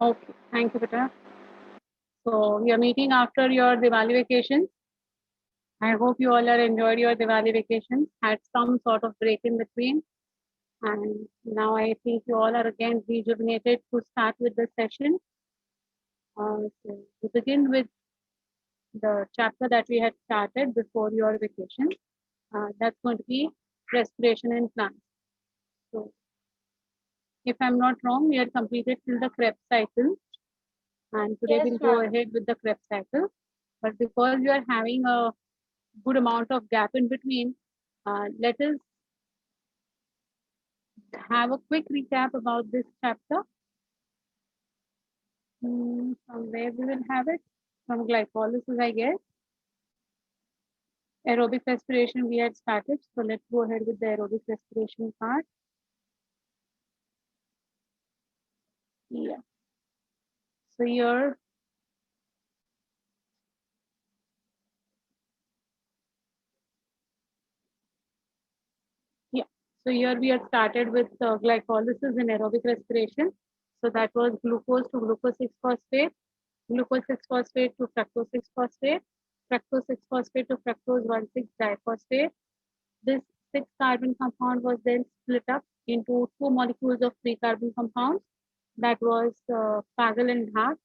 Okay, thank you, Beta. So we are meeting after your Diwali vacations. I hope you all are enjoyed your Diwali vacations, had some sort of break in between, and now I think you all are again rejuvenated to start with the session. So to begin with the chapter that we had started before your vacation, that's going to be respiration in plants. So if I'm not wrong, we had completed till the Krebs cycle, and today Yes, we'll go ma'am. ahead with the Krebs cycle. But because we are having a good amount of gap in between, let us have a quick recap about this chapter. From where we will have it? From glycolysis, I guess. Aerobic respiration we had started, so let's go ahead with the aerobic respiration part. Yeah. So here, yeah. So here we had started with glycolysis in aerobic respiration. So that was glucose to glucose 6-phosphate, glucose 6-phosphate to fructose 6-phosphate, fructose 6-phosphate to fructose 1,6-diphosphate. This 6-carbon compound was then split up into two molecules of 3-carbon compounds. That was Pagal and DHAP.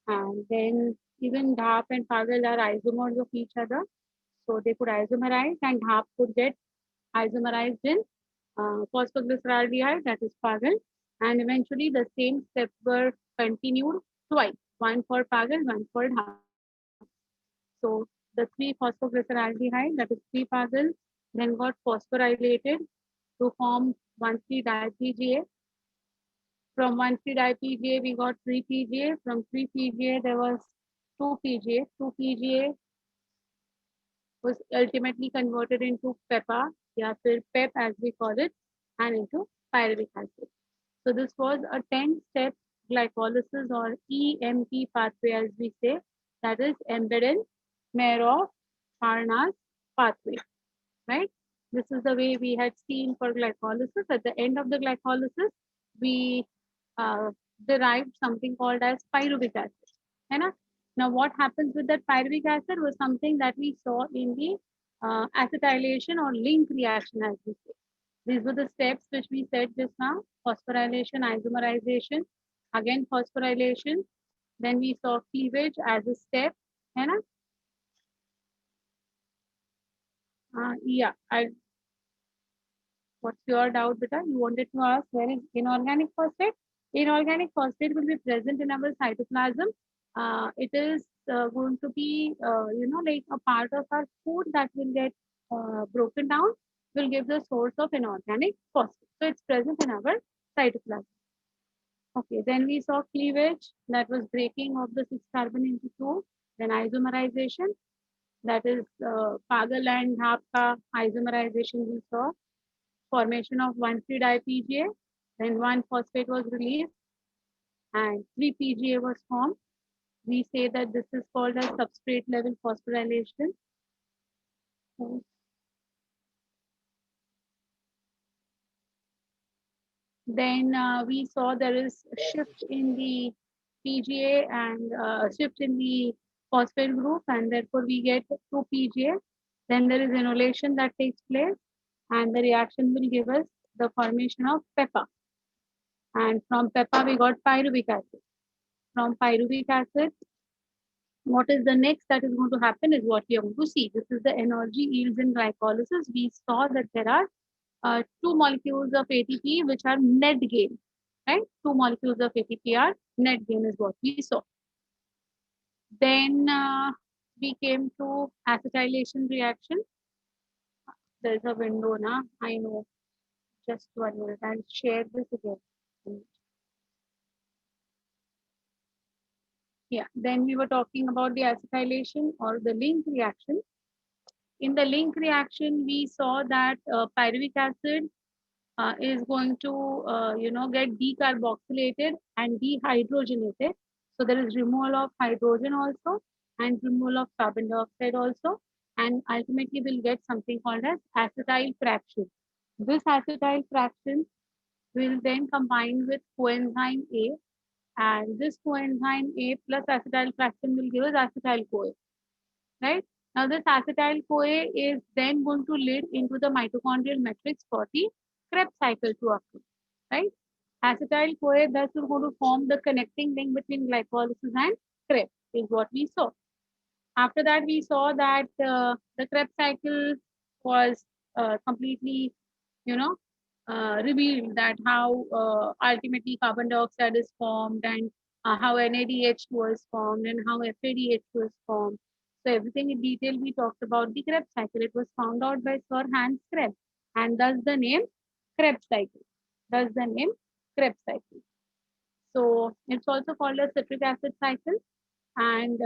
And then even DHAP and Pagal are isomers of each other. So they could isomerize and DHAP could get isomerized in phosphoglyceraldehyde, that is Pagal. And eventually the same steps were continued twice, one for Pagal, one for DHAP. So the 3-phosphoglyceraldehyde, that is 3-Pagal, then got phosphorylated to form 1,3-dipga. From 1,3-dipga, we got 3-PGA. From 3-PGA, there was 2-PGA. 2-PGA was ultimately converted into PEPA, yeah, PEP as we call it, and into pyruvic acid. So this was a 10-step glycolysis or EMP pathway, as we say, that is embedded Marov Parnas pathway, right? This is the way we had seen for glycolysis. At the end of the glycolysis, we uh, derived something called as pyruvic acid. Right? Now, what happens with that pyruvic acid was something that we saw in the acetylation or link reaction, as we say. These were the steps which we said just now: phosphorylation, isomerization, again phosphorylation. Then we saw cleavage as a step. Right? Yeah, what's your doubt, beta? You wanted to ask where is inorganic phosphate? Inorganic phosphate will be present in our cytoplasm. It is going to be, like a part of our food that will get broken down, will give the source of inorganic phosphate. So it's present in our cytoplasm. Okay, then we saw cleavage, that was breaking of the 6-carbon into 2. Then isomerization, that is Pagal and Hapka isomerization we saw. Formation of 1,3-dipga, then 1-phosphate was released and 3-PGA was formed. We say that this is called as substrate level phosphorylation. Then we saw there is a shift in the PGA and a shift in the phosphate group, and therefore we get 2-PGA. Then there is inhalation that takes place, and the reaction will give us the formation of PEPA. And from PEPA, we got pyruvic acid. From pyruvic acid, what is the next that is going to happen is what we are going to see. This is the energy yields in glycolysis. We saw that there are two molecules of ATP which are net gain, right? Two molecules of ATP are net gain is what we saw. Then we came to acetylation reaction. There's a window now. I know. Just 1 minute. I'll share this again. Yeah. Then we were talking about the acetylation or the link reaction. In the link reaction, we saw that pyruvic acid is going to, get decarboxylated and dehydrogenated. So there is removal of hydrogen also and removal of carbon dioxide also. And ultimately we'll get something called as acetyl fraction. This acetyl fraction will then combine with coenzyme A And this coenzyme A plus acetyl fraction will give us acetyl-CoA, right? Now this acetyl-CoA is then going to lead into the mitochondrial matrix for the Krebs cycle to occur, right? Acetyl-CoA thus is going to form the connecting link between glycolysis and Krebs, is what we saw. After that, we saw that the Krebs cycle was completely, you know, revealed that how ultimately carbon dioxide is formed and how NADH2 is formed and how FADH2 is formed. So everything in detail we talked about the Krebs cycle. It was found out by Sir Hans Krebs, and thus the name Krebs cycle. Thus the name Krebs cycle. So it's also called a citric acid cycle, and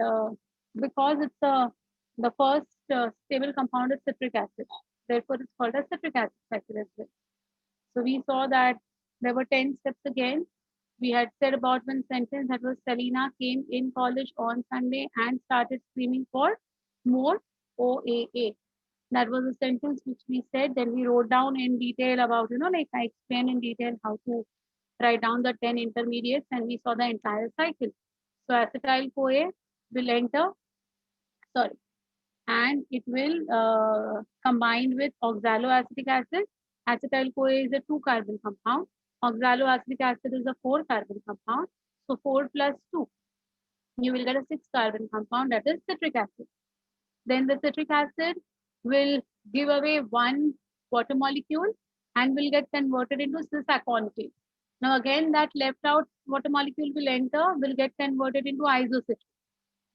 because it's the first stable compound is citric acid, therefore it's called a citric acid cycle as well. So we saw that there were 10 steps again. We had said about one sentence that was Selena came in college on Sunday and started screaming for more OAA. That was a sentence which we said. Then we wrote down in detail about, like I explained in detail how to write down the 10 intermediates, and we saw the entire cycle. So acetyl CoA will enter, sorry, and it will combine with oxaloacetic acid. Acetyl CoA is a 2-carbon compound. Oxaloacetic acid is a 4-carbon compound. So 4 plus 2, you will get a 6-carbon compound, that is citric acid. Then the citric acid will give away one water molecule and will get converted into cis-aconitine. Now again, that left out water molecule will enter, will get converted into isocitrate,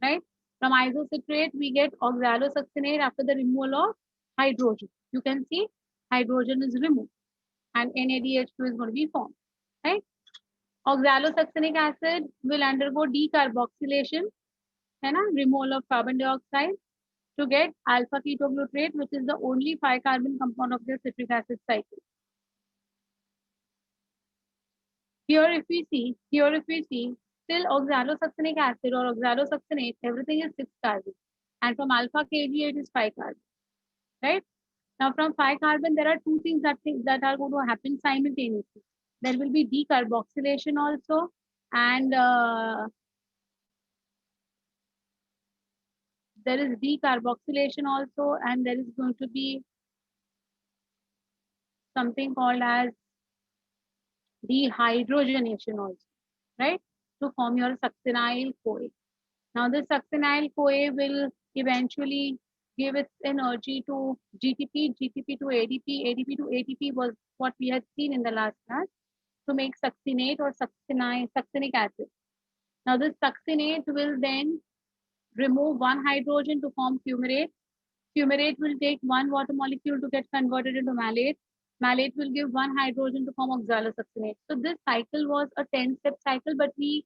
right? From isocitrate, we get oxalosuccinate after the removal of hydrogen. You can see hydrogen is removed and NADH2 is going to be formed, right? Oxalosuccinic acid will undergo decarboxylation, and removal of carbon dioxide to get alpha ketoglutarate, which is the only 5-carbon compound of the citric acid cycle. Here if we see, still oxalosuccinic acid or oxalosuccinate, everything is 6 carbon. And from alpha Kg, it is 5 carbon, right? Now from 5 carbon, there are two things that are going to happen simultaneously. There will be decarboxylation also, and there is decarboxylation also, and there is going to be something called as dehydrogenation also, right? To form your succinyl CoA. Now this succinyl CoA will eventually give its energy to GTP, GTP to ADP, ADP to ATP was what we had seen in the last class to make succinate or succinic acid. Now this succinate will then remove one hydrogen to form fumarate. Fumarate will take one water molecule to get converted into malate. Malate will give one hydrogen to form oxalosuccinate. So this cycle was a 10-step cycle, but we,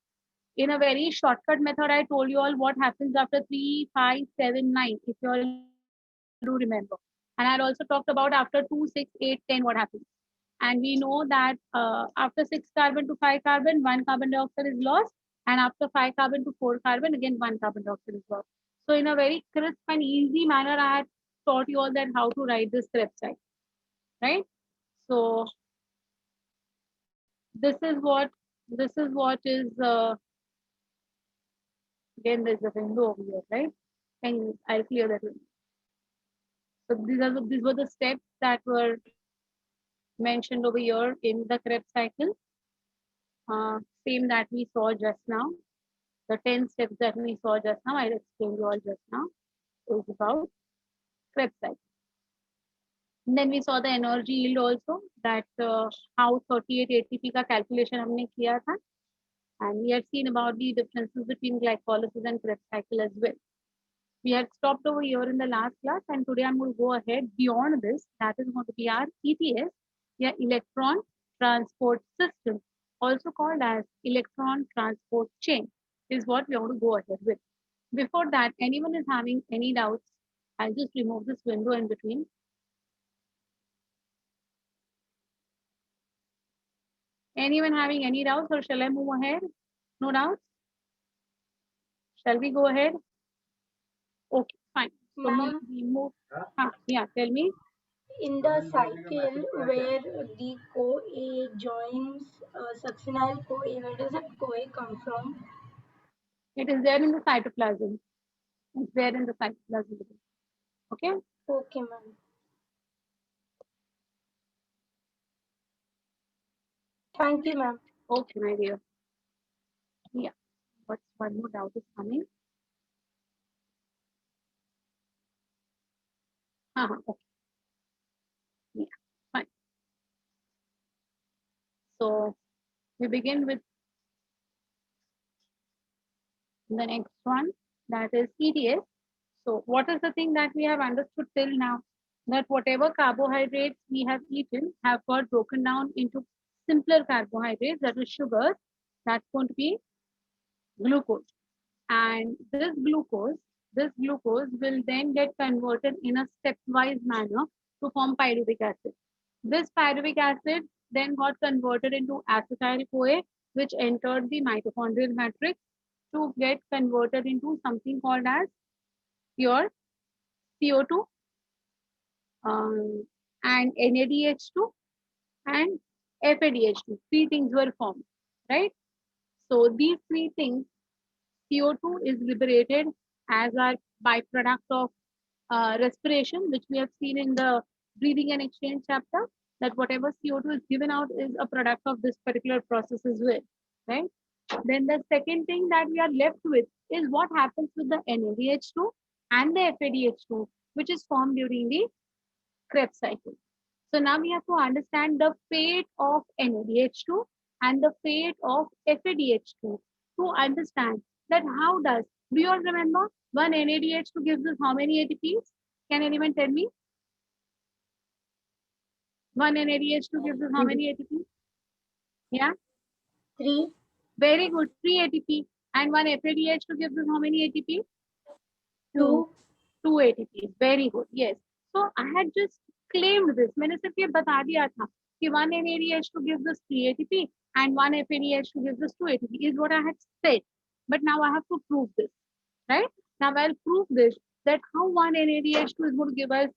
in a very shortcut method, I told you all what happens after 3, 5, 7, 9, if you all do remember. And I had also talked about after 2, 6, 8, 10, what happens. And we know that after 6 carbon to 5 carbon, 1 carbon dioxide is lost. And after 5 carbon to 4 carbon, again, 1 carbon dioxide is lost. So in a very crisp and easy manner, I had taught you all that how to write this Krebs cycle, right? So this is what is again, there's a window over here, right? And I'll clear that window. So these were the steps that were mentioned over here in the Krebs cycle. Same that we saw just now. The 10 steps that we saw just now, I explained you all just now, is about Krebs cycle. And then we saw the energy yield also, that how 38 ATP का calculation हमने किया था. And we have seen about the differences between glycolysis and Krebs cycle as well. We had stopped over here in the last class, and today I'm going to go ahead beyond this. That is going to be our ETS, yeah, electron transport system, also called as electron transport chain, is what we want to go ahead with. Before that, anyone is having any doubts, I'll just remove this window in between. Anyone having any doubts, or shall I move ahead? No doubts? Shall we go ahead? Okay, fine. So we move. Yeah, tell me. in the cycle where the CoA joins succinyl CoA, where does that CoA come from? It is there in the cytoplasm. It's there in the cytoplasm. Okay. Okay, ma'am. Thank you, ma'am. Okay, my dear. Yeah. What's one more doubt is coming? Okay. Yeah. Fine. So we begin with the next one, that is EDS. So what is the thing that we have understood till now? That whatever carbohydrates we have eaten have got broken down into simpler carbohydrates, that is sugar. That's going to be glucose. And this glucose will then get converted in a stepwise manner to form pyruvic acid. This pyruvic acid then got converted into acetyl CoA, which entered the mitochondrial matrix to get converted into something called as pure CO2 and NADH2 and FADH2. Three things were formed, right? So these three things, CO2 is liberated as a byproduct of respiration, which we have seen in the breathing and exchange chapter, that whatever CO2 is given out is a product of this particular process as well, right? Then the second thing that we are left with is what happens with the NADH2 and the FADH2, which is formed during the Krebs cycle. So now we have to understand the fate of NADH2 and the fate of FADH2 to understand that how do you all remember one NADH2 gives us how many ATPs? Can anyone tell me? One NADH2 gives us how many ATPs? Yeah, 3. very good, 3 ATP. And one FADH2 gives us how many ATP? 2. 2 ATPs. Very good. Yes. So I had just claimed this. मैंने सिर्फ ये बता दिया था कि one NADH2 gives us 3 ATP and one FADH2 gives us 2 ATP is what I had said. But now I have to prove this, right? Now I'll prove this, that how one NADH2 is going to give us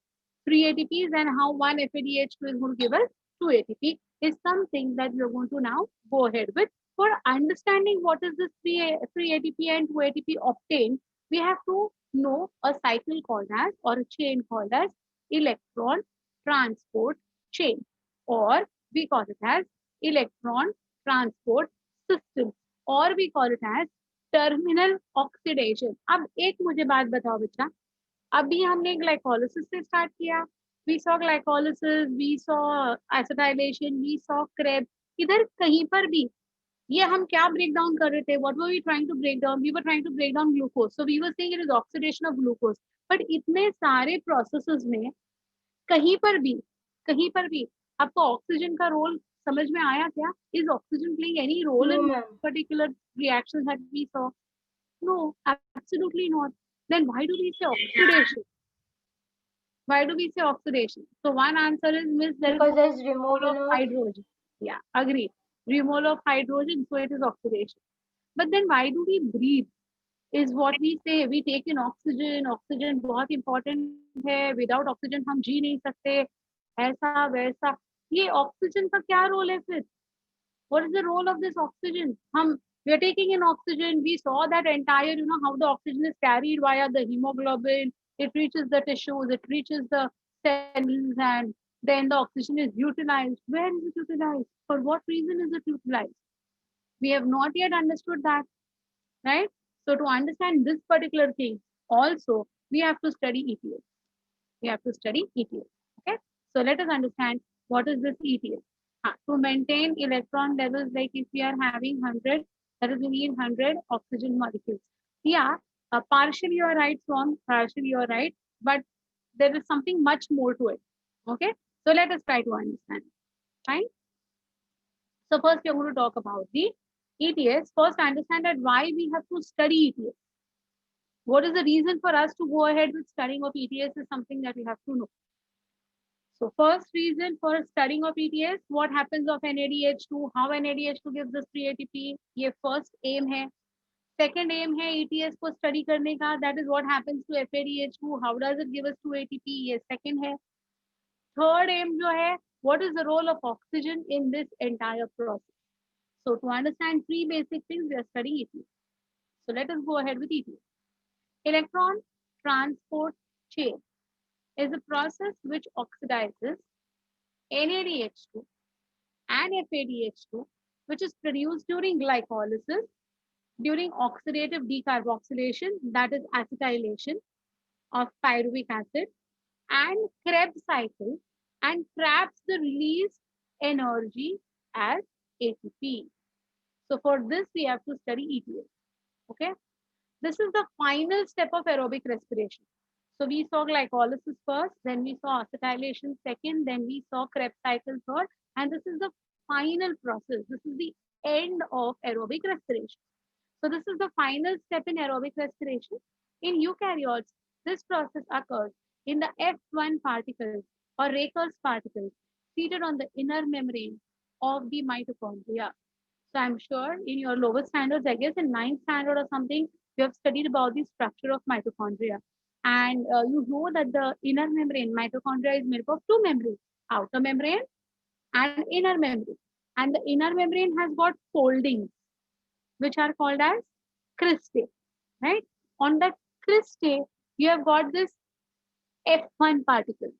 3 ATPs and how one FADH2 is going to give us 2 ATP is something that we're going to now go ahead with. For understanding what is this 3 ATP and 2 ATP obtained, we have to know a cycle called as, or a chain called as electron transport chain, or we call it as electron transport system, or we call it as terminal oxidation. अब एक मुझे बात बताओ बच्चा, अभी हमने glycolysis से start किया, we saw glycolysis, we saw acetylation, we saw Krebs. इधर कहीं पर भी ये हम क्या ब्रेक डाउन कर रहे थे? What were we trying to break down? We were trying to break down glucose. So we were saying it is oxidation of glucose. But इतने सारे प्रोसेसेस में कहीं पर भी, कहीं पर भी आपको ऑक्सीजन का रोल समझ में आया क्या? Is oxygen playing any role No, इन ma'am. Particular reaction that we saw? No, absolutely not. Then why do we say oxidation? Why do we say oxidation? So one answer is, miss, there is Because there's removal removal of of. hydrogen. Yeah, agree. Removal of hydrogen, so it is oxidation. But then why do we breathe? Is what we say. We take in oxygen. Oxygen बहुत important है. Without oxygen हम जी नहीं सकते. ऐसा वैसा. ये oxygen का क्या role है फिर? What is the role of this oxygen? We are taking in oxygen. We saw that entire, how the oxygen is carried via the hemoglobin. It reaches the tissues, it reaches the cells, and then the oxygen is utilized. Where is it utilized? For what reason is it utilized? We have not yet understood that, right? So to understand this particular thing, also we have to study ETS. We have to study ETS. Okay. So let us understand what is this ETS. To maintain electron levels, like if we are having 100, that is we need 100 oxygen molecules. Yeah, partially you are right, Swan, partially you are right, but there is something much more to it. Okay. So let us try to understand. Fine. So first we are going to talk about the ETS. First understand that why we have to study ETS. What is the reason for us to go ahead with studying of ETS is something that we have to know. So first reason for studying of ETS, what happens of NADH2, how NADH2 gives us free ATP, ये first aim है. Second aim है ETS को study करने का, that is what happens to FADH2, how does it give us 2 ATP, ये second है. Third M जो है, what is the role of oxygen in this entire process? So to understand three basic things, we are studying ETS. So let us go ahead with ETS. Electron transport chain is a process which oxidizes NADH2 and FADH2, which is produced during glycolysis, during oxidative decarboxylation, that is acetylation of pyruvic acid, and Krebs cycle, and traps the released energy as ATP. So for this, we have to study ETS. Okay. This is the final step of aerobic respiration. So we saw glycolysis first, then we saw acetylation second, then we saw Krebs cycle third, and this is the final process. This is the end of aerobic respiration. So this is the final step in aerobic respiration. In eukaryotes, this process occurs in the F1 particles or Raker's particles seated on the inner membrane of the mitochondria. So I'm sure in your lower standards, I guess in ninth standard or something, you have studied about the structure of mitochondria. And you know that the inner membrane, mitochondria is made up of two membranes, outer membrane and inner membrane. And the inner membrane has got foldings, which are called as cristae, right? On that cristae, you have got this F1 particle.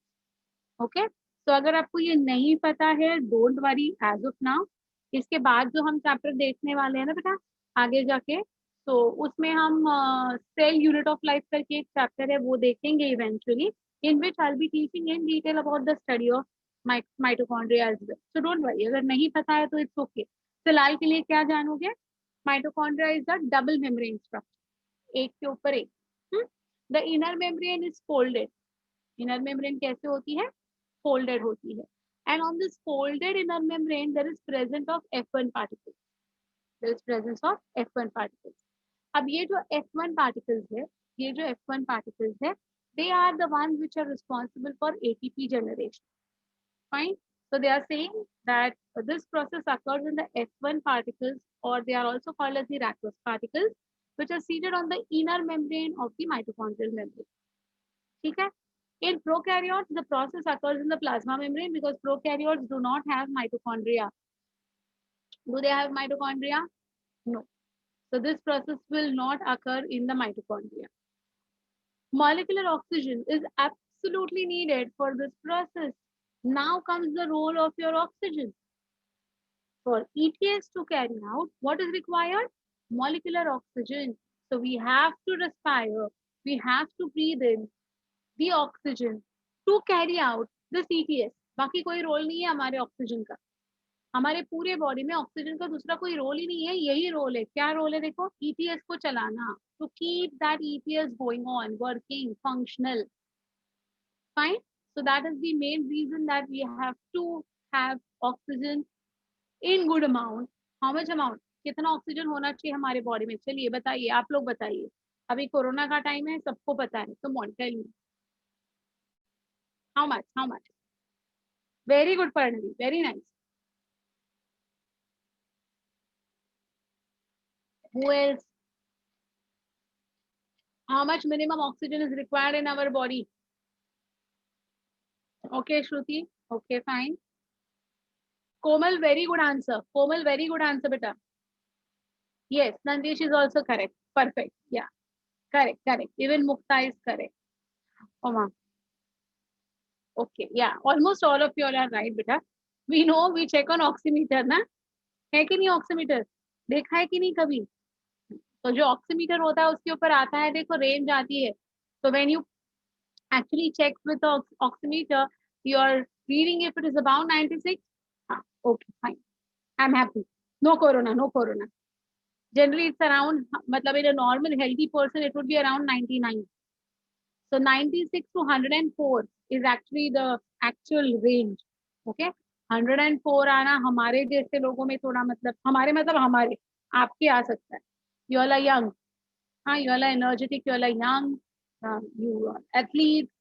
Okay, तो अगर आपको ये नहीं पता है, don't worry as of now. इसके बाद जो हम चैप्टर देखने वाले हैं ना बेटा, आगे जाके, तो उसमें हम सेल यूनिट ऑफ लाइफ करके एक चैप्टर है, वो देखेंगे eventually, in which I be teaching in detail about the study of mitochondria as well. So don't worry, अगर नहीं पता है तो इट्स ओके. फिलहाल के लिए क्या जानोगे? Mitochondria is the double membrane structure, एक के ऊपर एक. The inner membrane is folded. Inner membrane कैसे होती है? Folded होती है. And on this folded inner membrane, there is presence of F1 particles. There is presence of F1 particles. अब ये जो F1 particles है, ये जो F1 particles है, they are the ones which are responsible for ATP generation. Fine. So they are saying that this process occurs in the F1 particles, or they are also called as the Rackles particles, which are seated on the inner membrane of the mitochondrial membrane. ठीक है? In prokaryotes, the process occurs in the plasma membrane because prokaryotes do not have mitochondria. Do they have mitochondria? No. So this process will not occur in the mitochondria. Molecular oxygen is absolutely needed for this process. Now comes the role of your oxygen. For ETS to carry out, what is required? Molecular oxygen. So we have to respire, we have to breathe in the oxygen to carry out this ETS. बाकी कोई role नहीं है हमारे oxygen का. हमारे पूरे body में oxygen का दूसरा कोई रोल ही नहीं है, यही रोल है. क्या रोल है? देखो, ETS को चलाना, to keep that ETS going on, working, functional. Fine. So that is the main reason that we have to have oxygen in good amount. How much amount? कितना ऑक्सीजन होना चाहिए हमारे बॉडी में? चलिए बताइए, आप लोग बताइए. अभी कोरोना का टाइम है, सबको पता है, तो tell me. How much? How much? Very good, Parnavi. Very nice. Who else? How much minimum oxygen is required in our body? Okay, Shruti. Okay, fine. Komal, very good answer. Komal, very good answer, beta. Yes, Nandish is also correct. Perfect. Yeah. Correct, correct. Even Mukta is correct. Oma. Okay, yeah. Almost all of you all are right, beta. We know we check on oximeter, ना? है कि नहीं oximeter? देखा है कि नहीं कभी? तो जो oximeter होता है उसके ऊपर आता है, देखो रेंज आती है. So when you actually check with the oximeter, your reading if it is about 96. Okay, fine. I'm happy. No corona, no corona. Generally, it's around, matlab in a normal healthy person, it would be around 99. So 96 to 104 is actually the actual range. Okay, 104 आना हमारे जैसे लोगों में थोड़ा, मतलब हमारे, मतलब हमारे, आपके आ सकता है. You all are young. हाँ, you all are energetic, you all are young, you are athletes,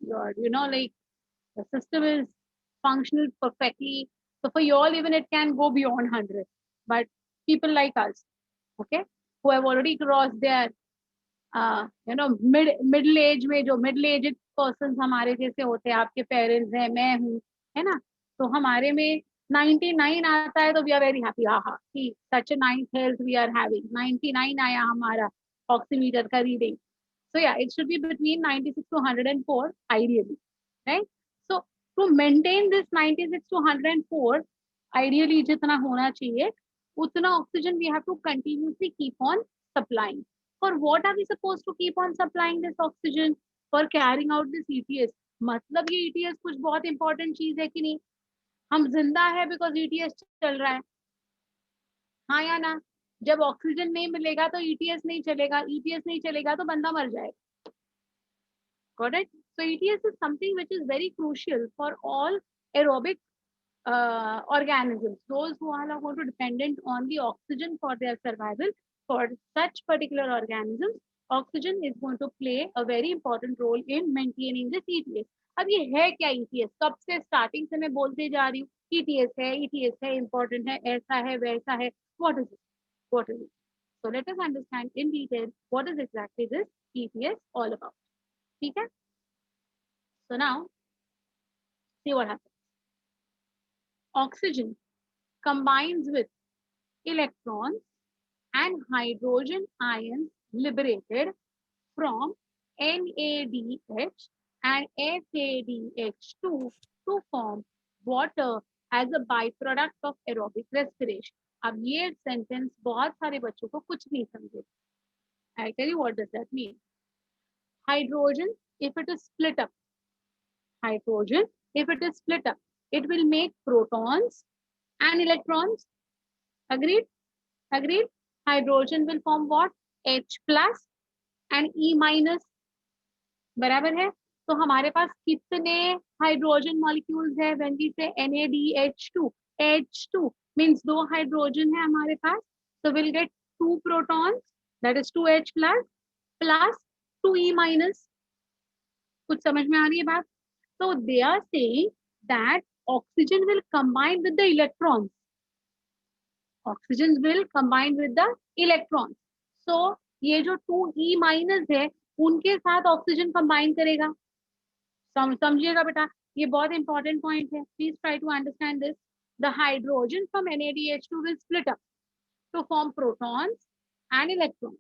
you are, you know, like the system is functional perfectly. So for you all, even it can go beyond 100. But people like us, okay, who have already crossed their middle age में जो middle age person हमारे जैसे होते हैं, आपके parents हैं, मैं हूँ, है ना, तो हमारे में 99 आता है तो we are very happy, aha कि such a nice health we are having, 99 आया हमारा ऑक्सीमीटर का reading. So yeah, it should be between 96 to 104 ideally, right? So to maintain this 96 to 104, ideally जितना होना चाहिए उतना oxygen we have to continuously keep on supplying. For what are we supposed to keep on supplying this oxygen? For carrying out this ETS. मतलब ये ETS कुछ बहुत important चीज है कि नहीं? हम जिंदा है बिकॉज ETS चल रहा है, हाँ या ना? जब ऑक्सीजन नहीं मिलेगा तो ETS नहीं चलेगा, ETS नहीं चलेगा तो बंदा मर जाएगा. Got it? So ETS is something which is very crucial for all aerobic organisms. Those who are going to dependent on the oxygen for their survival. For such particular organisms, oxygen is going to play a very important role in maintaining this ETS. अब ये है क्या ETS? कब से starting से मैं बोलते जा रही हूँ ETS है, important है, ऐसा है, वैसा है. What is it? What is it? So let us understand in detail what is exactly this ETS all about. ठीक है? So now, see what happens. Oxygen combines with electrons and hydrogen ions liberated from NADH and FADH2 to form water as a byproduct of aerobic respiration. अब ये sentence बहुत सारे बच्चों को कुछ नहीं समझे. I tell you what does that mean. Hydrogen, if it is split up, hydrogen, if it is split up, it will make protons and electrons. Agreed? Agreed? Hydrogen will form what? H plus and E minus. बराबर है? तो हमारे पास कितने hydrogen molecules है? when we say NADH2, H2 means दो hydrogen है हमारे पास, so we'll get 2 protons, that is 2H plus 2E minus. कुछ समझ में आ रही है बात? So they are saying that oxygen will combine with the electrons. Oxygen will combine with the electrons. So ये जो 2E minus है उनके साथ ऑक्सीजन कंबाइन करेगा. समझिएगा बेटा, ये बहुत इंपॉर्टेंट पॉइंट है. Please try to understand this. The hydrogen from NADH2 will split up to form protons and electrons.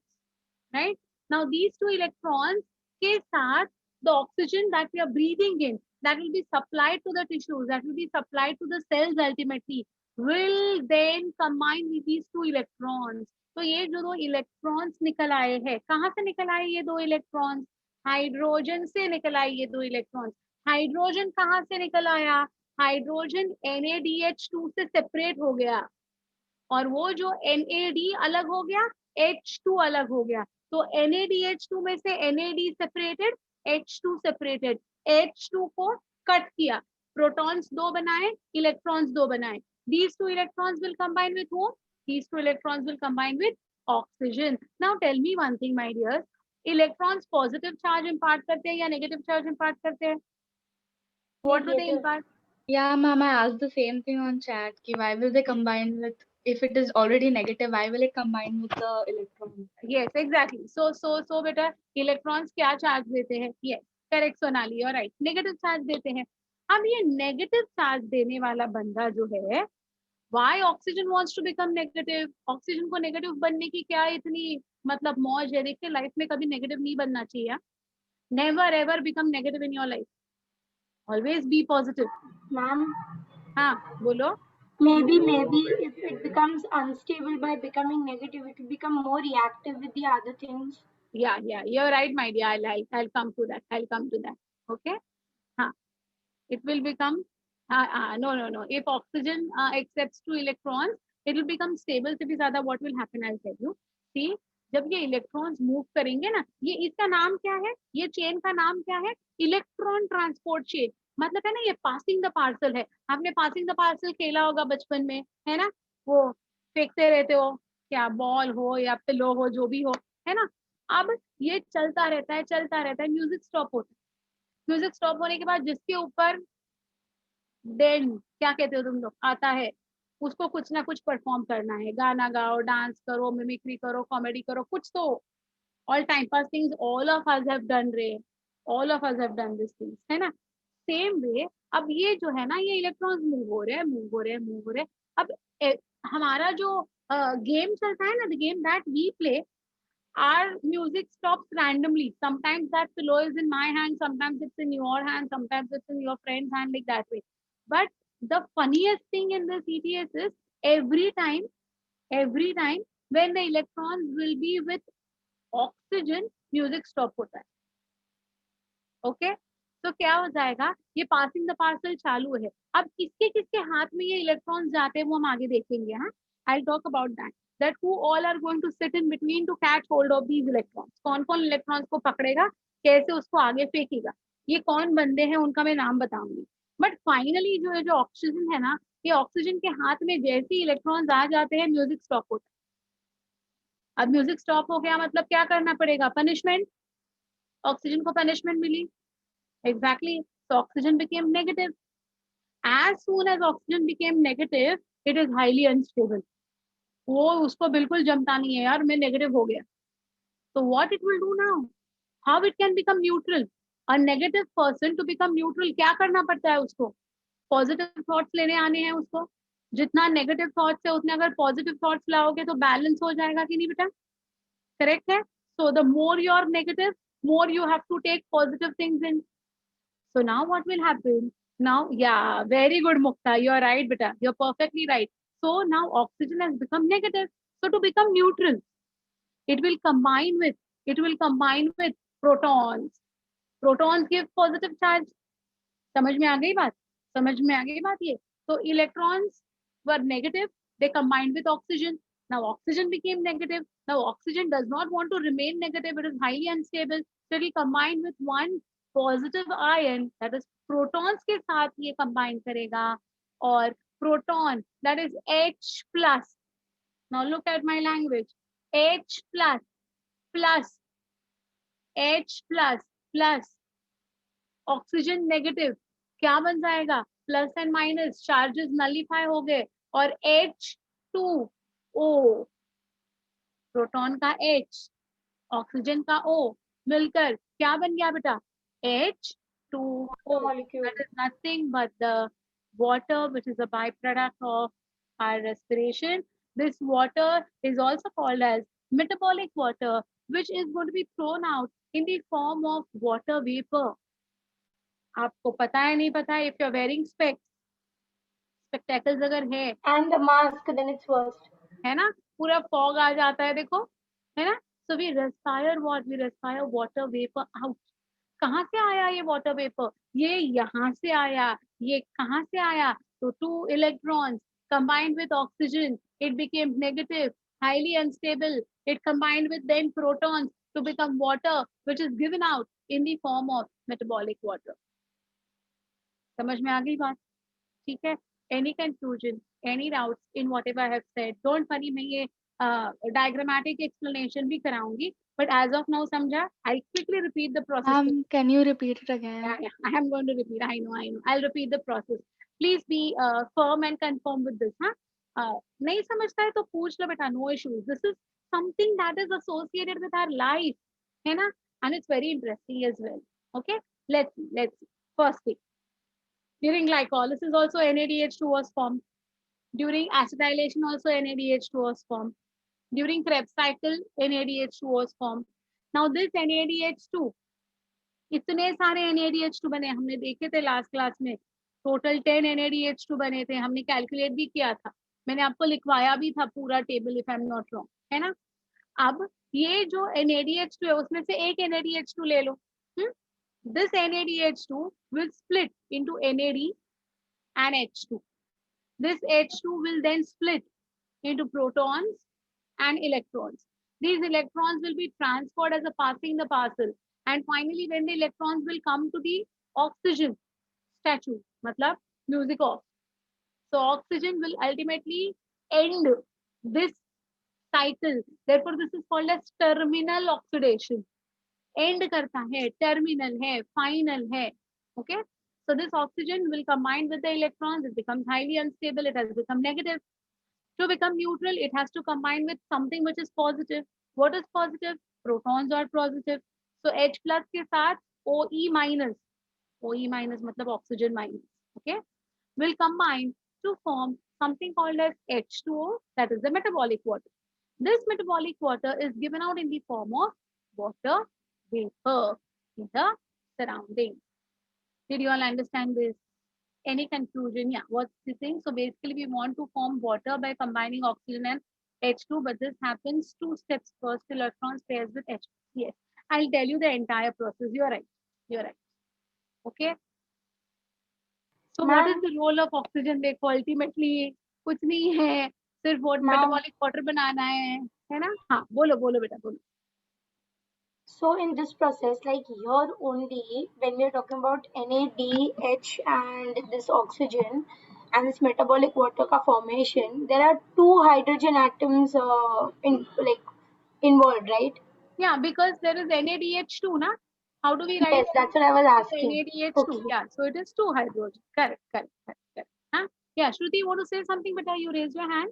Right? Now these two electrons के साथ the oxygen that we are breathing in, that will be supplied to the tissues, that will be supplied to the cells ultimately, will then combine with these two electrons. तो ये जो दो electrons निकल आए हैं, कहाँ से निकल आए ये दो इलेक्ट्रॉन्स? हाइड्रोजन से निकल आए ये दो इलेक्ट्रॉन्स. हाइड्रोजन कहाँ से निकल आया? हाइड्रोजन NADH2 से सेपरेट हो गया और वो जो NAD अलग हो गया, H2 अलग हो गया. तो NADH2 में से NAD separated, H2 separated. H2 को कट किया, प्रोटॉन्स दो बनाए, इलेक्ट्रॉन्स दो बनाए. These two electrons will combine with whom? These two electrons will combine with oxygen. Now tell me one thing, my dear. Electrons positive charge impart करते हैं या negative charge impart करते हैं? What do they impart? Yeah, ma'am, I asked the same thing on chat. Ki why will they combine with, if it is already negative, why will it combine with the electron? Yes, exactly. So बेटा electrons क्या charge देते हैं? Yes, correct Sonali, you're right. Negative charge देते हैं. अब ये negative charge देने वाला बंदा जो है, why oxygen wants to become negative? Oxygen को negative बनने की क्या इतनी मतलब मौज है? देखिए लाइफ में कभी negative नहीं बनना चाहिए. Never ever become negative in your life. Always be positive. Ma'am, हाँ बोलो. maybe if it becomes unstable by becoming negative, it will become more reactive with the other things. Yeah, you're right, my dear. I'll come to that. Okay. हाँ, it will become no. If oxygen accepts two electrons, it will become stable. से भी ज़्यादा what will happen? I'll tell you. See, जब ये electrons move करेंगे ना, ये इसका नाम क्या है? ये चेन का नाम क्या है? Electron transport chain. मतलब है ना, ये पासिंग द पार्सल है. आपने पासिंग द पार्सल खेला होगा बचपन में, है ना? वो फेंकते रहते हो, क्या बॉल हो या पिलो हो, जो भी हो, है ना? अब ये चलता रहता है, म्यूजिक स्टॉप होता है. म्यूजिक स्टॉप होने के बाद जिसके ऊपर देन क्या कहते हो तुम लोग आता है, उसको कुछ ना कुछ परफॉर्म करना है. गाना गाओ, डांस करो, मिमिक्री करो, कॉमेडी करो, कुछ तो. all time pass things all of us have done रे, all of us have done these things, है ना? सेम वे अब ये जो है ना, ये इलेक्ट्रॉन्स मूव हो रहे हैं, मूव हो रहे हैं, मूव हो रहे हैं। अब हमारा जो गेम चलता है ना, the game that we play, our music stops randomly. Sometimes that pillow is in my hand, sometimes it's in your hand, sometimes it's in your friend's hand, like that way. But the funniest thing in this ETS is every time when the electrons will be with oxygen, music stop hota hai. Okay? तो क्या हो जाएगा, ये passing the parcel चालू है। अब किसके किसके हाथ में ये इलेक्ट्रॉन्स जाते हैं वो हम आगे देखेंगे। हाँ, I talk about that, that who all are going to sit in between to catch hold of these electrons. कौन कौन इलेक्ट्रॉन्स को पकड़ेगा, कैसे उसको आगे फेंकेगा, ये कौन बंदे हैं उनका मैं नाम बताऊंगी। बट फाइनली जो है, जो ऑक्सीजन है ना, ये ऑक्सीजन के हाथ में जैसे ही इलेक्ट्रॉन्स आ जाते हैं, म्यूजिक स्टॉप होता है। अब म्यूजिक स्टॉप हो गया मतलब क्या करना पड़ेगा, पनिशमेंट। ऑक्सीजन को punishment milli, exactly, so oxygen became negative. As soon as oxygen became negative, it is highly unstable. वो उसको बिल्कुल जमता नहीं है यार, मैं नेगेटिव हो गया। So what it will do now, how it can become neutral, a negative person to become neutral, क्या करना पड़ता है उसको, पॉजिटिव थॉट्स लेने आने हैं उसको। जितना नेगेटिव थॉट्स है उतने अगर पॉजिटिव थॉट्स लाओगे तो बैलेंस हो जाएगा कि नहीं बेटा, करेक्ट है। So the more you are negative, more you have to take positive things in. So now what will happen? Now, yeah, very good, Mukta. You're right, beta. You're perfectly right. So now oxygen has become negative. So to become neutral, it will combine with protons. Protons give positive charge. समझ में आ गई बात? समझ में आ गई बात ये? So electrons were negative. They combined with oxygen. Now oxygen became negative. Now oxygen does not want to remain negative. It is highly unstable. So it will combine with one positive ion, that is protons के साथ ये combine करेगा, और proton, that is H plus. Now look at my language. H plus plus H plus oxygen negative, क्या बन जाएगा, plus and minus charges nullify हो गए, और H2O, प्रोटॉन का H, ऑक्सीजन का O मिलकर क्या बन गया बेटा, H2O. molecule. That is nothing but the water, which is a byproduct of our respiration. This water is also called as metabolic water, which is going to be thrown out in the form of water vapor. आपको पता है नहीं पता है, if you're wearing spectacles अगर है, And the mask, then it's worst. है ना, पूरा फॉग आ जाता है देखो, है ना। So we respire what? We respire water vapor out. कहाँ से आया ये वाटर वेपर, ये यहाँ से आया, ये कहाँ से आया, तो two electrons combined with oxygen, it became negative, highly unstable. It combined with then protons to become water, which is given out in the form of metabolic water. समझ में आ गई बात? ठीक है, any confusion, any doubts in whatever I have said, don't worry, मैं ये diagrammatic explanation भी कराऊंगी, but as of now समझा, I'll quickly repeat the process. Can you repeat it again? Yeah, I am going to repeat. I know. I'll repeat the process. Please be firm and confirm with this. हाँ, नहीं समझता है तो पूछ लो बेटा, no issues. This is something that is associated with our life, है ना, and it's very interesting as well. Okay, let's see. First thing, during glycolysis also NADH2 was formed. During acetylation also NADH2 was formed. During Krebs cycle NADH2 was formed. Now this NADH2, इतने सारे NADH2 बने, हमने देखे थे last class में, total 10 NADH2 बने थे, हमने कैलकुलेट भी किया था, मैंने आपको लिखवाया भी था पूरा table, if I am not wrong, है ना। अब ये जो NADH2 है उसमें से एक NADH2 ले लो, this NADH2 will split into NAD and H2. This H2 will then split into protons and electrons. These electrons will be transferred as a passing the parcel, and finally when the electrons will come to the oxygen statue, matlab music off. So oxygen will ultimately end this cycle. Therefore this is called as terminal oxidation. End करता है, terminal है, final है. Okay, so this oxygen will combine with the electrons, it becomes highly unstable, it has become negative. To become neutral, it has to combine with something which is positive. What is positive? protons are positive. So H plus के साथ OE minus, OE minus मतलब oxygen minus, okay, will combine to form something called as H2O, that is the metabolic water. This metabolic water is given out in the form of water vapor in the surroundings. Did you all understand this? Any confusion? Yeah, what's the thing? So basically we want to form water by combining oxygen and H2, but this happens 2 steps. First, electrons pairs with H. Yes, I'll tell you the entire process. You're right. You're right. Okay. So what is Ma'am, the role of oxygen? देखो ultimately कुछ नहीं है, सिर्फ वो ma'am, metabolic water बनाना है ना? हाँ, बोलो बोलो बेटा बोलो. so in this process, like here only, when we're talking about NADH and this oxygen and this metabolic water ka formation, there are two hydrogen atoms involved, right? Yeah, because there is NADH2, na? How do we write Yes, that's what I was asking. NADH2? Okay. Yeah, so it is 2 hydrogen. Correct, correct, correct, correct. Huh? Yeah, Shruti, you want to say something, but you raise your hand.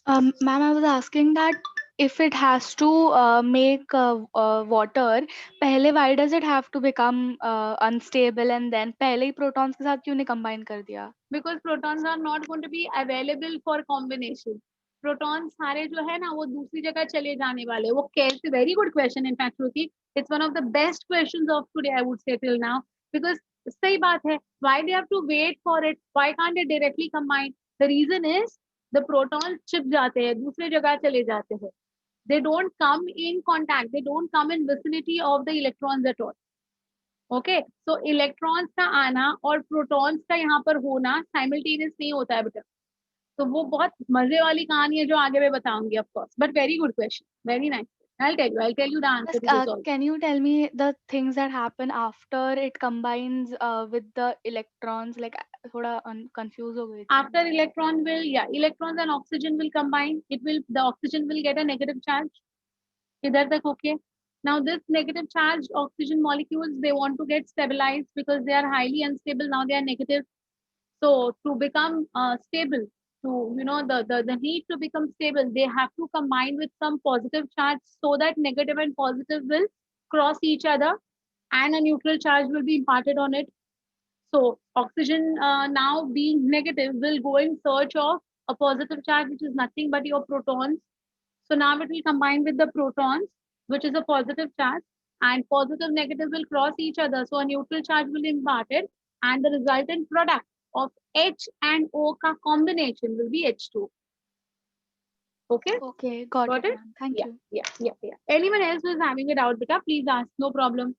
Ma'am, I was asking that if it has to make water, पहले why does it have to become unstable and then पहले ही protons के साथ क्यों नहीं combine कर दिया? Because protons are not going to be available for combination. Protons सारे जो है ना वो दूसरी जगह चले जाने वाले. वो कैसे? Very good question. In fact, Shruti, it's one of the best questions of today, I would say till now. Because सही बात है. Why they have to wait for it? Why can't they directly combine? The reason is the protons छिप जाते हैं, दूसरे जगह चले जाते हैं. They don't come in contact. They don't come in vicinity of the electrons at all. Okay, so electrons का आना और प्रोटॉन्स का यहाँ पर होना साइमल्टेनियस नहीं होता है बेटा. तो वो बहुत मजे वाली कहानी है जो आगे मैं बताऊंगी of course. But very good question, very nice. I'll tell you the answer Just, to this also. can you tell me the things that happen after it combines with the electrons? Like थोड़ा confused हो गई थी. After electron will, yeah, electrons and oxygen will combine. The oxygen will get a negative charge. इधर तक okay. Now this negative charged oxygen molecules, they want to get stabilized because they are highly unstable. Now they are negative. So to become stable, to the need to become stable, they have to combine with some positive charge so that negative and positive will cross each other and a neutral charge will be imparted on it. So oxygen now being negative will go in search of a positive charge, which is nothing but your protons. So now it will combine with the protons, which is a positive charge, and positive negative will cross each other. So a neutral charge will be imparted, and the resultant product of H and O ka combination will be H2. Okay? Okay, got Got it, it? ma'am. Thank Yeah, you. yeah, yeah, yeah. Anyone else who is having a doubt, beta, please ask. No problem.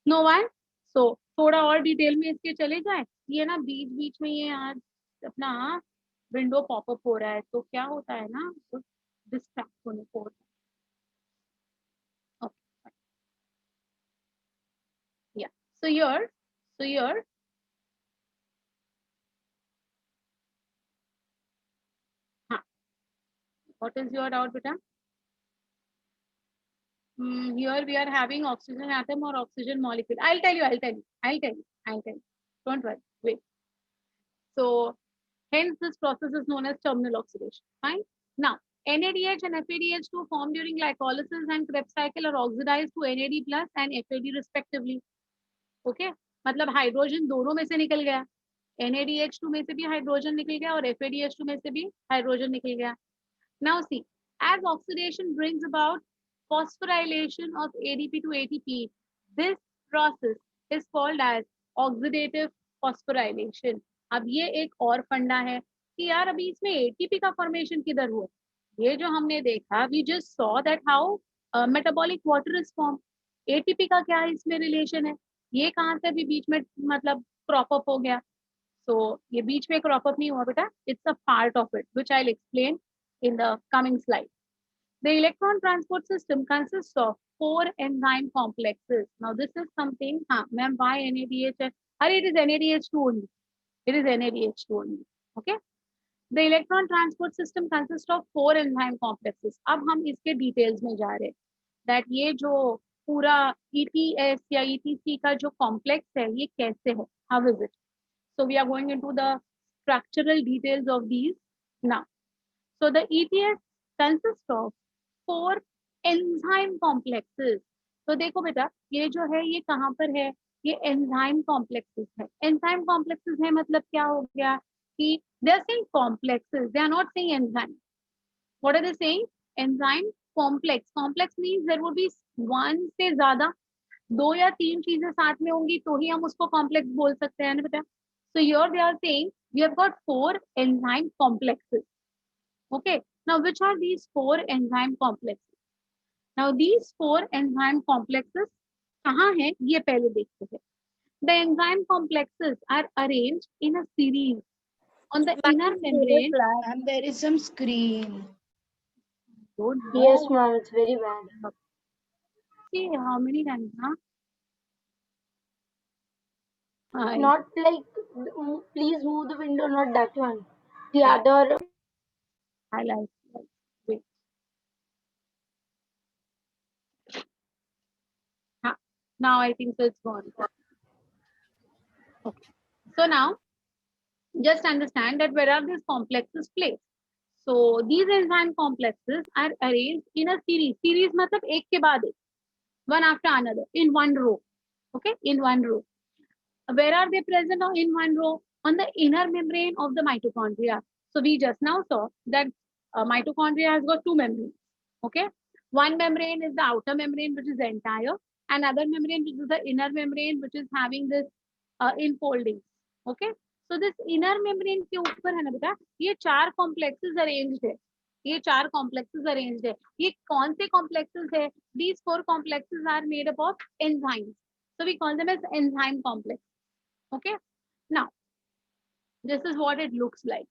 No one? So थोड़ा और detail में इसके चले जाए. ये ना बीच बीच में ये आज अपना विंडो पॉपअप हो रहा है, तो क्या होता है ना, डिस्ट्रैक्ट होने को होता है. Okay. Yeah. So here, huh, what is your doubt, beta? Here we are having oxygen atom or oxygen molecule. I'll tell you. Don't worry. Wait. So hence this process is known as terminal oxidation. Fine. Now, NADH and FADH2 formed during glycolysis and Krebs cycle are oxidized to NAD plus and FAD respectively. Okay. मतलब hydrogen दोनों में से निकल गया. NADH2 में से भी hydrogen निकल गया और FADH2 में से भी हाइड्रोजन निकल गया. Now see, as oxidation brings about phosphorylation of ADP to ATP, this process is called as oxidative phosphorylation. अब ये एक और फंडा है कि यार अभी इसमें ATP का फॉर्मेशन किधर हुआ. ये जो हमने देखा, we just saw that how metabolic water is formed. ATP का क्या इसमें रिलेशन है, ये कहाँ से अभी बीच में मतलब क्रॉप अप हो गया. So ये बीच में क्रॉप अप नहीं हुआ बेटा, it's a part of it which I'll explain in the coming slide. The electron transport system consists of 4 enzyme complexes. Now this is something, ma'am, why NADH? It is NADH2 only. It is NADH2 only. Okay. The electron transport system consists of 4 enzyme complexes. अब हम इसके details में जा रहे हैं. That ये जो पूरा ETS या ETC का जो complex है, ये कैसे है? How is it? So we are going into the structural details of these now. So the ETS consists of 4 enzyme complexes. तो देखो बेटा ये जो है ये कहाँ पर है, ये एंजाइम कॉम्प्लेक्सेस है। एंजाइम कॉम्प्लेक्सेस है मतलब क्या हो गया कि they are saying complexes, they are not saying enzyme. What are they saying? Enzyme complex. Complex means there would be one से ज्यादा, दो या तीन चीजें साथ में होंगी तो ही हम उसको कॉम्प्लेक्स बोल सकते हैं ना बेटा। So here they are saying we have got 4 enzyme complexes. Okay, now which are these 4 enzyme complexes? Now these 4 enzyme complexes कहाँ हैं ये पहले देखते हैं। The enzyme complexes are arranged in a series on the inner membrane. And there is some screen. Don't Yes, know. ma'am, it's very bad. See how many times, huh? Not like, please move the window, not that one. The other. I like. Wait. Huh. Now I think so it's gone. Okay. So now just understand that where are these complexes placed. So these enzyme complexes are arranged in a series. Series मतलब एक के बाद एक, one after another, in one row. Okay, in one row. Where are they present in one row? On the inner membrane of the mitochondria. So we just now saw that mitochondria has got two membranes. Okay, one membrane is the outer membrane, which is the entire, and other membrane, which is the inner membrane, which is having this infolding. Okay, so this inner membrane के ऊपर है ना बेटा, ये चार complexes arranged है, ये चार complexes arranged है। ये कौन से complexes है? These 4 complexes are made up of enzymes. So we call them as enzyme complex. Okay, now this is what it looks like.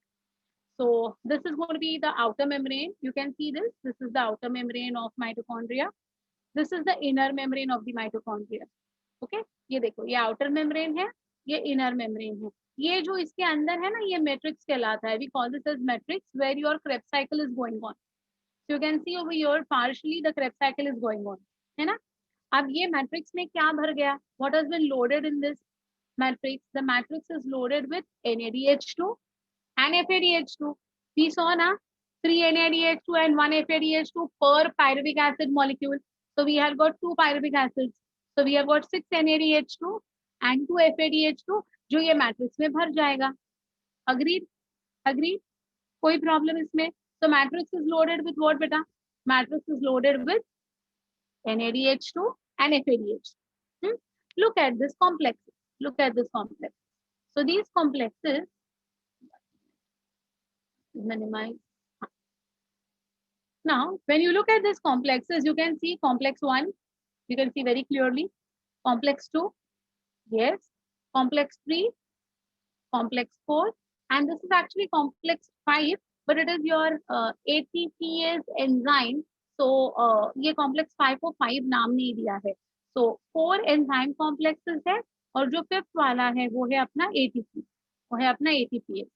So this is going to be the outer membrane. You can see this. This is the outer membrane of mitochondria. This is the inner membrane of the mitochondria. Okay, ये देखो ये outer membrane है, ये inner membrane है। ये जो इसके अंदर है ना ये matrix कहलाता है. We call this as matrix where your Krebs cycle is going on. So you can see over here partially the Krebs cycle is going on, है ना? अब ये matrix में क्या भर गया? What has been loaded in this matrix? The matrix is loaded with NADH2 and FADH2. We saw na 3 NADH2 and 1 FADH2 per pyruvic acid molecule. So we have got 2 pyruvic acids. So we have got 6 NADH2 and 2 FADH2 जो ये matrix में भर जाएगा. Agreed? Agreed? कोई problem इसमें? So matrix is loaded with what beta? Matrix is loaded with NADH2 and FADH2. Look at this complex. Look at this complex. So these complexes, minimize. Now, when you look at these complexes, you can see complex 1, you can see very clearly. Complex 2, yes. Complex 3, complex 4, and this is actually complex 5, but it is your ATPase enzyme. So, ये complex 5 को 5 नाम नहीं दिया है. So, 4 enzyme complexes है, और जो 5th वाला है वो है अपना ATP, वो है अपना ATPase.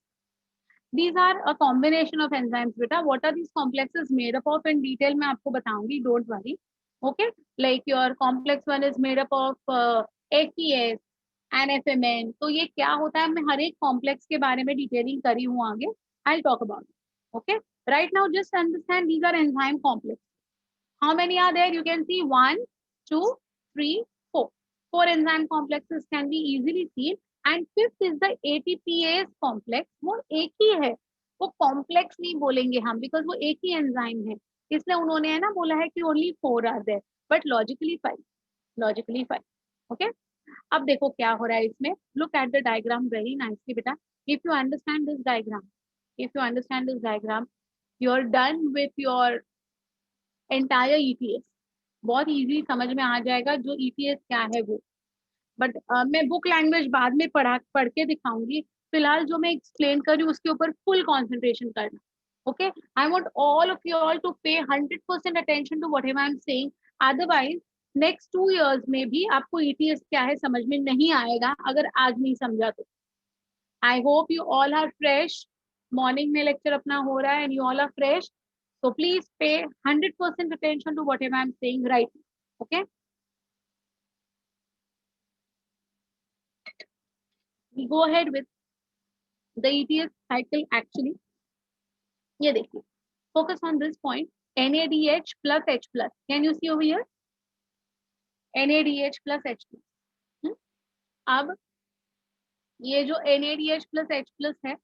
These are a combination of enzymes, beta. What are these complexes made up of? In detail, मैं आपको बताऊंगी. Don't worry. Okay, like your complex 1 is made up of ATS and FMN. तो ये क्या होता है? मैं हर एक complex के बारे में detailing करी हूँ आगे. I'll talk about it. Okay. Right now, just understand these are enzyme complexes. How many are there? You can see 1, 2, 3, 4. 4 enzyme complexes can be easily seen. And 5th is the ATPase complex. वो एक ही है, वो complex नहीं बोलेंगे हम because वो एक ही enzyme है. इसलिए उन्होंने है ना बोला है कि only 4 are there, but logically 5. Logically 5. Okay. अब देखो क्या हो रहा है इसमें. Look at the diagram very nicely, बेटा. If you understand this diagram, you're done with your entire EPS. बहुत इजी समझ में आ जाएगा जो EPS क्या है वो. बट मैं बुक लैंग्वेज बाद में पढ़ के दिखाऊंगी. फिलहाल जो मैं एक्सप्लेन कर रही हूँ उसके ऊपर फुल कंसंट्रेशन करना. Okay, I want all of you all to pay 100% attention to whatever I am saying. Otherwise next 2 years में भी आपको EPS क्या है समझ में नहीं आएगा अगर आज नहीं समझा तो. I hope you all are fresh. Morning में लेक्चर अपना हो रहा है and you all are fresh. So please pay 100% attention to whatever I'm saying right now. Okay. We go ahead with the EPS cycle actually. ये देखिए. Focus on this point. NADH plus H plus. Can you see over here? NADH plus H plus. अब ये जो NADH plus H plus है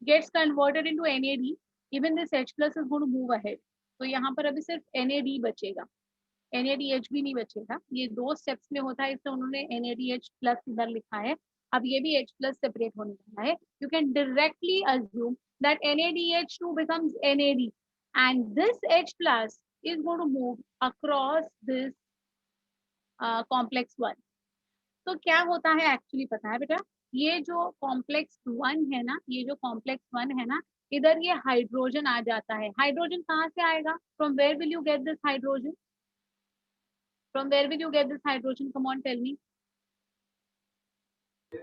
gets converted into NAD. Even this H plus is going to move ahead. तो यहाँ पर अभी सिर्फ NAD बचेगा, NADH भी नहीं बचेगा. ये 2 स्टेप्स में होता है, इसलिए उन्होंने NADH प्लस इधर लिखा है. अब ये भी H प्लस सेपरेट होने वाला है. You can directly assume that NADH2 becomes NAD and this H plus is going to move across this complex 1. तो क्या होता है एक्चुअली पता है बेटा? ये जो कॉम्प्लेक्स 1 है ना, ये जो कॉम्प्लेक्स 1 है ना, इधर ये हाइड्रोजन आ जाता है. हाइड्रोजन कहाँ से आएगा? From where will you get this hydrogen? From where will you get this hydrogen? Come on, tell me.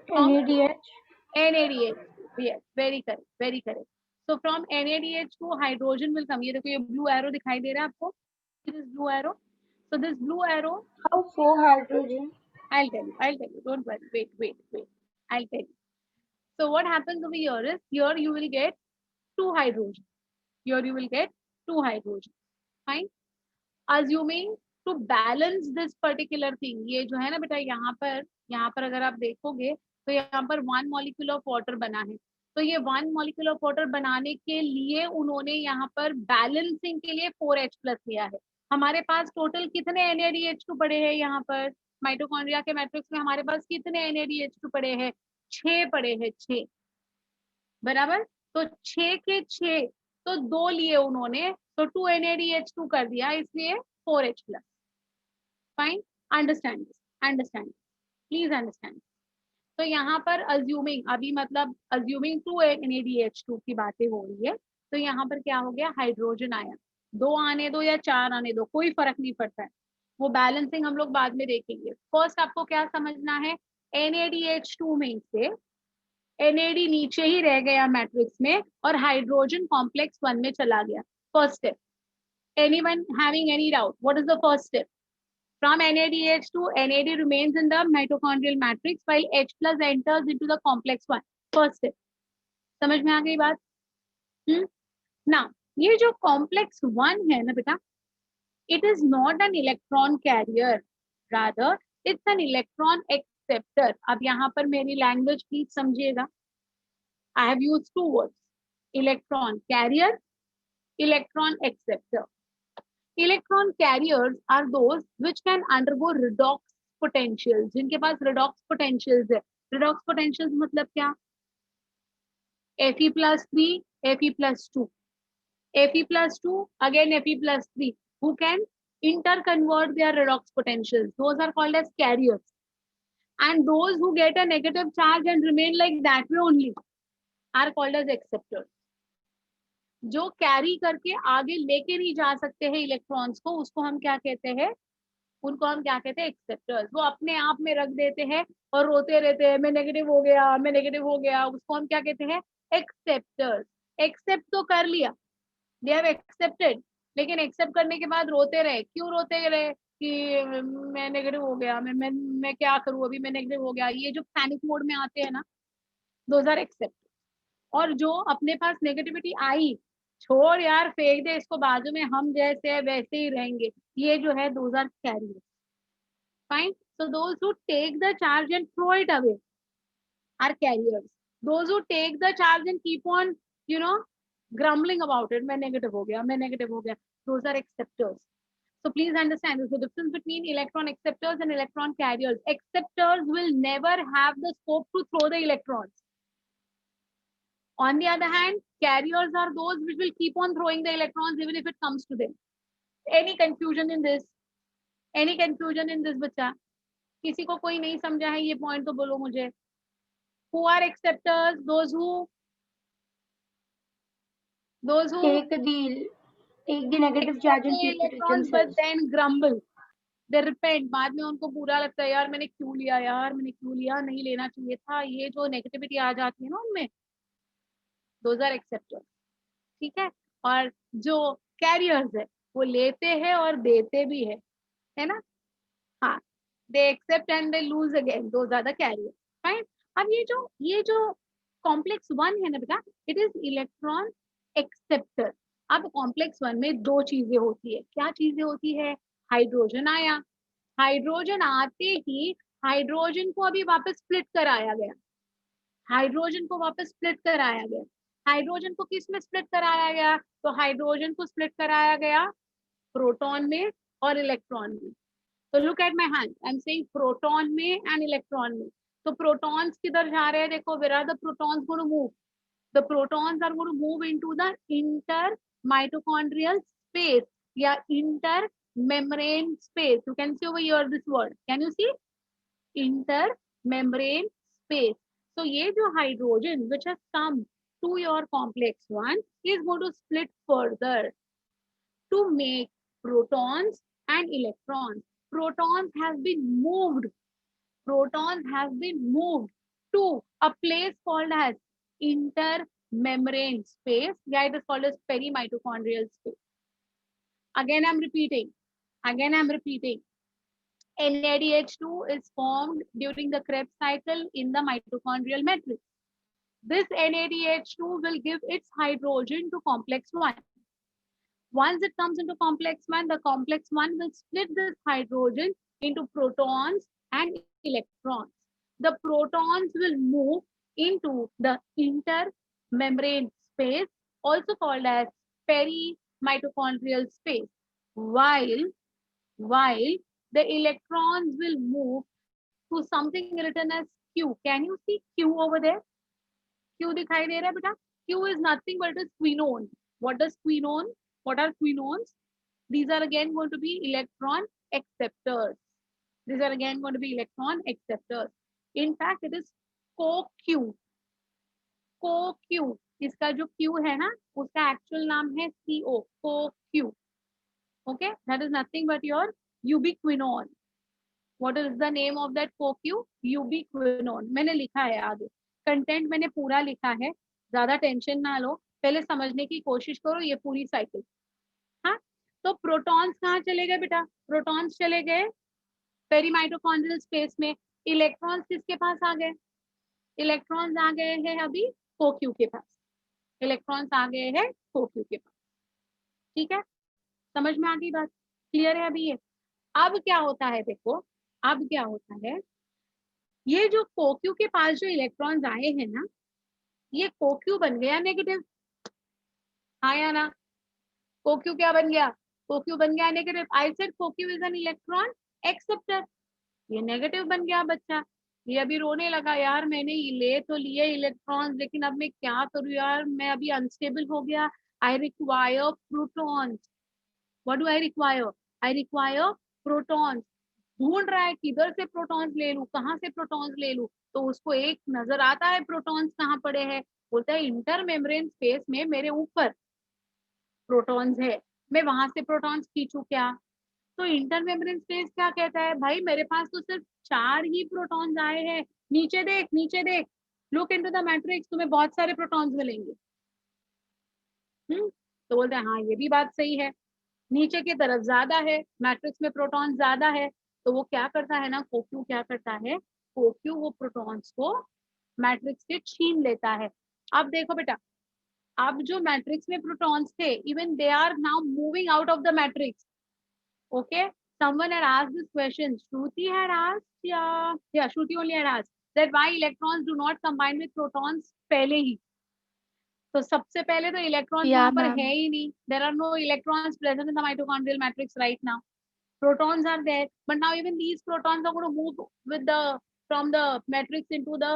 NADH. NADH. Yes, very correct, very correct. So from NADH to hydrogen will come. ये देखो ये blue arrow दिखाई दे रहा है आपको? This blue arrow. So this blue arrow. How 4 hydrogen? I'll tell you. Don't worry. Wait. I'll tell you. So what happens over here is, here you will get 2 hydrogen. Here you will get 2 hydrogen. Fine. Assuming to balance this particular thing, ये जो है ना बेटा, यहाँ पर अगर आप देखोगे तो यहाँ पर 1 molecule of water बना है. तो ये 1 molecule of water बनाने के लिए उन्होंने यहाँ पर बैलेंसिंग के लिए 4H प्लस लिया है. हमारे पास टोटल कितने NADH2 पड़े हैं? यहाँ पर माइटोकॉन्ड्रिया के मैट्रिक्स में हमारे पास कितने NADH2 पड़े हैं? 6 पड़े हैं, 6 बराबर. तो 6 के 6 तो 2 लिए उन्होंने, तो 2 NADH2 कर दिया, इसलिए 4H plus. Fine, understand this, please understand. तो यहाँ पर assuming, अभी मतलब assuming 2 NADH2 की बातें हो रही है, तो यहाँ पर क्या हो गया? हाइड्रोजन आया. 2 आने दो या 4 आने दो, कोई फर्क नहीं पड़ता है. वो बैलेंसिंग हम लोग बाद में देखेंगे. फर्स्ट आपको क्या समझना है? NADH2 में से NAD नीचे ही रह गया मैट्रिक्स में और हाइड्रोजन कॉम्प्लेक्स 1 में चला गया. First step. Anyone having any doubt? What is the first step? From NADH to NAD remains in the mitochondrial matrix while H plus enters into the complex 1. First step. समझ में आ गई बात? Now, ये जो complex 1 है ना बेटा, it is not an electron carrier. Rather, it's an electron acceptor. अब यहाँ पर मेरी लैंग्वेज प्लीज समझिएगा. I have used 2 words. Electron carrier, electron acceptor. Electron carriers are those which can undergo redox potentials. जिनके पास redox potentials है. Redox potentials मतलब क्या? Fe+3, Fe+2. Fe+2, again Fe+3. Who can interconvert their redox potentials? Those are called as carriers. And those who get a negative charge and remain like that way only are called as acceptors. जो carry करके आगे लेके नहीं जा सकते हैं electrons को, उसको हम क्या कहते हैं? उनको हम क्या कहते हैं? एक्सेप्टर्स. वो अपने आप में रख देते हैं और रोते रहते हैं, मैं नेगेटिव हो गया, उसको हम क्या कहते हैं? एक्सेप्टर्स. एक्सेप्ट तो कर लिया, दे हैव एक्सेप्टेड, लेकिन एक्सेप्ट करने के बाद रोते रहे. क्यों रोते रहे? कि मैं नेगेटिव हो गया, मैं क्या करूं, अभी मैं नेगेटिव हो गया. ये जो पैनिक मोड में आते हैं ना, दोज आर एक्सेप्ट. और जो अपने पास नेगेटिविटी आई, छोड़ यार, फेंक दे इसको बाजू में, हम जैसे है वैसे ही रहेंगे, ये जो है those are carriers. Fine. So those who take the charge and throw it away are carriers. Those who take the charge and keep on grumbling about it, मैं negative हो गया, those are acceptors. So please understand there's a difference between electron acceptors and electron carriers. Acceptors will never have the scope to throw the electrons. On the other hand, carriers are those which will keep on throwing the electrons even if it comes to them. Any confusion in this? बच्चा? किसी को कोई नहीं समझा है ये point तो बोलो मुझे. Who are acceptors? Those who take the negative charge and keep it with themselves. But then grumble. They repent. बाद में उनको बुरा लगता है, यार मैंने क्यों लिया, नहीं लेना चाहिए था. ये जो नेगेटिविटी आ जाती है ना उनमें, those are acceptors. ठीक है. और जो कैरियर्स है वो लेते हैं और देते भी है ना. हाँ, they accept and they lose again. Those are the carriers. Fine. अब ये जो complex 1 है ना बेटा, it is electron acceptor. अब कॉम्प्लेक्स 1 में दो चीजें होती है, क्या चीजें होती है? हाइड्रोजन आया, हाइड्रोजन आते ही हाइड्रोजन को अभी वापस स्प्लिट कराया गया, हाइड्रोजन को वापस स्प्लिट कराया गया। हाइड्रोजन को किस में स्प्लिट कराया गया? तो हाइड्रोजन को स्प्लिट कराया गया प्रोटॉन में और इलेक्ट्रॉन में। तो look at my hand, I am saying proton में एंड इलेक्ट्रॉन में। तो प्रोटॉन्स किधर जा रहे हैं? देखो, where are the protons going to move? The protons are going to move into the intermitochondrial space या intermembrane space. You can see over here this word. Can you see? Intermembrane space. So ये जो hydrogen which has come to your complex 1 is going to split further to make protons and electrons. Protons has been moved. Protons has been moved to a place called as intermembrane space. Yeah, it is called as perimitochondrial space. Again, I'm repeating. NADH2 is formed during the Krebs cycle in the mitochondrial matrix. This NADH2 will give its hydrogen to complex 1. Once it comes into complex 1, the complex 1 will split this hydrogen into protons and electrons. The protons will move into the intermembrane space, also called as perimitochondrial space, while the electrons will move to something written as Q. Can you see Q over there? Q दिखाई दे रहा है बेटा? Q is nothing but a quinone. What does quinone? What are quinones? These are again going to be electron acceptors. These are again going to be electron acceptors. In fact, it is CoQ. CoQ. इसका जो Q है ना, उसका actual नाम है CO. CoQ. Okay, that is nothing but your ubiquinone. What is the name of that CoQ? Ubiquinone. मैंने लिखा है आगे, कंटेंट मैंने पूरा लिखा है, ज्यादा टेंशन ना लो, पहले समझने की कोशिश करो ये पूरी साइकिल। हाँ, तो प्रोटॉन्स कहाँ चले गए बेटा? प्रोटॉन्स चले गए पेरीमाइटोकॉन्ड्रियल स्पेस में। इलेक्ट्रॉन्स किसके पास आ गए? इलेक्ट्रॉन्स आ गए हैं अभी CoQ के पास। इलेक्ट्रॉन्स आ गए हैं CoQ के पास। ठीक है, समझ में आ गई बात? क्लियर है अभी ये? अब क्या होता है देखो, अब क्या होता है, ये जो CoQ के पास जो इलेक्ट्रॉन्स आए हैं ना, ये CoQ बन गया नेगेटिव। हाँ या ना? CoQ क्या बन गया? CoQ बन गया negative. I said CoQ is an electron acceptor. ये नेगेटिव बन गया बच्चा। ये अभी रोने लगा, यार मैंने ले तो लिए इलेक्ट्रॉन्स, लेकिन अब मैं क्या करूँ यार, मैं अभी अनस्टेबल हो गया। I require protons. What do I require? I require protons. ढूंढ रहा है किधर से प्रोटॉन्स ले लूं, कहाँ से प्रोटॉन्स ले लूं। तो उसको एक नजर आता है प्रोटॉन्स कहाँ पड़े हैं, बोलता है इंटरमेम्ब्रेन स्पेस में मेरे ऊपर प्रोटॉन्स है, मैं वहां से प्रोटॉन्स खींचू क्या? तो इंटरमेम्ब्रेन स्पेस क्या कहता है, भाई मेरे पास तो सिर्फ 4 ही प्रोटॉन्स आए हैं, नीचे देख, नीचे देख, लुक इनटू द मैट्रिक्स, तुम्हें बहुत सारे प्रोटॉन्स मिलेंगे। तो बोलते हैं हाँ ये भी बात सही है, नीचे की तरफ ज्यादा है, मैट्रिक्स में प्रोटॉन ज्यादा है। तो वो क्या करता है ना, CoQ क्या करता है, CoQ वो प्रोटॉन्स को मैट्रिक्स से छीन लेता है। अब देखो बेटा, अब जो मैट्रिक्स में प्रोटॉन्स थे, even they are now moving out of the matrix. Okay, someone had asked this question, Shruti had asked, yeah, Shruti only had asked that why electrons do not combine with protons पहले ही। तो सबसे पहले तो electrons वहां पर है ही नहीं, there are no electrons present in the mitochondrial matrix right now. protons are there, but now even these protons are going to move with the from the matrix into the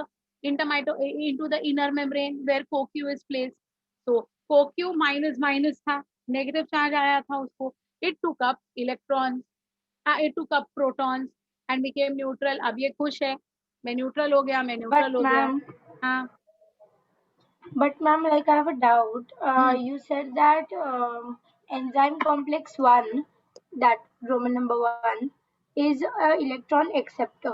into the inner membrane where CoQ is placed. So CoQ minus था, negative charge आया था उसको, it took up electrons, it took up protons and became neutral. अब ये खुश है, मैं neutral हो गया, मैं न्यूट्रल हो गया। हाँ But ma'am, like I have a doubt. You said that enzyme complex 1, that Roman number 1, is a electron acceptor.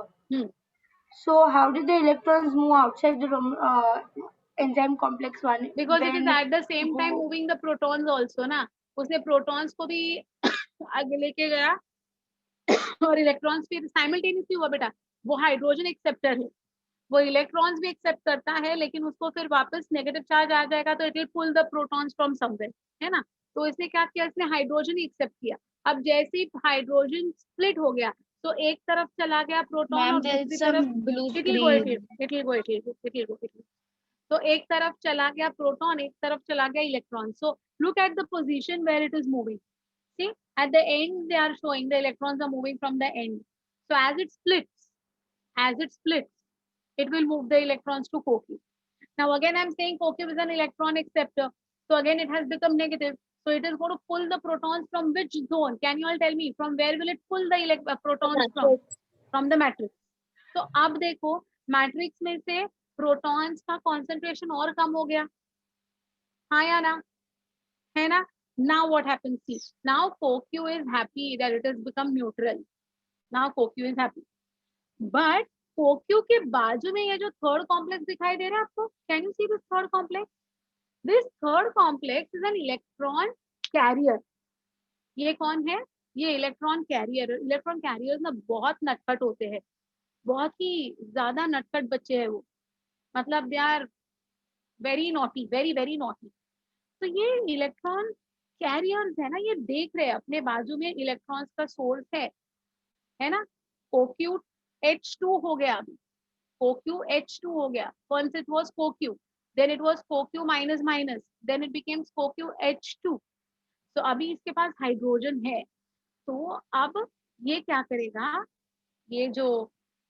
So how did the electrons move outside the enzyme complex 1? Because it is at the same time moving the protons also ना, उसने protons को भी आगे लेके गया और electrons भी simultaneously हुआ बेटा। वो हाइड्रोजन एक्सेप्टर है, वो इलेक्ट्रॉन्स भी एक्सेप्ट करता है, लेकिन उसको फिर वापस नेगेटिव चार्ज आ जाएगा तो it will pull the protons from somewhere, है ना। तो इसने क्या किया, इसने हाइड्रोजन एक्सेप्ट किया। अब जैसे ही हाइड्रोजन स्प्लिट हो गया तो एक तरफ चला गया प्रोटॉन Ma'am, और there दूसरी is some तरफ blue it will go it screen. It will go it will go it will go it will. तो एक तरफ चला गया प्रोटॉन, एक तरफ चला गया electron. So look at the position where it is moving. See, at the end they are showing the electrons are moving from the end. So as it splits, it will move the electrons to CoQ. Now again I'm saying CoQ is an electron acceptor. So again it has become negative. So it is going to pull the protons from which zone? Can you all tell me from where will it pull the protons from? From the matrix. तो अब देखो matrix में से protons का concentration और कम हो गया, हाँ या ना, है ना। Now what happens? See, now CoQ is happy that it has become neutral. Now CoQ is happy. But CoQ के बाजू में ये जो थर्ड कॉम्प्लेक्स दिखाई दे रहा है आपको, can you see this third complex? This third complex is an electron carrier. ये कौन है? ये इलेक्ट्रॉन कैरियर। इलेक्ट्रॉन कैरियर्स ना बहुत नटखट होते हैं, बहुत ही ज्यादा नटखट बच्चे हैं वो, मतलब they are very naughty, very very naughty. तो ये इलेक्ट्रॉन कैरियर्स है ना, ये देख रहे हैं अपने बाजू में इलेक्ट्रॉन्स का सोर्स है ना। CoQ H2 हो गया, अभी CoQ H2 हो गया। once it was CoQ, then it was CoQ minus minus, then it became CoQ H2। तो अभी इसके पास हाइड्रोजन है, तो अब ये क्या करेगा, ये जो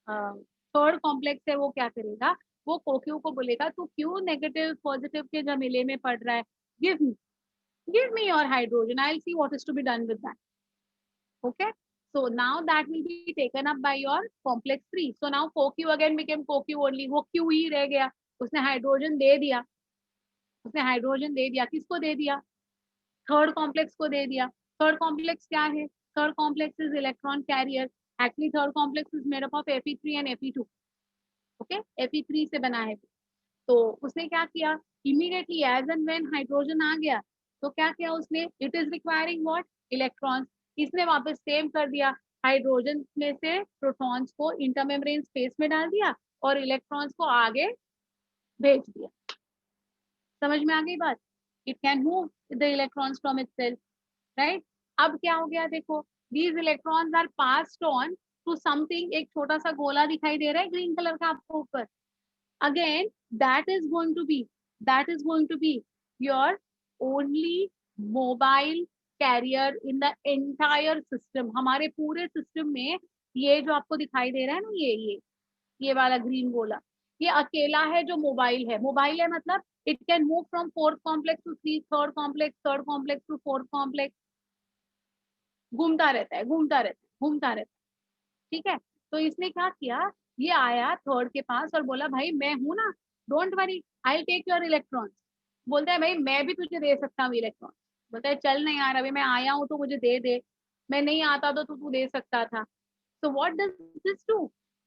थर्ड कॉम्प्लेक्स है वो क्या करेगा, वो CoQ को बोलेगा तू क्यों नेगेटिव पॉजिटिव के झमेले में पड़ रहा है, give me your hydrogen, I'll see what is to be done with that. Okay, so now that will be taken up by your complex 3. So now CoQ again became CoQ only, वो Q ही रह गया, उसने hydrogen दे दिया, उसने hydrogen दे दिया, किसको दे दिया, third complex को दे दिया। थर्ड कॉम्प्लेक्स क्या है, third complex is electron carrier. Actually third complex is made up of Fe3 and Fe2। Okay, Fe3 से बना है। तो उसने क्या किया, immediately as and when hydrogen आ गया तो क्या किया उसने, it is requiring what, electrons. इसने वापस सेम कर दिया, हाइड्रोजन में से प्रोटॉन्स को इंटरमेम्ब्रेन स्पेस में डाल दिया और इलेक्ट्रॉन्स को आगे भेज दिया। समझ में आ गई बात? It can move the electrons from itself, right. अब क्या हो गया देखो, these electrons are passed on to something, एक छोटा सा गोला दिखाई दे रहा है ग्रीन कलर का आपको ऊपर। Again, that is going to be your only mobile carrier in the entire system। हमारे पूरे सिस्टम में ये जो आपको दिखाई दे रहा है ना, ये वाला ग्रीन गोला, ये अकेला है जो मोबाइल है। मोबाइल है मतलब it can move from fourth complex to third complex, third complex to fourth complex, घूमता रहता है, घूमता रहता है, घूमता रहता है। ठीक है, तो इसने क्या किया, ये आया थर्ड के पास और बोला भाई मैं हूं ना, don't worry, I take your electrons. बोलता है भाई मैं भी तुझे दे सकता हूँ इलेक्ट्रॉन। बोलता है चल नहीं यार, अभी मैं आया हूँ तो मुझे दे दे, मैं नहीं आता तो तू दे सकता था। So what does this do?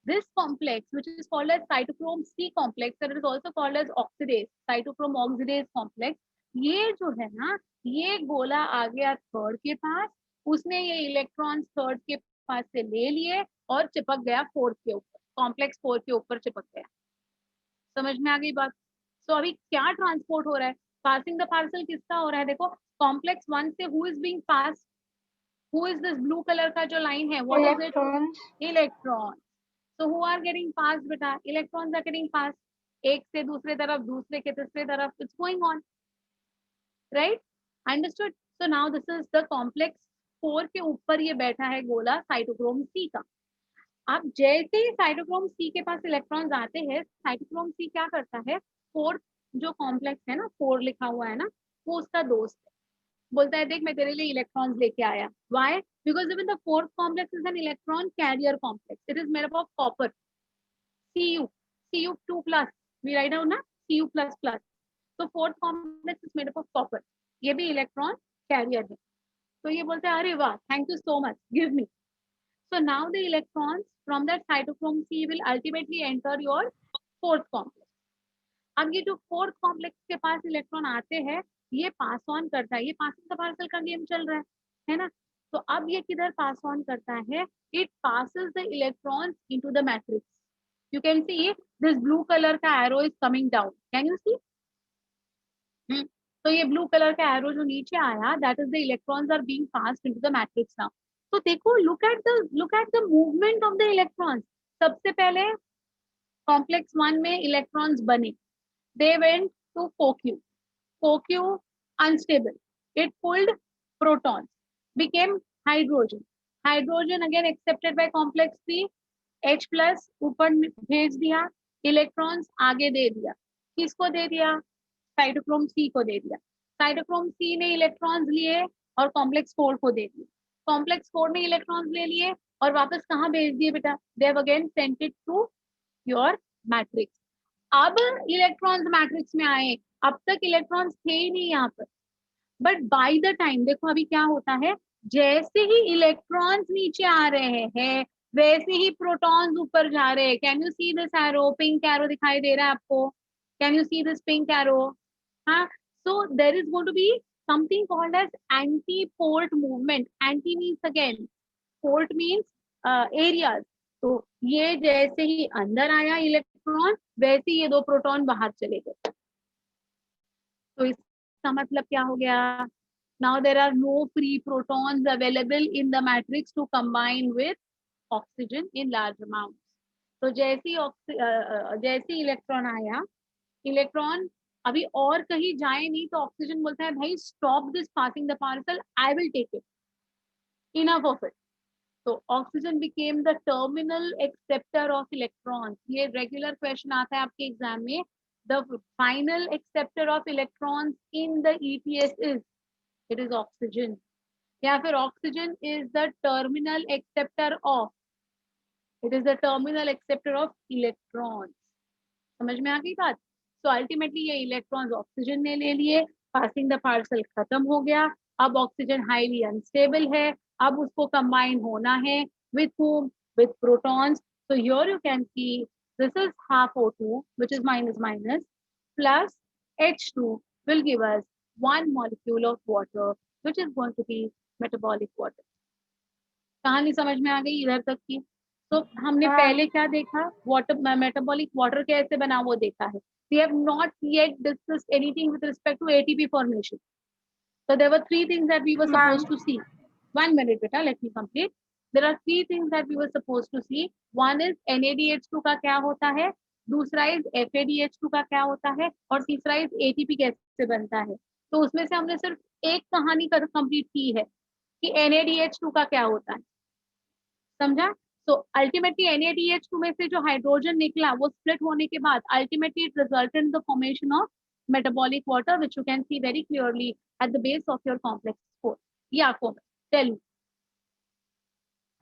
This complex, which is called as cytochrome C complex, that is also called as oxidase, cytochrome oxidase complex, ये जो है ना, ये गोला आ गया थर्ड के पास, उसने ये इलेक्ट्रॉन्स थर्ड के पास से ले लिए और चिपक गया फोर्थ के ऊपर, कॉम्प्लेक्स 4 के ऊपर चिपक गया। समझ में आ गई बात? तो अभी क्या ट्रांसपोर्ट हो रहा है, पासिंग द पार्सल किसका हो रहा है, देखो कॉम्प्लेक्स 1 से who is being pass, who is this blue colour का जो लाइन है, what is it, Electrons. Electron. So who are getting passed बेटा, electrons are getting passed, एक से दूसरे तरफ, दूसरे के तीसरे तरफ, it's going on, right? Understood? So now this is the complex 4 के ऊपर ये बैठा है गोला साइटोक्रोम C का। अब जैसे ही साइटोक्रोम C के पास इलेक्ट्रॉन्स आते हैं, साइटोक्रोम C क्या करता है, 4 जो कॉम्प्लेक्स है ना, 4 लिखा हुआ है ना, वो उसका दोस्त है। बोलता है देख मैं तेरे लिए इलेक्ट्रॉन्स लेके आया। Why? Because even the fourth complex is an electron carrier complex. It is made up of copper, Cu2 plus, we write down ना, Cu plus plus. So fourth complex is made up of copper, ये भी electron carrier है। तो ये बोलते हैं अरे वाह, thank you so much, give me. So now the electrons from that cytochrome C will ultimately enter your fourth complex. अब ये जो फोर्थ कॉम्प्लेक्स के पास इलेक्ट्रॉन आते हैं, ये पास ऑन करता है, ये पासिंग द पार्सल का गेम चल रहा है ना। तो अब ये किधर पास ऑन करता है, it passes the electrons into the matrix. You can see this blue colour का arrow is coming down, can you see, तो ये ब्लू कलर का एरो जो नीचे आया, that is the electrons are being passed into the matrix now. तो देखो, look at the movement of the electrons. सबसे पहले कॉम्प्लेक्स 1 में इलेक्ट्रॉन्स बने, they went to CoQ, CoQ unstable, it pulled protons, became hydrogen, hydrogen again accepted by complex 3, H plus ऊपर भेज दिया, electrons आगे दे दिया, किसको दे दिया, साइटोक्रोम सी को दे दिया, साइटोक्रोम सी ने इलेक्ट्रॉन्स लिए और कॉम्प्लेक्स 4 को दे दिए, कॉम्प्लेक्स 4 ने इलेक्ट्रॉन्स ले लिए और वापस कहाँ भेज दिए बेटा, they have again sent it to your matrix. अब इलेक्ट्रॉन्स मैट्रिक्स में आए, अब तक इलेक्ट्रॉन्स थे ही नहीं यहाँ पर, बट बाय द टाइम देखो अभी क्या होता है, जैसे ही इलेक्ट्रॉन्स नीचे आ रहे हैं वैसे ही प्रोटॉन्स ऊपर जा रहे हैं। Can you see this arrow, pink arrow दिखाई दे रहा है आपको, can you see this pink arrow? हाँ, so there is going to be something called as anti port movement. Anti means again, port means areas. तो ये जैसे ही अंदर आया इलेक्ट्रॉन वैसे ही ये दो प्रोटॉन बाहर चले गए। तो इसका मतलब क्या हो गया, now there are no free protons available in the matrix to combine with oxygen in large amounts। तो जैसे इलेक्ट्रॉन आया, इलेक्ट्रॉन अभी और कहीं जाए नहीं, तो ऑक्सीजन बोलता है भाई stop this passing the particle, I will take it, enough of it. तो oxygen became the terminal acceptor of electrons. ये रेगुलर क्वेश्चन आता है आपके एग्जाम में, the final acceptor of electrons in the ETS is, it is oxygen, या फिर oxygen is the terminal acceptor of, it is the terminal acceptor of electrons. समझ में आ गई बात? तो अल्टीमेटली ये इलेक्ट्रॉन्स ऑक्सीजन ने ले लिए, पासिंग द पार्सल खत्म हो गया, अब ऑक्सीजन हाईली अनस्टेबल है, अब उसको कंबाइन होना है with whom, with protons। So here you can see this is half O2 which is minus plus H2 will give us one molecule of water which is going to be metabolic water। कहानी समझ में आ गई इधर तक की? तो हमने हाँ। पहले क्या देखा, वाटर, मेटाबॉलिक वाटर कैसे बना वो देखा है। We have not yet discussed anything with respect to ATP formation। So there were three things that we were supposed to see। One minute beta, let me complete। There are three things that we were supposed to see। One is NADH2 का क्या होता है, दूसरा is FADH2 का क्या होता है, और तीसरा is ATP कैसे बनता है। तो उसमें से हमने सिर्फ एक कहानी कंप्लीट की है कि NADH2 का क्या होता है, समझा? तो अल्टीमेटली NADH2 में से जो हाइड्रोजन निकला वो स्प्लिट होने के बाद ultimately it resulted in the formation of metabolic water which you can see very clearly at the base of your complex 4। Yeah, Komal, tell me।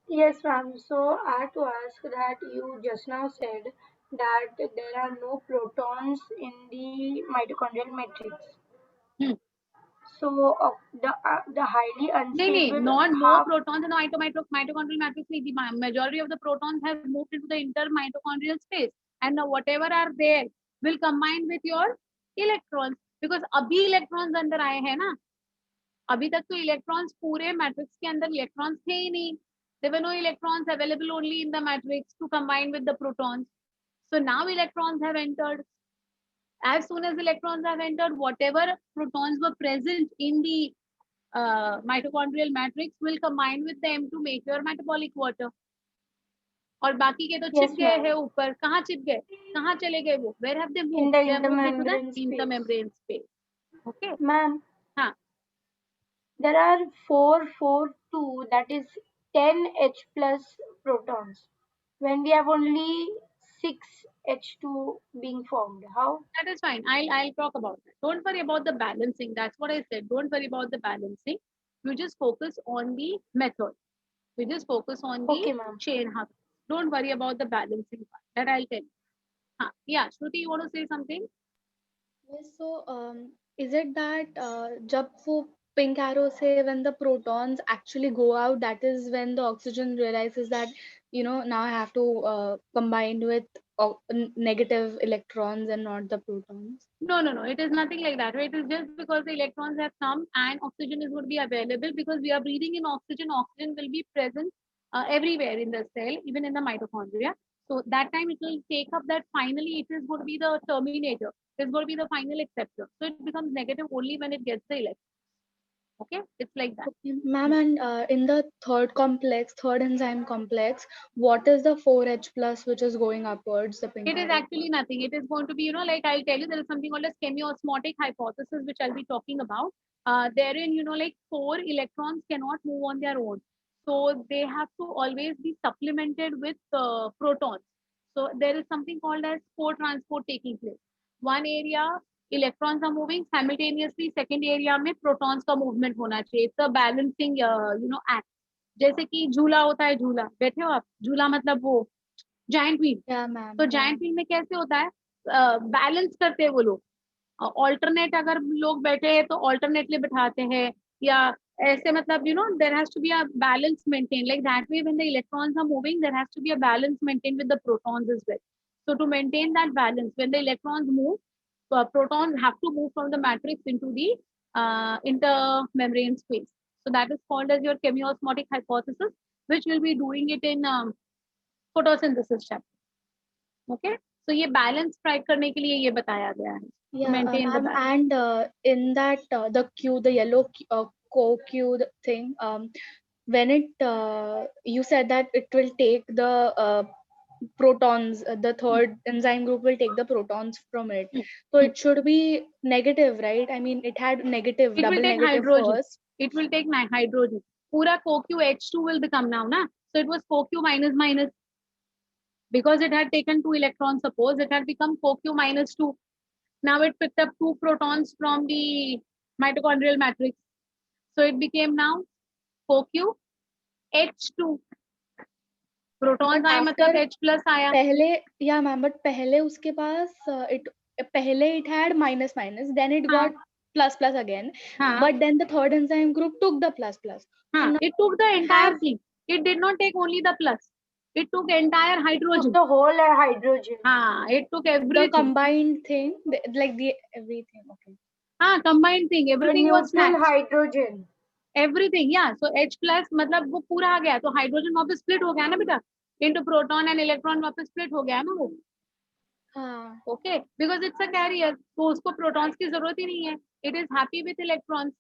Yes, ma'am. So I had to ask that you just now said that there are no protons in the mitochondrial matrix. Hmm. So the highly नहीं, unstable not no half. protons in the mitochondrial matrix नहीं, the majority of the protons have moved into the intermitochondrial space and whatever are there will combine with your electrons because अभी electrons अंदर आए हैं ना, अभी तक तो electrons पूरे मैट्रिक्स के अंदर इलेक्ट्रॉन्स थे ही नहीं। there were no electrons available only in the matrix to combine with the protons। so now electrons have entered। as soon as electrons have entered, whatever protons were present in the mitochondrial matrix will combine with them to make your metabolic water। और बाकी के तो Yes, chip गए ma'am. हैं ऊपर, कहाँ chip गए, कहाँ चले गए वो, where have they In moved? the they have moved into the intermembrane space. intermembrane space। okay, Ma'am, हाँ, there are 442, that is 10 H plus protons, when we have only 6 H2 being formed. How? that is fine, I'll talk about that। don't worry about the balancing, that's what I said, don't worry about the balancing, you just focus on the method, you just focus on the Okay, ma'am. chain hub, don't worry about the balancing part, that I'll tell you। हाँ, yeah, Shruti, you want to say something? Yes, so is it that जब वो pink arrow से when the protons actually go out, that is when the oxygen realizes that now I have to combine with negative electrons and not the protons? No, it is nothing like that। It is just because the electrons have come and oxygen is going to be available because we are breathing in oxygen, oxygen will be present everywhere in the cell, even in the mitochondria। So that time it will take up that finally it is going to be the terminator. It's going to be the final acceptor. So it becomes negative only when it gets the electron. Okay, it's like that. Okay, ma'am, and in the third enzyme complex, what is the 4H plus which is going upwards, the pink It is arrow? actually nothing. It is going to be, you know, like I'll tell you, there is something called as chemiosmotic hypothesis, which I'll be talking about. Therein, you know, like 4 electrons cannot move on their own. So they have to always be supplemented with protons. So there is something called as 4 transport taking place. One area, electrons are moving simultaneously. Second area में protons का movement होना चाहिए. It's a balancing, you know, act. जैसे कि झूला होता है, झूला बैठे हो आप, झूला मतलब वो जाइंट व्हील. Yeah, ma'am. तो Yeah. जाइंट व्हील में कैसे होता है, बैलेंस करते हैं वो लोग. ऑल्टरनेट अगर लोग बैठे हैं तो ऑल्टरनेटली बिठाते हैं, या ऐसे मतलब you know there has to be a balance maintain like that way when the electrons are moving there has to be a balance maintain with the protons as well. So to maintain that balance, when the electrons move, protons have to move from the matrix into the intermembrane space. So that is called as your chemiosmotic hypothesis, which we'll be doing it in photosynthesis chapter. Okay, so ये balance strike करने के लिए ये बताया गया है. Yeah, maintain the ma'am, balance. and in that the Q, the yellow co-Q thing, when it you said that it will take the protons, the third enzyme group will take the protons from it. So it should be negative, right? I mean, it had negative, It will double take negative hydrogen. first. It will take hydrogen. पूरा CoQ H2 will become now, na? So it was CoQ minus minus. Because it had taken 2 electrons, suppose it had become CoQ minus 2. Now it picked up 2 protons from the mitochondrial matrix. So it became now CoQ H2. Protons But आए मतलब after H plus आया. पहले, yeah ma'am, but पहले उसके पास पहले it had minus minus, then it got plus plus again. हाँ. But then the third enzyme group took the plus plus. So हाँ, now it took the entire have thing. It did not take only the plus. It took entire hydrogen. The whole hydrogen. हाँ, it took the everything. combined thing, like the everything. Okay. हाँ, combined thing. The Everything was neutral snatched. hydrogen. Everything, yeah. So H plus मतलब वो पूरा आ गया. तो hydrogen वापस split हो गया ना बेटा. Into proton and electron वापस स्प्लिट हो गया ना वो. हाँ. Okay, because it's a carrier. तो उसको protons की जरूरत ही नहीं है. It is happy with electrons.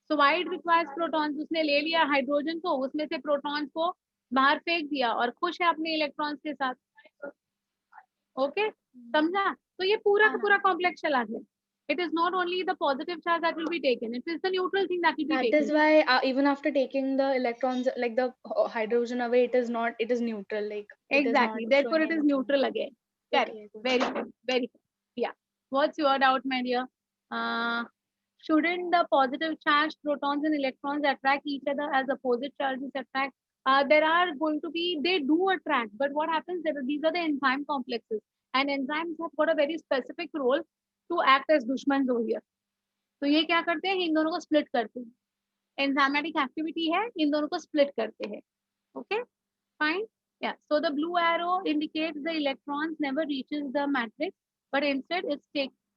So why it requires protons? उसने ले लिया हाइड्रोजन को, उसमें से प्रोटॉन्स को बाहर फेंक दिया और खुश है अपने इलेक्ट्रॉन्स के साथ. ओके, समझा? तो ये पूरा का पूरा कॉम्प्लेक्स चला गया. It is not only the positive charge that will be taken, it is the neutral thing that will be That taken. is why even after taking the electrons, like the hydrogen away, it is not, it is neutral, like it Exactly, is not therefore showing it is anything. neutral again. Correct. Okay, good. Very good. Very good. Yeah. What's your doubt, my dear? Shouldn't the positive charge protons and electrons attract each other as opposite charges attract? There are going to be, they do attract, but what happens? These are the enzyme complexes, and enzymes have got a very specific role to act as dushmans over here. तो ये क्या करते हैं, इन दोनों को split करते हैं. Enzymatic activity है, इन दोनों को स्प्लिट करते हैं. Okay, fine. Yeah, so the blue arrow indicates the electrons never reaches the matrix, but instead it's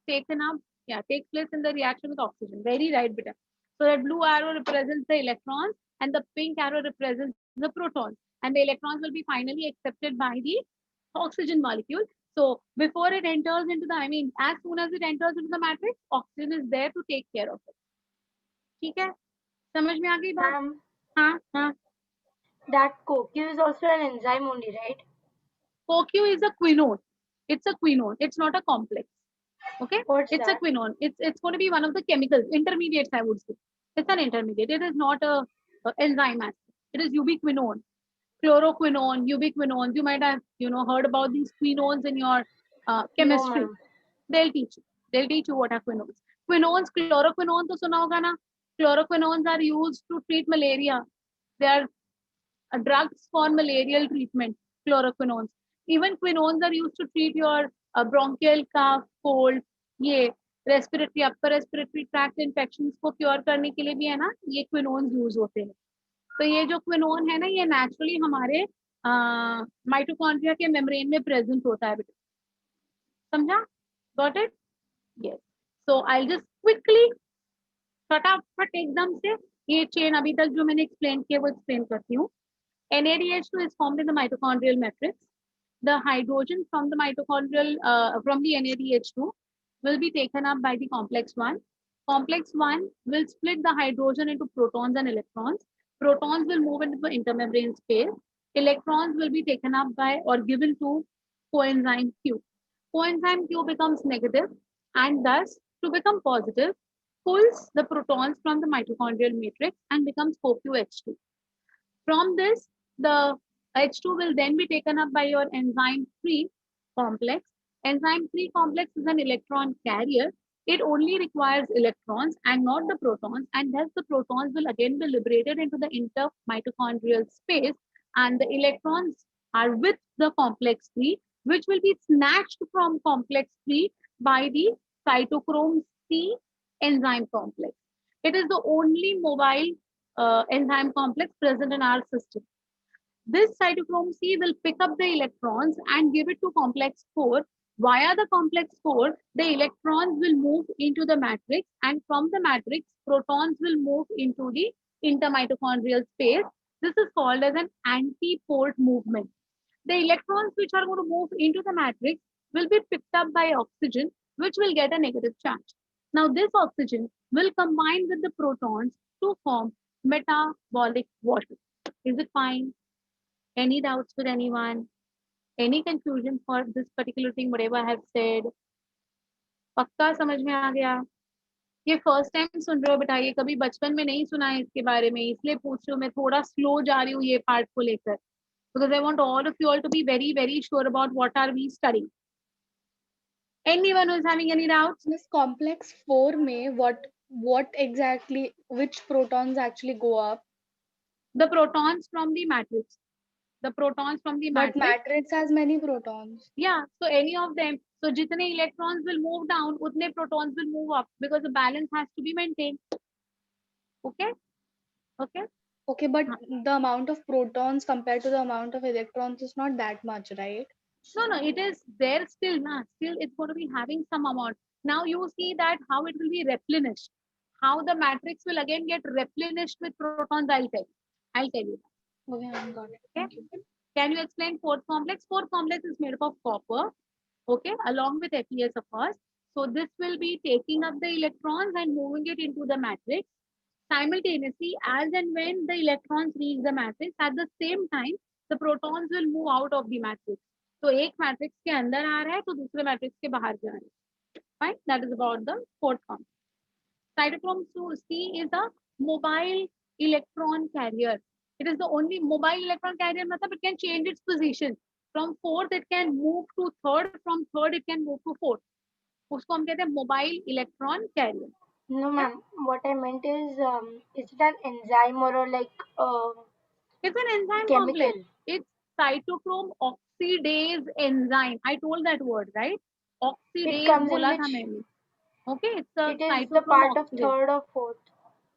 taken up, takes place in the reaction with oxygen. Very right, beta. So that blue arrow represents the electrons and the pink arrow represents the protons, and the electrons will be finally accepted by the oxygen molecule. So before it enters into the, I mean, as soon as it enters into the matrix, oxygen is there to take care of it. ठीक है, समझ में आ गई बात? Ma'am, हाँ हाँ. that CoQ is also an enzyme only, right? CoQ is a quinone. It's a quinone. It's not a complex. Okay. What's It's that? a quinone. It's going to be one of the chemicals, intermediates, I would say. It's an intermediate. It is not a enzyme acid. It is ubiquinone, chloroquinone, ubiquinones. You might have heard about these quinones in your chemistry. ma'am. They'll teach you. They'll teach you what are quinones. Quinones, chloroquinone तो सुना होगा ना? Chloroquinones are used to treat malaria. They are drugs for malarial treatment. Chloroquinones. Even quinones are used to treat your bronchial cough, cold. ये respiratory, upper respiratory tract infections को cure करने के लिए भी है ना, ये quinones use होते हैं. तो ये जो quinone है ना, ये naturally हमारे माइटोकॉन्ड्रिया के मेम्ब्रेन में प्रेजेंट होता है बेटा. समझा? Got it? Yes. So I'll just quickly फटाफट एकदम से ये चेन अभी तक जो मैंने एक्सप्लेन किया वो एक्सप्लेन करती हूँ. NADH2 is formed in the mitochondrial matrix. the hydrogen from the mitochondrial, from the NADH2 will be taken up by the complex 1. Complex 1 will split the hydrogen into protons and electrons. Protons will move into the intermembrane space. Electrons will be taken up by or given to coenzyme Q. Coenzyme Q becomes negative and thus to become positive pulls the protons from the mitochondrial matrix and becomes CoQH2. From this, the H2 will then be taken up by your enzyme 3 complex. Enzyme 3 complex is an electron carrier. It only requires electrons and not the protons, and thus the protons will again be liberated into the intermitochondrial space, and the electrons are with the complex 3, which will be snatched from complex 3 by the cytochrome C enzyme complex. It is the only mobile enzyme complex present in our system. This cytochrome C will pick up the electrons and give it to complex 4. Via the complex 4, the electrons will move into the matrix, and from the matrix, protons will move into the intermitochondrial space. This is called as an antiport movement. The electrons which are going to move into the matrix will be picked up by oxygen, which will get a negative charge. Now, this oxygen will combine with the protons to form metabolic water. Is it fine? Any doubts with anyone? Any confusion for this particular thing, whatever I have said? पक्का समझ में आ गया? ये first time सुन रहे हो बेटा, ये कभी बचपन में नहीं सुना है इसके बारे में, इसलिए पूछ रही हूँ, मैं थोड़ा स्लो जा रही हूँ ये पार्ट को लेकर, because I want all of you all to be very, very sure about what are we studying. Anyone who is having any doubts? This complex 4 में what exactly, which protons actually go up? The protons from the matrix. The protons from the But matrix. matrix has many protons. Yeah, so any of them. So jitne electrons will move down, utne protons will move up because the balance has to be maintained. Okay? Okay? Okay, but the amount of protons compared to the amount of electrons is not that much, right? No, it is there still. Still, it's going to be having some amount. Now you see that how it will be replenished. How the matrix will again get replenished with protons, I'll tell you. I'll tell you. Okay, I got it. Okay? Thank you. Can you explain fourth complex? Fourth complex is made up of copper, okay, along with FeS, of course. So this will be taking up the electrons and moving it into the matrix. Simultaneously, as and when the electrons reach the matrix, at the same time, the protons will move out of the matrix. तो एक matrix के अंदर आ रहा है तो दूसरे matrix के बाहर जा रहा है. Fine, that is about the fourth complex. Cytochrome C is a mobile electron carrier. It is the only mobile electron carrier, matlab it can change its position. From fourth, it can move to third. From third, it can move to fourth. उसको हम कहते हैं mobile electron carrier. No, ma'am. What I meant is it an enzyme or like It's an enzyme chemical? complex. It's cytochrome oxidase enzyme. I told that word, right? It Oxidase comes in बोला था which? मैंने. Okay, it's a It is the cytochrome part of oxidase. third or fourth.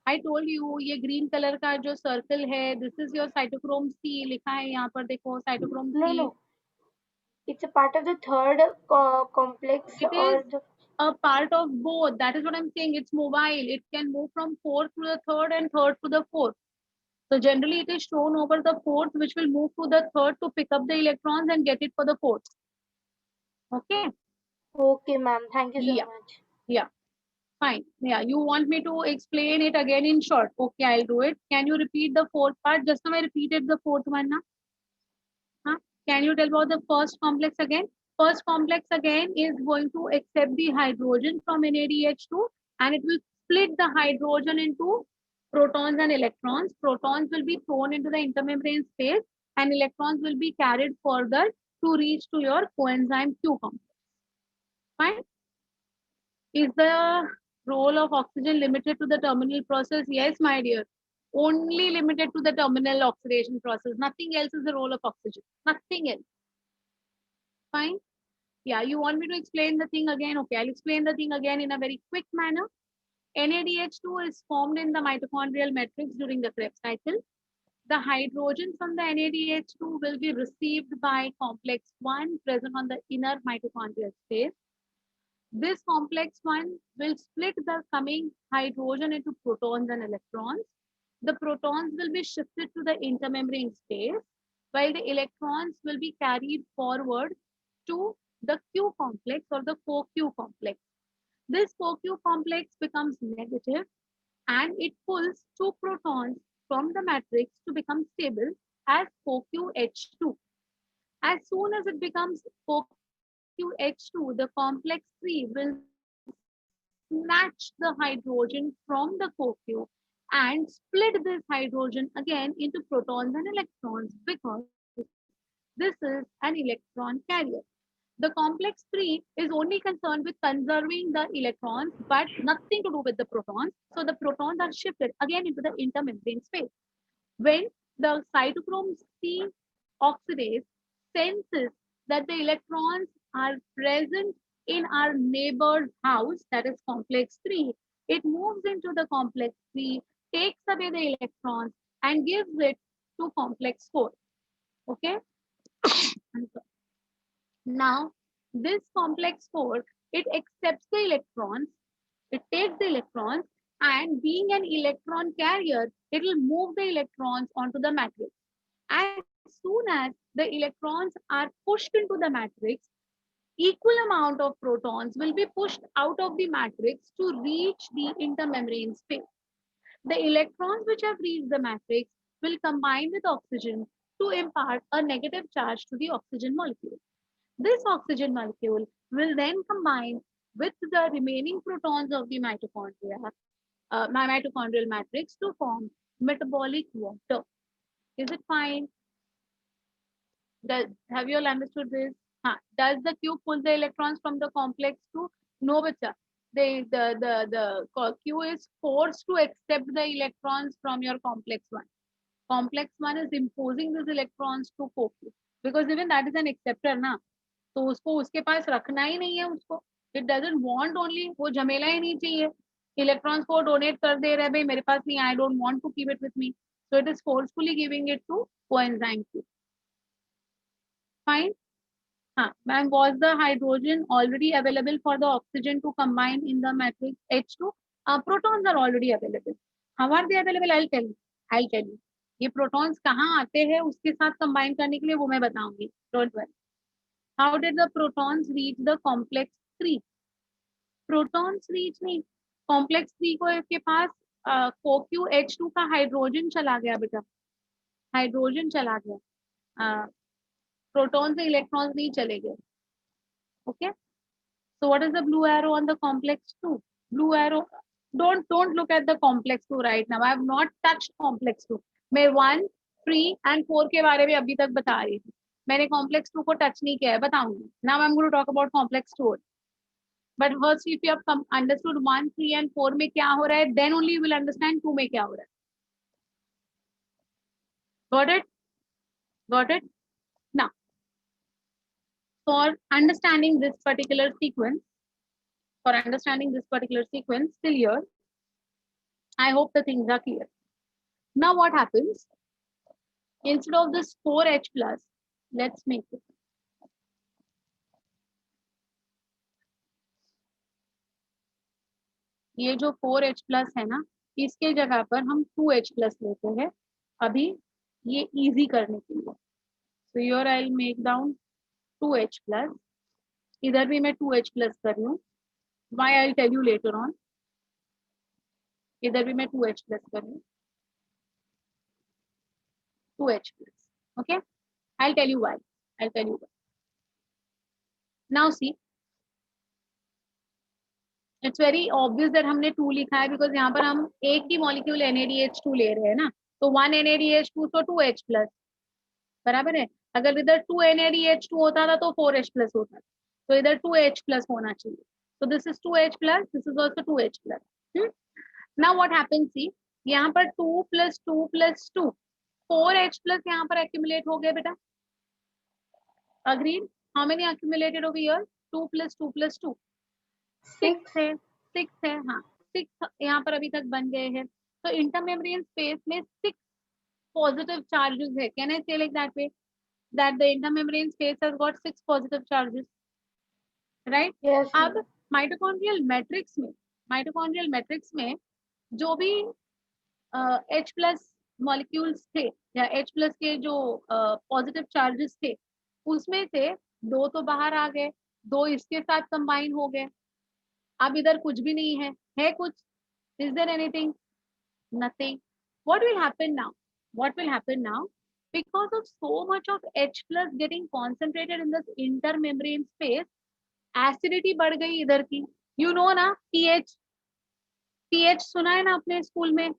I told you ये green color का जो circle है, this is your cytochrome C लिखा है यहाँ पर देखो cytochrome No, C. no. It's a part of the third complex It or is a part of both. That is what I'm saying. It's mobile. It can move from fourth to the third and third to the fourth. So generally it is shown over the fourth, which will move to the third to pick up the electrons and get it for the fourth. Okay. Okay, ma'am. Thank you so Yeah. much. Yeah. Fine. Yeah. You want me to explain it again in short? Okay, I'll do it. Can you repeat the fourth part? Just now I repeated the fourth one now. Huh? Can you tell about the first complex again? First complex again is going to accept the hydrogen from NADH2 and it will split the hydrogen into protons and electrons. Protons will be thrown into the intermembrane space and electrons will be carried further to reach to your coenzyme Q complex. Fine. Is the role of oxygen limited to the terminal process? Yes, my dear. Only limited to the terminal oxidation process. Nothing else is the role of oxygen. Nothing else. Fine. Yeah, you want me to explain the thing again? Okay, I'll explain the thing again in a very quick manner. NADH2 is formed in the mitochondrial matrix during the Krebs cycle. The hydrogen from the NADH2 will be received by complex 1 present on the inner mitochondrial space. This complex 1 will split the coming hydrogen into protons and electrons. The protons will be shifted to the intermembrane space. while the electrons will be carried forward to the Q complex or the CoQ complex. This CoQ complex becomes negative and it pulls two protons from the matrix to become stable as CoQH2. As soon as it becomes CoQH2, the complex 3 will snatch the hydrogen from the CoQ and split this hydrogen again into protons and electrons because this is an electron carrier. The complex 3 is only concerned with conserving the electrons but nothing to do with the protons. So the protons are shifted again into the intermembrane space. When the cytochrome C oxidase senses that the electrons are present in our neighbor's house, that is complex 3, it moves into the complex 3, takes away the electrons and gives it to complex 4. Okay? Now, this complex 4, it accepts the electrons, it takes the electrons, and being an electron carrier, it will move the electrons onto the matrix. As soon as the electrons are pushed into the matrix, equal amount of protons will be pushed out of the matrix to reach the intermembrane space. The electrons which have reached the matrix will combine with oxygen to impart a negative charge to the oxygen molecule. This oxygen molecule will then combine with the remaining protons of the mitochondrial matrix to form metabolic water. Is it fine? Have you all understood this? Does the Q pull the electrons from the complex 2? No, bacha. The Q is forced to accept the electrons from your complex 1. Complex 1 is imposing these electrons to CoQ because even that is an acceptor ना, तो उसको उसके पास रखना ही नहीं है उसको. It doesn't want only, वो झमेला ही नहीं चाहिए. Electrons को donate कर दे रहे भाई मेरे पास नहीं, I don't want to keep it with me. So it is forcefully giving it to coenzyme Q. Fine. Ma'am, was the hydrogen already available for the oxygen to combine in the matrix H2? Protons are already available. How are they available? I'll tell you. ये protons कहाँ आते हैं उसके साथ combine करने के लिए वो मैं बताऊंगी. Don't worry. How did the protons reach the complex 3? Protons reach नहीं. Complex 3 को के पास CoQH2 का हाइड्रोजन चला गया बेटा. हाइड्रोजन चला गया. Protons and electrons नहीं चले गए. Okay. So what is the blue arrow on the complex 2? Blue arrow. Don't look at the complex 2 right now. I have not touched complex 2. मैं 1, 3 and 4 के बारे में अभी तक बता रही थी. मैंने complex 2 को touch नहीं किया है, बताऊंगी. Now I'm going to talk about complex 2. But first, if you have understood 1, 3 and 4 में क्या हो रहा है, then only you will understand 2 में क्या हो रहा है. Got it? Got it? Now, for understanding this particular sequence, till here, I hope the things are clear. Now what happens? Instead of this 4H plus, let's make it. ये जो 4H plus है ना, इसके जगह पर हम 2H plus लेते हैं अभी ये easy करने के लिए. So here I'll make down 2H plus. इधर भी मैं 2H plus कर लूँ. Why I'll tell you later on. इधर भी मैं 2H plus कर लूँ. 2H plus. Okay. I'll tell you why. Now see. It's very obvious that हमने 2 लिखा है because यहाँ पर हम एक ही molecule NADH2 ले रहे हैं ना. तो 1 NADH2 तो 2H plus. बराबर है. अगर इधर 2 NADH2 होता था तो 4H plus होता. तो इधर 2H plus होना चाहिए. So this is 2H plus. This is also 2H plus. Now what happens? See, यहाँ पर 2 plus 2 plus 2. 4H plus यहाँ पर accumulate हो गए बेटा. Agreed? How many accumulated over here? 2 plus 2 plus 2. 6 है. 6 है. हाँ. 6 यहाँ पर अभी तक बन गए हैं. तो intermembrane space में 6 positive charges है. Can I say like that way? That the intermembrane space has got 6 positive charges. Right? Yes. अब mitochondrial matrix में जो भी H plus मॉलिक्यूल्स थे या H+ के जो पॉजिटिव चार्जेस थे, उसमें से 2 तो बाहर आ गए, 2 इसके साथ कंबाइन हो गए। अब इधर कुछ भी नहीं है कुछ? Is there anything? Nothing. What will happen now? What will happen now? Because of so much of H+ getting concentrated in this intermembrane space, acidity बढ़ गई इधर की। यू नो ना, पीएच सुना है ना अपने स्कूल में,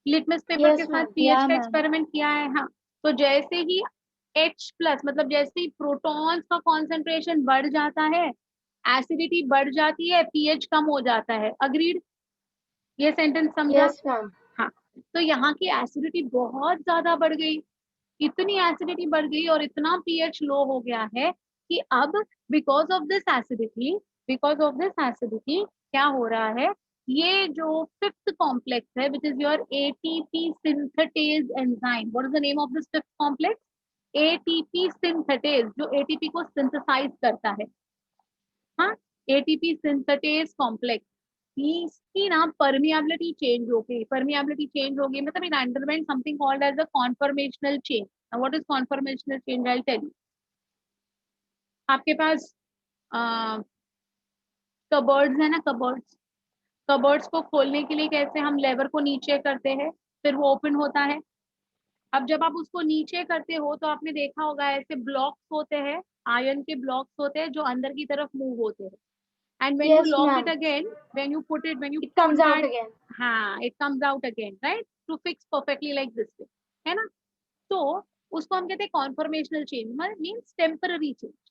लिटमस पेपर के Yes, साथ ma'am. पीएच Yeah, का ma'am. एक्सपेरिमेंट किया है। हाँ, तो जैसे ही H+ मतलब जैसे ही प्रोटॉन्स का कॉन्सेंट्रेशन बढ़ जाता है, एसिडिटी बढ़ जाती है, पीएच कम हो जाता है। अग्रीड? ये सेंटेंस समझा? Yes, ma'am. हाँ, तो यहाँ की एसिडिटी बहुत ज्यादा बढ़ गई, इतनी एसिडिटी बढ़ गई और इतना पीएच लो हो गया है कि अब बिकॉज ऑफ दिस एसिडिटी क्या हो रहा है, ये जो 5th कॉम्प्लेक्स है which is your ATP synthetase enzyme. What is the name of this 5th complex? ATP synthetase, जो एटीपी को सिंथेसाइज करता है। हाँ, एटीपी सिंथेटेज कॉम्प्लेक्स, इसकी ना परमियाबिलिटी चेंज हो गई। परमियाबिलिटी चेंज हो गई मतलब it underwent something called as a conformational change. What is conformational change? I tell you. आपके पास कबर्ड्स है ना, कबर्ड्स को खोलने के लिए कैसे हम लेवर को नीचे करते हैं, फिर वो ओपन होता है। अब जब आप उसको नीचे करते हो तो आपने देखा होगा ऐसे ब्लॉक्स होते हैं, आयरन के ब्लॉक्स होते हैं जो अंदर की तरफ मूव होते हैं। And when you Yes, lock it ma'am. again, when you put It comes out that, again. हाँ, it comes out again, right? To fix perfectly like this way, है ना? तो उसको हम कहते हैं conformational change, means temporary change.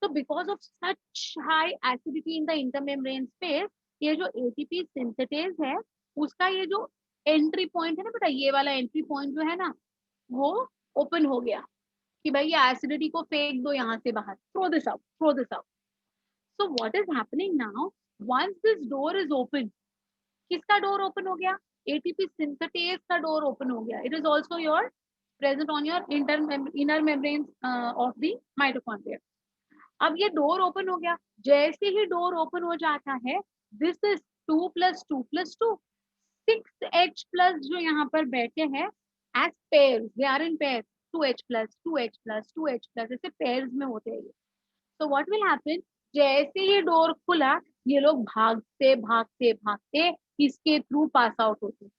So because of such high acidity in the intermembrane space, ये जो ATP synthetase है, उसका ये जो entry point है ना बेटा, ये वाला entry point जो है ना, वो open हो गया कि भाई ये acidity को फेंक दो यहाँ से बाहर, throw this out, throw this out. So what is happening now? Once this door is open, किसका door open हो गया? ATP synthetase का door open हो गया. It is also your present on your inner membranes of the mitochondria. अब ये door open हो गया, जैसे ही door open हो जाता है, this is 2 + 2 + 2, 6H+ जो यहाँ पर बैठे हैं as pairs, they are in pairs, 2H+, 2H+, 2H+, ऐसे pairs में होते हैं। तो व्हाट विल हैपन, जैसे ही डोर खुला, ये लोग भागते भागते भागते इसके थ्रू पास आउट होते हैं।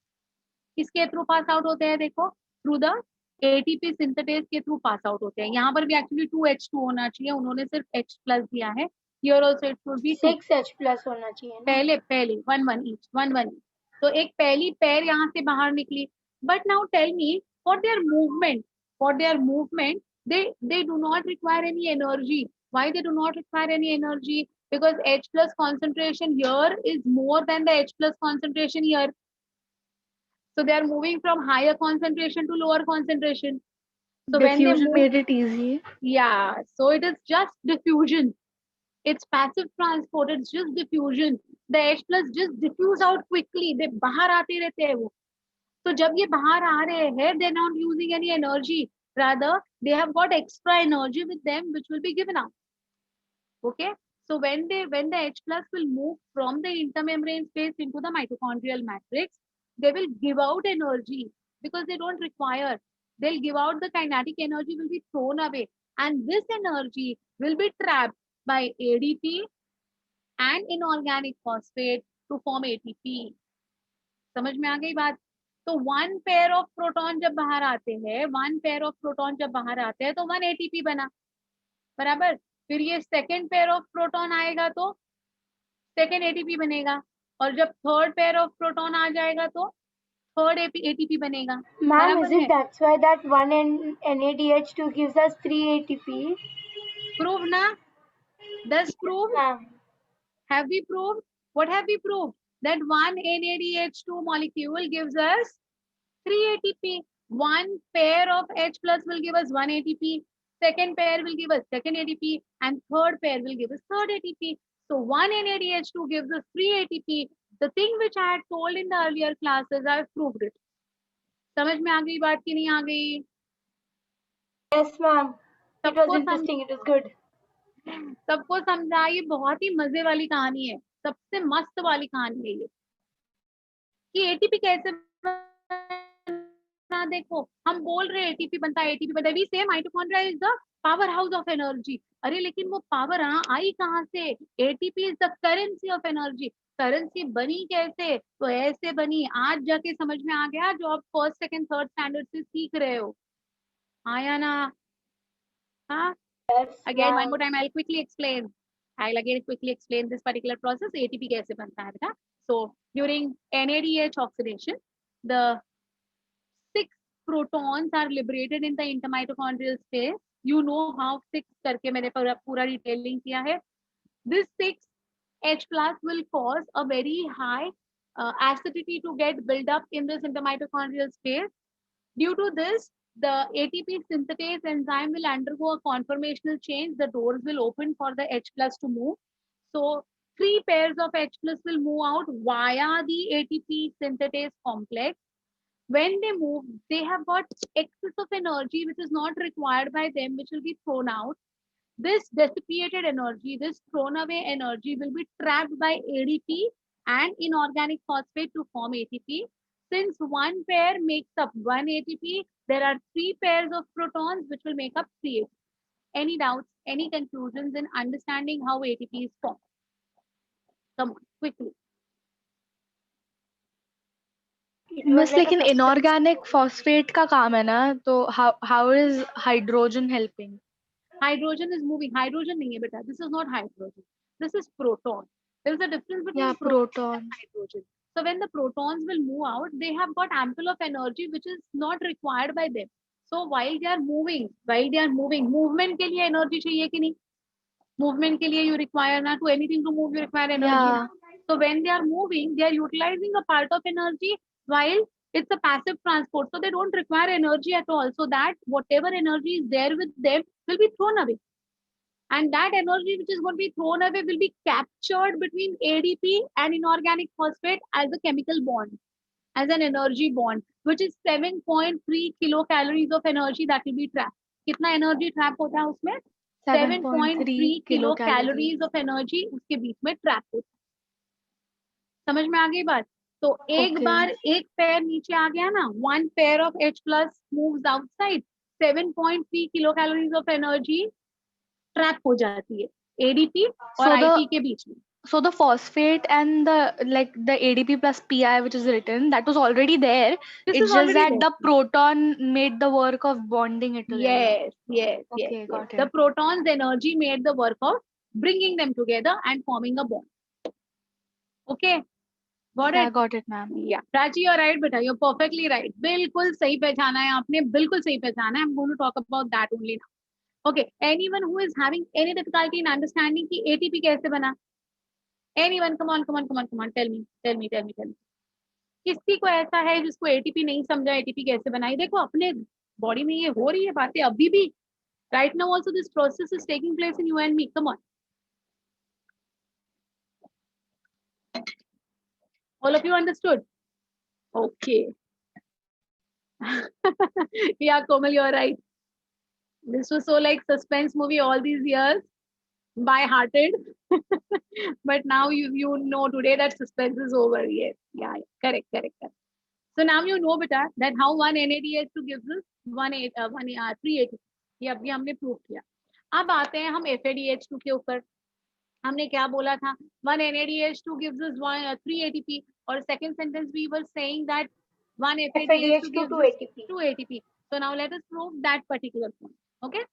किसके थ्रू पास आउट होते हैं? देखो, थ्रू द एटीपी सिंथेटेज के थ्रू पास आउट होते हैं। यहाँ पर भी एक्चुअली 2H2 होना चाहिए, उन्होंने सिर्फ H+ दिया है। Here also it should be 2। 6H+ होना चाहिए ना? पहले 1 1 ईच, 1 1 ईच। तो एक पहली पैर यहाँ से बाहर निकली। But now tell me, for their movement they do not require any energy. Why they do not require any energy? Because H+ concentration here is more than the H+ concentration here. So they are moving from higher concentration to lower concentration. So when they Diffusion move, made it easy. yeah, so it is just diffusion. It's passive transport, it's just diffusion. The H+ just diffuse out quickly. they बाहर आते रहते हैं वो। तो जब ये बाहर आ रहे हैं, they're not using any energy. Rather, they have got extra energy with them, which will be given out. Okay. So when the H+ will move from the intermembrane space into the mitochondrial matrix, they will give out energy because they don't require. They'll give out the kinetic energy will be thrown away, and this energy will be trapped by ADP and inorganic phosphate to form ATP. समझ में आ गई बात? तो one pair of proton जब बाहर आते हैं, तो 1 ATP बना, बराबर। फिर ये सेकेंड पेयर ऑफ प्रोटॉन आएगा तो सेकेंड एटीपी बनेगा, और जब थर्ड पेयर ऑफ प्रोटॉन आ जाएगा तो थर्ड एटीपी बनेगा, Ma'am, is बराबर है। it that's why that one NADH2 gives us 3 ATP? Prove ना, 10 prove, Ma'am. have we proved? What have we proved? That one NADH2 molecule gives us 3 ATP. One pair of H+ will give us 1 ATP. Second pair will give us second ATP, and third pair will give us third ATP. So 1 NADH2 gives us 3 ATP. The thing which I had told in the earlier classes, I have proved it. समझ में आ गई बात कि नहीं आ गई? Yes, ma'am. It was सबको interesting. It was good. सबको समझा, ये बहुत ही मजे वाली कहानी है, सबसे मस्त वाली कहानी है ये, कि एटीपी कैसे साथ देखो, हम बोल रहे हैं एटीपी बनता है, एटीपी बनता है, वी से mitochondria is the power house of energy. अरे लेकिन वो पावर आई कहाँ से? ATP is the currency of energy. Currency बनी कैसे? तो ऐसे बनी, आज जाके समझ में आ गया जो आप फर्स्ट सेकंड थर्ड स्टैंडर्ड से सीख रहे हो, आया ना? हाँ, Yes, again one ma'am. more time I'll quickly explain. I'll again quickly explain this particular process, ATP कैसे बनता है बेटा. So during NADH oxidation, the 6 protons are liberated in the intermitochondrial space. You know how 6 करके मैंने पूरा detailing किया है. This 6 H plus will cause a very high acidity to get built up in this intermitochondrial space. Due to this, the ATP synthetase enzyme will undergo a conformational change. The doors will open for the H plus to move. So 3 pairs of H plus will move out via the ATP synthetase complex. When they move, they have got excess of energy which is not required by them, which will be thrown out. This dissipated energy, this thrown away energy will be trapped by ADP and inorganic phosphate to form ATP. Since one pair makes up one ATP, there are 3 pairs of protons which will make up 3 ATP. Any doubts, any conclusions in understanding how ATP is formed? Come on, quickly. It was miss like a लेकिन substance. Inorganic phosphate का काम है ना, तो how is hydrogen helping? Hydrogen is moving. Hydrogen nahi hai beta. This is not hydrogen. This is proton. There is a difference between या proton proton. and hydrogen. So when the protons will move out, they have got ample of energy which is not required by them. So while they are moving, movement के लिए energy चाहिए कि नहीं? Movement के लिए you require ना, to anything to move you require energy. या So when they are moving, they are utilizing a part of energy while it's a passive transport. So they don't require energy at all. So that whatever energy is there with them will be thrown away. And that energy which is going to be thrown away will be captured between ADP and inorganic phosphate as a chemical bond, as an energy bond, which is 7.3 kilocalories of energy that will be trapped. कितना energy trap होता है उसमें? 7.3 kilocalories of energy उसके बीच में trap होता है. समझ में आ गई बात? तो एक Okay. बार एक पैर नीचे आ गया ना, one pair of H plus moves outside, 7.3 kilocalories of energy trap हो जाती है एडीपी और So आईपी the के बीच में. so the phosphate and the ADP plus PI which is written, that was already there. This It's is just already that there. the proton made the work of bonding it together. Yes. Okay, got The it. protons energy made the work of bringing them together and forming a bond. Okay, got Yeah, it? got it, ma'am. Yeah, Prachi, you're right beta, you're perfectly right. बिल्कुल सही पहचाना है आपने, बिल्कुल सही पहचाना है. I'm going to talk about that only now. Okay, anyone who is having any difficulty in understanding कि ATP कैसे बना? Anyone, come on, tell me. किसी को ऐसा है जिसको एटीपी नहीं समझा, एटीपी कैसे बनाई? देखो अपने बॉडी में ये हो रही है बातें अभी भी. Right now also this process is taking place in you and me. Come on, all of you understood? Okay. या Komal, you are right. This was so like suspense movie all these years, by hearted. But now you know today that suspense is over. Yes, yeah, correct. So now you know beta that how one NADH2 gives us 3 ATP. ये अभी हमने prove किया. अब आते हैं हम FADH2 के ऊपर. हमने क्या बोला था? 1 NADH2 gives us 3 ATP, और second sentence we were saying that 1 FADH2 gives 2 us ATP. 2 ATP. So now let us prove that particular point. Okay,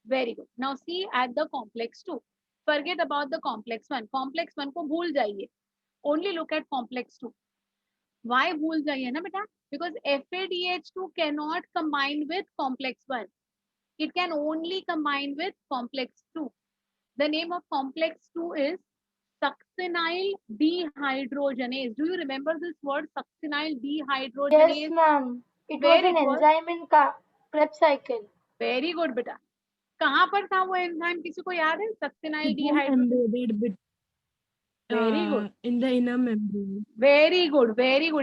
very good. Now see at the complex 2. Forget about the complex 1. Complex 1 को भूल जाइए. Only look at complex 2. Why भूल जाइए ना बेटा? Because FADH2 cannot combine with complex 1. It can only combine with complex 2. The name of complex 2 is succinyl dehydrogenase. Do you remember this word, succinyl dehydrogenase? Yes, ma'am. It was Where an it was? enzyme in Krebs cycle. Very good बेटा. कहाँ पर था वो enzyme? किसी को याद है? succinyl It was dehydrogenase. embedded with, Very good. in the inner membrane. Very good.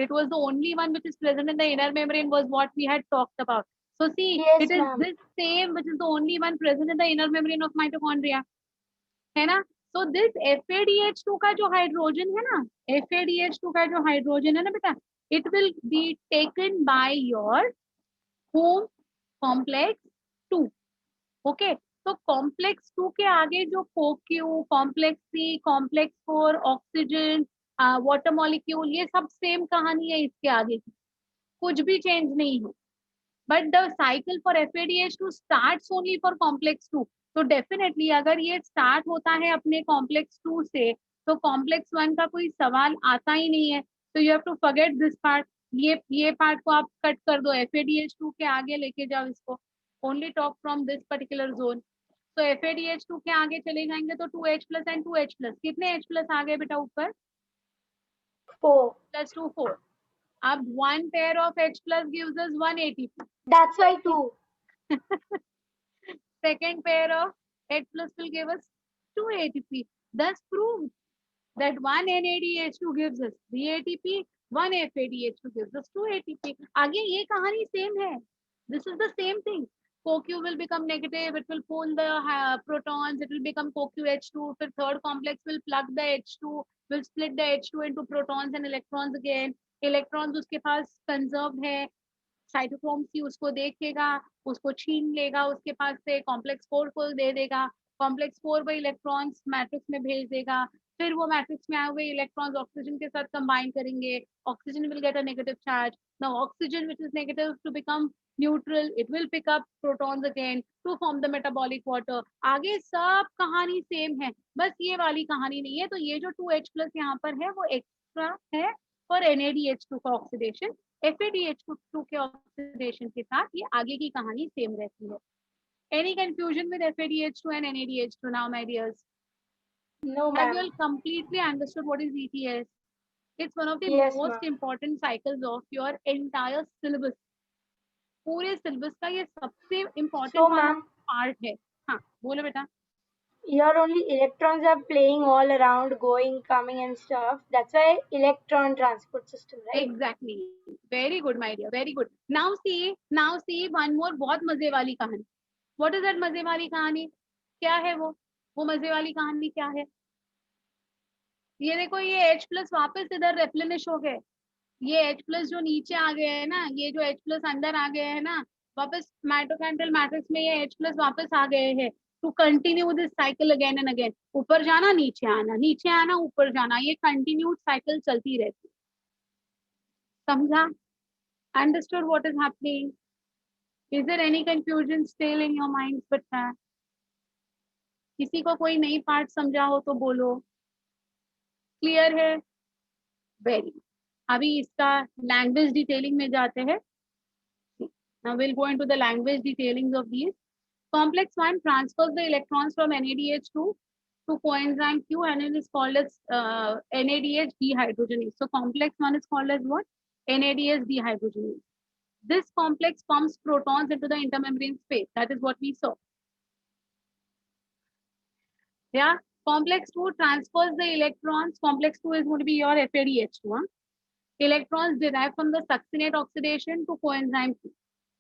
It was the only one which is present in the inner membrane, was what we had talked about. So see, Yes, it is ma'am. this same which is the only one present in the inner membrane of mitochondria. है ना? So this FADH2 का जो hydrogen है ना, FADH2 का जो hydrogen है ना बेटा, it will be taken by your whom complex 2. Okay, तो कॉम्प्लेक्स 2 के आगे जो Coco, complex 3, complex 4, oxygen, water molecule, ये सब सेम कहानी है इसके आगे की, कुछ भी चेंज नहीं है. But the cycle for FADH2 starts only for complex 2. तो डेफिनेटली अगर ये स्टार्ट होता है अपने कॉम्प्लेक्स 2 से, तो कॉम्प्लेक्स 1 का कोई सवाल आता ही नहीं है. तो you have to forget this part. ये पार्ट को आप कट कर दो, FADH2 के आगे लेके जाओ इसको. Only talk from this particular zone. तो FADH2 के आगे चले जाएंगे तो 2H plus and 2H plus. कितने H प्लस आ गए बेटा ऊपर? 4. प्लस 2 4. अब 1 pair of H plus gives us 1 ATP. That's why 2. Second pair of H plus will give us 2 ATP. Thus proves that 1 NADH2 gives us 3 ATP, 1 FADH2 gives us 2 ATP. आगे ये कहानी same है. This is the same thing. CoQ will become negative, it will pull the protons, it will become CoQH2, फिर third complex will plug the H2, will split the H2 into protons and electrons again. Electrons उसके पास conserved है, cytochrome C उसको देखेगा, उसको छीन लेगा उसके पास से, कॉम्प्लेक्स 4 को दे देगा, कॉम्प्लेक्स 4 वो इलेक्ट्रॉन्स मैट्रिक्स में भेज देगा, फिर वो मैट्रिक्स में आए हुए इलेक्ट्रॉन्स ऑक्सीजन के साथ कंबाइन करेंगे, oxygen will get a negative charge. Now oxygen which is negative to become neutral, it will pick up protons again to form the metabolic water. आगे सब कहानी सेम है, बस ये वाली कहानी नहीं है. तो ये जो 2H प्लस यहाँ पर है वो एक्स्ट्रा है फॉर NADH2 का ऑक्सीडेशन. FADH2 के ऑक्सीडेशन के साथ ये आगे की कहानी सेम रहती है. Any confusion with FADH2 and NADH2 now, my dears? No, Have you ma'am. all completely understood what is ETS? It's one of the Yes, most ma'am. important cycles of your entire syllabus. पूरे syllabus का ये सबसे important So, वाला ma'am, part है. हाँ, बोलो बेटा. here only electrons are playing all around, going, coming, and stuff. That's why electron transport system, right? Exactly. Very good, my dear. Very good. Now see one more बहुत मजे वाली कहानी. What is that मजे वाली कहानी? क्या है वो मजे वाली कहानी क्या है? ये देखो, ये H प्लस वापस इधर रेप्लेनिश हो गए. ये H प्लस जो नीचे आ गए हैं ना, ये जो H प्लस अंदर आ गए हैं ना, वापस माइटोकॉन्ड्रियल मैट्रिक्स में ये H प्लस वापस आ गए हैं to continue this cycle again and again. ऊपर जाना, नीचे आना, नीचे आना, ऊपर जाना, ये कंटिन्यूड साइकिल चलती रहती. समझा? Understood what is happening? Is there any confusion still in your minds? बच्चा, किसी को कोई नई पार्ट समझा हो तो बोलो. क्लियर है? वेरी. अभी इसका लैंग्वेज डिटेलिंग में जाते हैं. Now we'll go into the language detailings of these. Complex 1 transfers the electrons from NADH2 to coenzyme Q and it is called as NADH dehydrogenase. So complex 1 is called as what? NADH dehydrogenase. This complex pumps protons into the intermembrane space. That is what we saw. Yeah. Complex 2 transfers the electrons. Complex 2 is going to be your FADH2. Huh? Electrons derived from the succinate oxidation to coenzyme Q.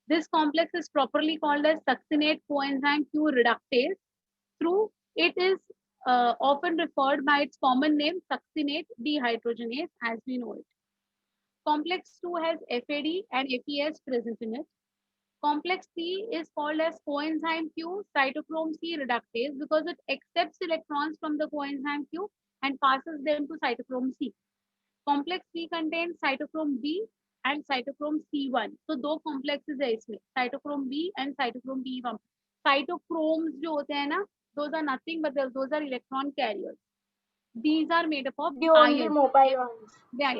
This complex is properly called as succinate coenzyme Q reductase. Through it is often referred by its common name succinate dehydrogenase as we know it. Complex 2 has FAD and FES present in it. Complex 3 is called as coenzyme Q cytochrome C reductase because it accepts electrons from the coenzyme Q and passes them to cytochrome C. Complex 3 contains cytochrome B and cytochrome C1. तो दो complexes है इसमें, cytochrome B and cytochrome B1. Cytochromes जो होते हैं ना, those are nothing but those are electron carriers. These are made up of The only ions. mobile ones. Yeah.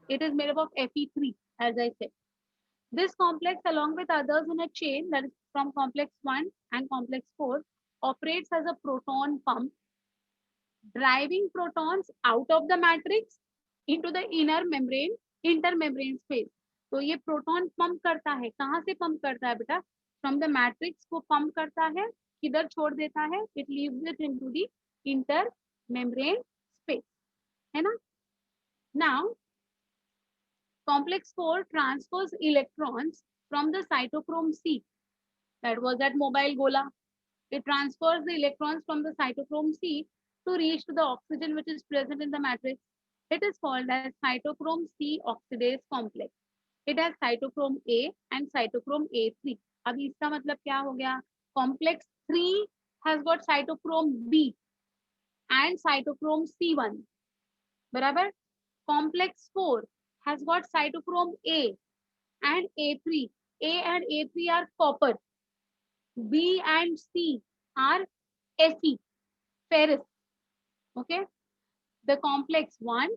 It is made up of Fe3, as I said. This complex, along with others in a chain that is from complex 1 and complex 4, operates as a proton pump, driving protons out of the matrix into the intermembrane space. तो ये proton pump करता है. कहाँ से pump करता है बेटा? From the matrix को पंप करता है, किधर छोड़ देता है? It leaves it into the intermembrane space, है ना? Now complex 4 transfers electrons from the cytochrome C, that was that mobile gola. It transfers the electrons from the cytochrome C to reach to the oxygen which is present in the matrix. It is called as cytochrome C oxidase complex. It has cytochrome A and cytochrome A3. अब इसका मतलब क्या हो गया? Complex 3 has got cytochrome B and cytochrome C1. बराबर? Complex 4 has got cytochrome A and A3. A and A3 are copper. B and C are Fe, ferrous. Okay. The complex 1,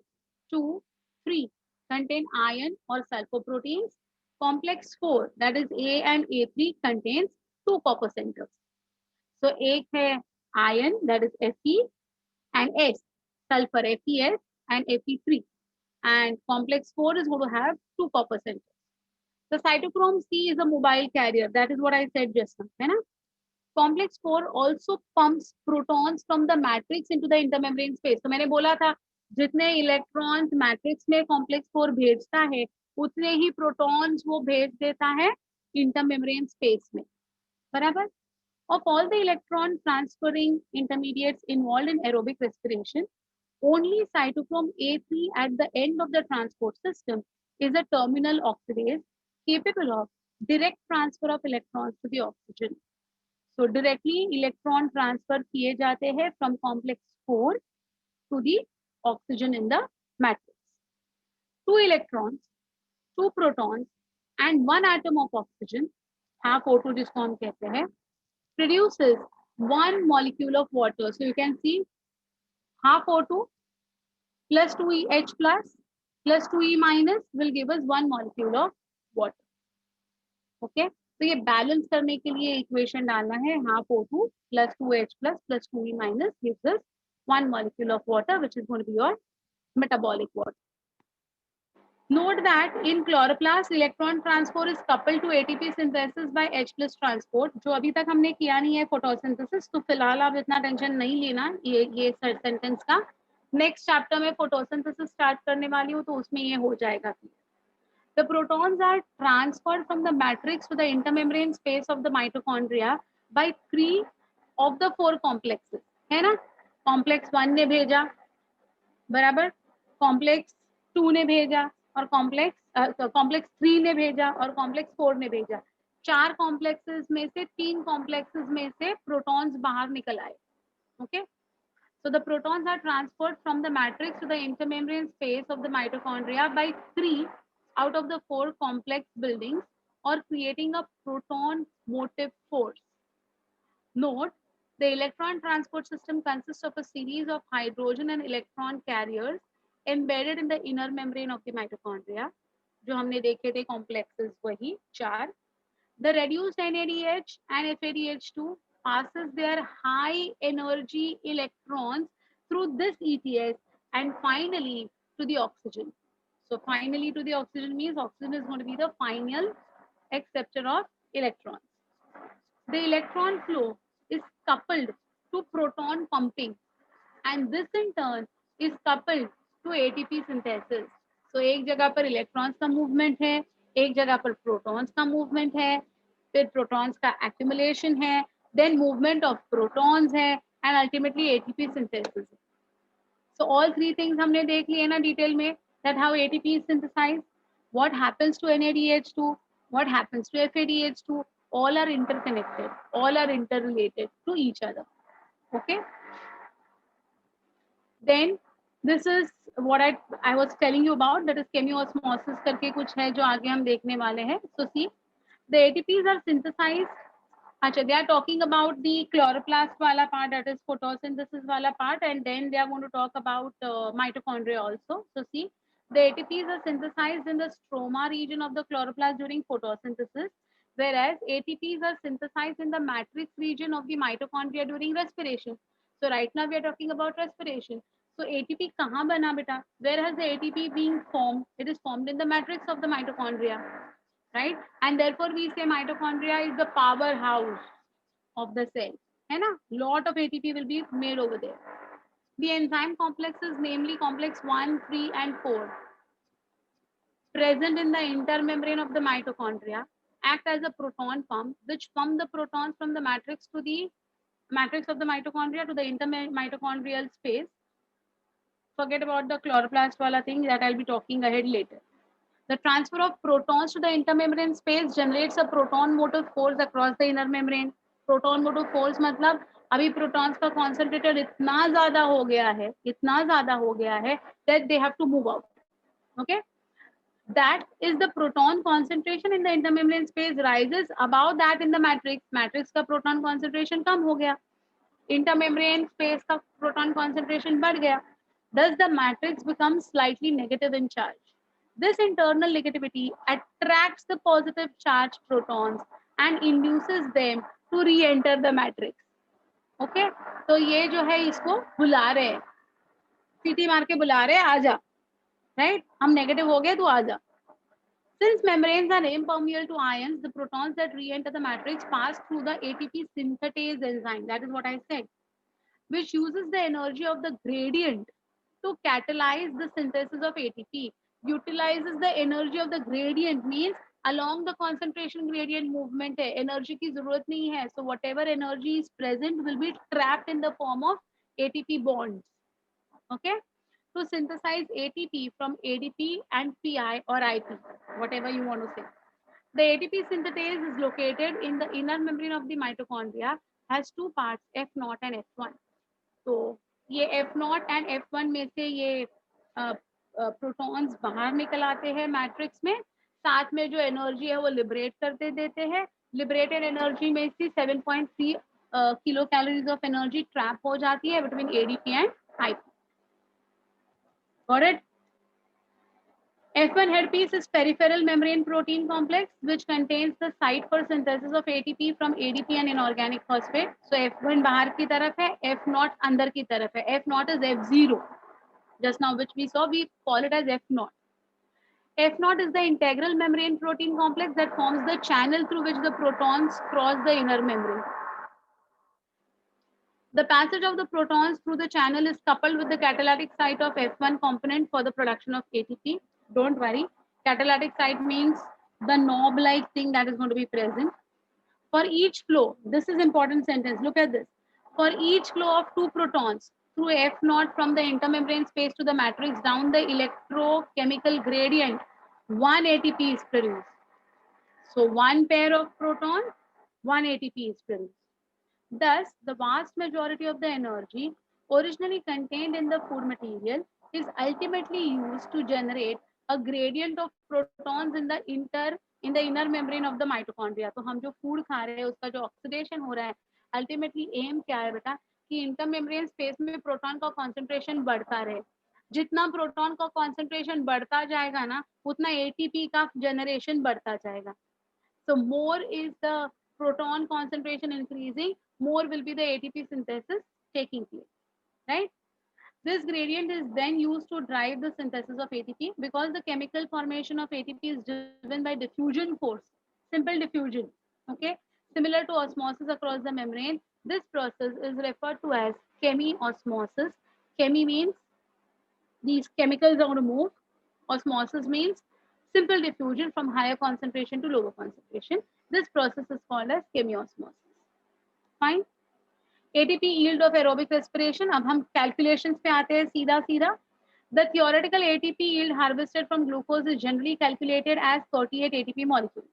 2, 3 contain iron or sulfur proteins. Complex 4, that is A and A3, contains 2 copper centers. So एक है iron, that is Fe, and S, sulfur, Fes and Fe3. And complex 4 is going to have 2 copper centers. The cytochrome C is a mobile carrier. That is what I said just now. है ना? Complex 4 also pumps protons from the matrix into the intermembrane space. तो मैंने बोला था जितने electrons matrix में complex 4 भेजता है उतने ही प्रोटॉन्स वो भेज देता है इंटरमेम्ब्रेन स्पेस में. बराबर? Of all the electron transferring intermediates involved in aerobic respiration, only cytochrome A3 at the end of the transport system is a terminal oxidase capable of direct transfer of electrons to the oxygen. So directly electron transfer किए जाते हैं from complex 4 to the oxygen in the matrix. 2 electrons, 2 protons and 1 atom of oxygen, half O2 जिसको हम कहते हैं, produces 1 molecule of water. So you can see half O2 plus 2EH plus 2E minus will give us 1 molecule of water. Okay. तो ये balance करने के लिए equation डालना है half O2 plus 2H plus 2E minus gives us 1 molecule of water which is going to be your metabolic water. Note that in chloroplast electron transfer is coupled to ATP synthesis by H plus transport. जो अभी तक हमने किया नहीं है photosynthesis, तो फिलहाल आप इतना टेंशन नहीं लेना ये सेंटेंस का. नेक्स्ट चैप्टर में photosynthesis स्टार्ट करने वाली हूँ तो उसमें ये हो जाएगा. The protons are transferred from the matrix to the intermembrane space of the mitochondria by 3 of the 4 complexes. है ना? Complex 1 ने भेजा, बराबर? Complex 2 ने भेजा और complex 3 ने भेजा और complex 4 ने भेजा. 4 complexes में से 3 complexes में से protons बाहर निकल आए. Okay? So the protons are transferred from the matrix to the intermembrane space of the mitochondria by 3 out of the 4 complex buildings or creating a proton motive force. Note, the electron transport system consists of a series of hydrogen and electron carriers embedded in the inner membrane of the mitochondria. जो हमने देखे थे complexes वही 4. The reduced NADH and FADH2 passes their high energy electrons through this ETS and finally to the oxygen. So finally to the oxygen means oxygen is going to be the final acceptor of electrons. The electron flow is coupled to proton pumping and this in turn is coupled to ATP synthesis. So एक जगह पर electrons का movement है, एक जगह पर protons का movement है, फिर protons का accumulation है, then movement of protons है and ultimately ATP synthesis. So all 3 things हमने देख लिए ना डिटेल में, that how ATP is synthesized, what happens to NADH2, what happens to FADH2, all are interconnected, all are interrelated to each other. Okay. Then this is what I was telling you about, that is chemiosmosis करके कुछ है जो आगे हम देखने वाले हैं. So see, the ATPs are synthesized. अच्छा, they are talking about the chloroplast वाला part, that is photosynthesis वाला part, and then they are going to talk about mitochondria also. So see, the ATPs are synthesized in the stroma region of the chloroplast during photosynthesis, whereas ATPs are synthesized in the matrix region of the mitochondria during respiration. So right now we are talking about respiration. So ATP कहाँ बना बेटा? Where has the ATP being formed? It is formed in the matrix of the mitochondria, right? And therefore we say mitochondria is the powerhouse of the cell. है ना? Lot of ATP will be made over there. The enzyme complexes, namely complex 1, 3, and 4, present in the intermembrane of the mitochondria, act as a proton pump, which pump the protons from the matrix to the matrix of the mitochondria to the intermitochondrial space. Forget about the chloroplast wala thing that I'll be talking ahead later. The transfer of protons to the intermembrane space generates a proton motive force across the inner membrane. Proton motive force मतलब अभी protons का concentrated इतना ज़्यादा हो गया है that they have to move out. Okay, that is the proton concentration in the intermembrane space rises above that in the matrix. Matrix का proton concentration कम हो गया, intermembrane space का proton concentration बढ़ गया. Thus the matrix becomes slightly negative in charge. This internal negativity attracts the positive charged protons and induces them to re-enter the matrix. Okay, तो ये जो है इसको बुला रहे हैं, सीटी मार के बुला रहे हैं, आजा, राइट, हम नेगेटिव हो गए, तू आजा. Since membranes are impermeable to ions, the protons that re-enter the matrix pass through the ATP synthetase enzyme. That is what I said, which uses the energy of the gradient to catalyze the synthesis of ATP. Utilizes the energy of the gradient means along the concentration gradient movement है, energy की जरूरत नहीं है. So whatever energy is present will be trapped in the form of ATP bonds. Okay, to synthesize ATP from ADP and PI or IP, whatever you want to say. The ATP synthetase is located in the inner membrane of the mitochondria, has two parts, F0 and F1. तो ये F0 and F1 में से ये protons बाहर निकल आते हैं matrix में, साथ में जो एनर्जी है वो लिबरेट करते देते हैं. लिबरेटेड एनर्जी में से 7.3 kilo calories of energy trap हो जाती है between ADP and IP. Got it? F1 headpiece is peripheral membrane protein complex which contains the site for synthesis of ATP from ADP and inorganic phosphate. So F1 बाहर की तरफ है, F0 अंदर की तरफ है. F0 is F0. Just now which we saw, we call it as F0. F0 is the integral membrane protein complex that forms the channel through which the protons cross the inner membrane. The passage of the protons through the channel is coupled with the catalytic site of F1 component for the production of ATP. Don't worry, catalytic site means the knob-like thing that is going to be present. For each flow, this is important sentence, look at this. For each flow of two protons through F0 from the intermembrane space to the matrix down the electrochemical gradient, one ATP is produced. So one pair of protons, one ATP is produced. Thus, the vast majority of the energy originally contained in the food material is ultimately used to generate a gradient of protons in the inner membrane of the mitochondria. तो हम जो food खा रहे हैं उसका जो oxidation हो रहा है, ultimately aim क्या है बेटा कि intermembrane space में proton का concentration बढ़ता रहे. जितना proton का concentration बढ़ता जाएगा ना, उतना ATP का generation बढ़ता जाएगा. So more is the proton concentration increasing, more will be the ATP synthesis taking place, right? This gradient is then used to drive the synthesis of ATP because the chemical formation of ATP is driven by diffusion force, simple diffusion, okay? Similar to osmosis across the membrane, this process is referred to as chemiosmosis. Chemi means these chemicals are going to move. Osmosis means simple diffusion from higher concentration to lower concentration. This process is called as chemiosmosis. Fine. ATP yield of aerobic respiration. अब हम calculations पे आते हैं सीधा. The theoretical ATP yield harvested from glucose is generally calculated as 38 ATP molecules.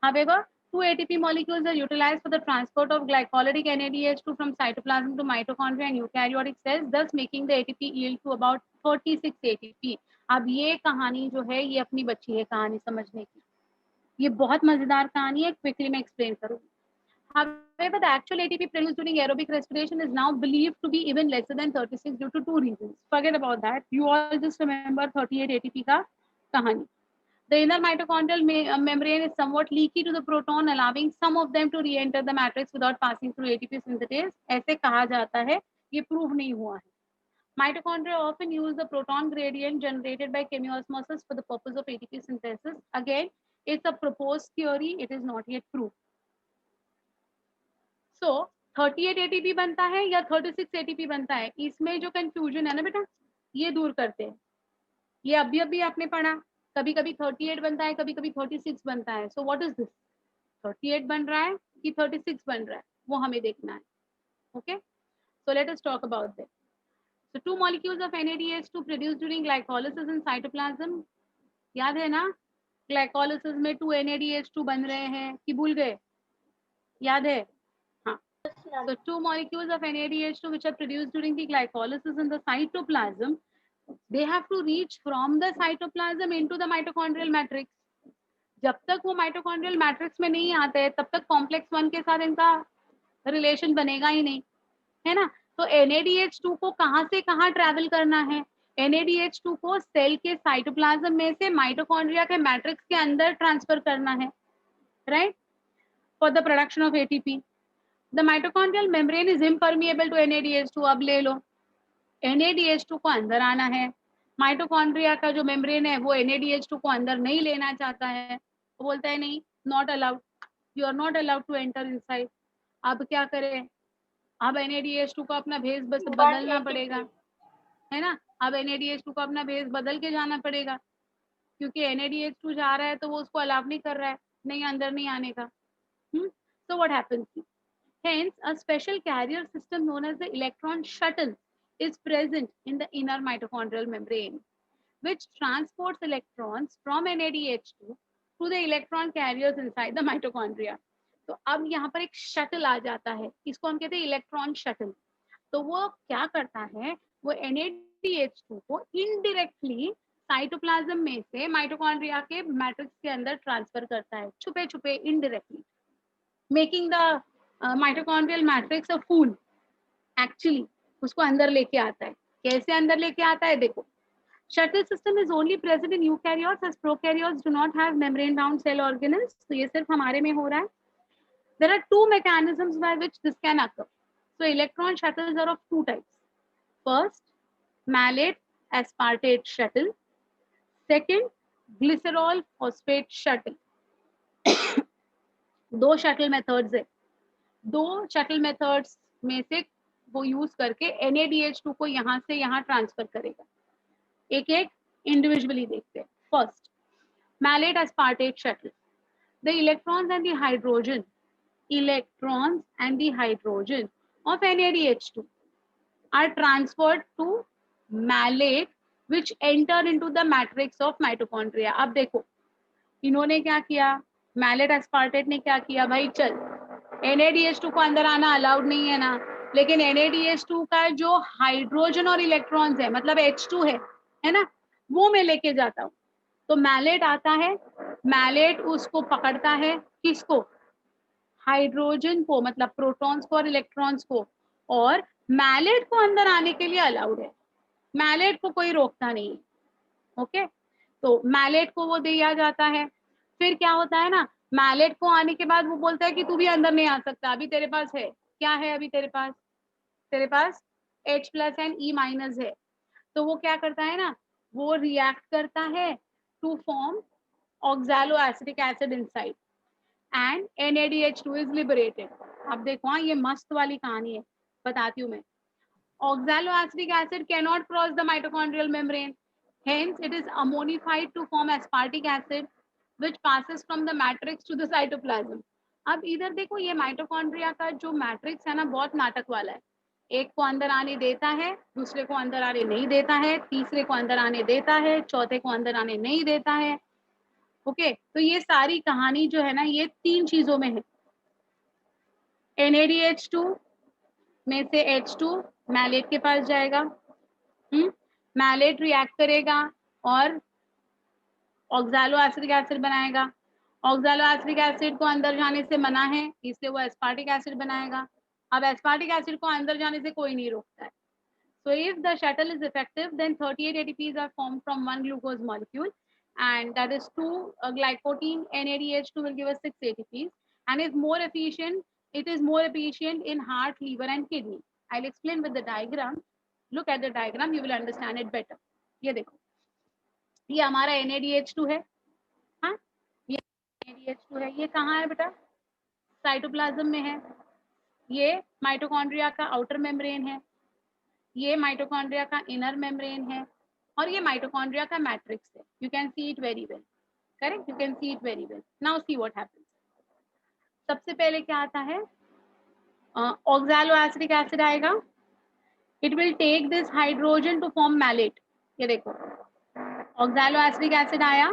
However, 2 ATP molecules are utilized for the transport of glycolytic NADH2 from cytoplasm to mitochondria and eukaryotic cells, thus making the ATP yield to about 36 ATP. अब ये कहानी जो है ये अपनी बच्ची है कहानी समझने की. ये बहुत मजेदार कहानी है, quickly मैं explain करूँगी. However, the actual ATP produced during aerobic respiration is now believed to be even lesser than 36 due to two reasons. Forget about that. You all just remember 38 ATP का कहानी. The inner mitochondrial membrane is somewhat leaky to the proton, allowing some of them to re-enter the matrix without passing through ATP synthase. ऐसे कहा जाता है, ये prove नहीं हुआ है. Mitochondria often use the proton gradient generated by chemiosmosis for the purpose of ATP synthesis. Again, it's a proposed theory, it is not yet proved. So 38 ATP बनता है या 36 ATP बनता है, इसमें जो कंफ्यूजन है ना बेटा, ये दूर करते हैं. ये अभी आपने पढ़ा, कभी कभी 38 बनता है, कभी कभी 36 बनता है. So what is this? 38 बन रहा है कि 36 बन रहा है, वो हमें देखना है. Okay, so let us talk about that. So 2 molecules of NADH2 produced during glycolysis in cytoplasm, याद है ना, ग्लाइकोलिसिस में 2 NADH2 बन रहे हैं कि भूल गए, याद है? हाँ, so 2 molecules of NADH2 which are produced during the glycolysis in the cytoplasm, they have to reach from the cytoplasm into the mitochondrial matrix. जब तक वो माइटोकॉन्ड्रियल मैट्रिक्स में नहीं आते हैं तब तक कॉम्प्लेक्स 1 के साथ इनका रिलेशन बनेगा ही नहीं, है ना? तो NADH2 को कहाँ से कहाँ ट्रैवल करना है? NADH2 को सेल के साइटोप्लाज्म में से माइटोकॉन्ड्रिया के मैट्रिक्स के अंदर ट्रांसफर करना है, right, for the production of ATP. The mitochondrial membrane is impermeable to NADH2. अब ले लो, NADH2 को अंदर आना है, माइटोकॉन्ड्रिया का जो मेम्ब्रेन है वो NADH2 को अंदर नहीं लेना चाहता है, वो बोलता है नहीं, not allowed, you are not allowed to enter inside. अब क्या करें? अब NADH2 को अपना भेस बस बदलना पड़ेगा, है ना? अब NADH2 को अपना भेस बदल के जाना पड़ेगा, क्योंकि NADH2 जा रहा है तो वो उसको अलाउ नहीं कर रहा है, नहीं अंदर नहीं आने का. So what happens? Hence, a special carrier system known as the electron shuttle is present in the inner mitochondrial membrane, which transports electrons from NADH2 to the electron carriers inside the mitochondria. तो अब यहाँ पर एक shuttle आ जाता है, इसको हम कहते हैं इलेक्ट्रॉन शटल. तो वो क्या करता है? वो NADH2 को इनडायरेक्टली साइटोप्लाज्म में से माइटोकॉन्ड्रिया के मैट्रिक्स के अंदर ट्रांसफर करता है, छुपे छुपे, indirectly, making the mitochondrial matrix a fool. Actually उसको अंदर लेके आता है. कैसे अंदर लेके आता है? देखो, shuttle system is only present in eukaryotes as prokaryotes do not have membrane bound cell organelles. तो ये सिर्फ हमारे में हो रहा है. There are two mechanisms by which this can occur. So electron shuttles are of two types. First, malate aspartate shuttle. Second, glycerol phosphate shuttle. दो shuttle methods है. दो शटल मेथड्स में से वो यूज करके NADH2 को यहाँ से यहाँ ट्रांसफर करेगा. एक एक इंडिविजुअली देखते हैं. First, malate aspartate shuttle. The electrons and the hydrogen of NADH2 are transferred to malate which enter into the matrix of mitochondria. अब देखो इन्होंने क्या किया, malate aspartate ने क्या किया, भाई चल NADH2 को अंदर आना अलाउड नहीं है ना, लेकिन NADH2 का जो हाइड्रोजन और इलेक्ट्रॉन्स है, मतलब H2 है ना, वो मैं लेके जाता हूँ. तो मैलेट आता है, मैलेट उसको पकड़ता है, किसको? हाइड्रोजन को, मतलब प्रोटॉन्स को और इलेक्ट्रॉन्स को, और मैलेट को अंदर आने के लिए अलाउड है. मैलेट को कोई रोकता नहीं. ओके, तो मैलेट को वो दिया जाता है. फिर क्या होता है ना, मैलेट को आने के बाद वो बोलता है कि तू भी अंदर नहीं आ सकता, अभी तेरे पास है क्या है, अभी तेरे पास H+ एंड E- है. तो वो क्या करता है ना, वो रिएक्ट करता है to form oxaloacetic acid inside and NADH2 is liberated. अब देखो, हाँ ये मस्त वाली कहानी है, बताती हूँ मैं. Oxaloacetic acid cannot cross the mitochondrial membrane. Hence, it is ammonified to form aspartic acid, which passes from the matrix to the cytoplasm. अब इधर देखो, ये माइटोकॉन्ड्रिया का जो मैट्रिक्स है ना, बहुत नाटक वाला है. एक को अंदर आने देता है, दूसरे को अंदर आने नहीं देता है, तीसरे को अंदर आने देता है, चौथे को अंदर आने नहीं देता है. ओके, तो ये सारी कहानी जो है ना, ये तीन चीजों में है. NADH2 में से H2 मैलेट के पास जाएगा, मैलेट रिएक्ट करेगा और ऑक्सैलोएसिटिक एसिड बनाएगा. ऑक्सैलोएसिटिक एसिड को अंदर जाने से मना है, इसलिए वो एस्पार्टिक एसिड बनाएगा. अब एस्पार्टिक एसिड को अंदर जाने से कोई नहीं रोकता है. So if the shuttle is effective, then 38 ATPs are formed from one glucose molecule, and that is 2 glycoprotein NADH2 will give us 6 ATPs, and is more efficient. It is more efficient in heart, liver, and kidney. I'll explain with the diagram. Look at the diagram, you will understand it better. ये देखो, ये हमारा NADH2 है. हाँ, ये NADH2 है. ये कहाँ है बेटा? साइटोप्लाज्म में है. ये माइटोकॉन्ड्रिया का आउटर मेम्ब्रेन है, ये माइटोकॉन्ड्रिया का इनर मेम्ब्रेन है, और ये माइटोकॉन्ड्रिया का मैट्रिक्स है. You can see it very well. Correct, you can see it very well. Now see what happens. सबसे पहले क्या आता है, ऑक्सैलोएसिटिक एसिड आएगा. It will take this hydrogen to form malate. ये देखो, ऑक्सैलोएसिटिक एसिड आया,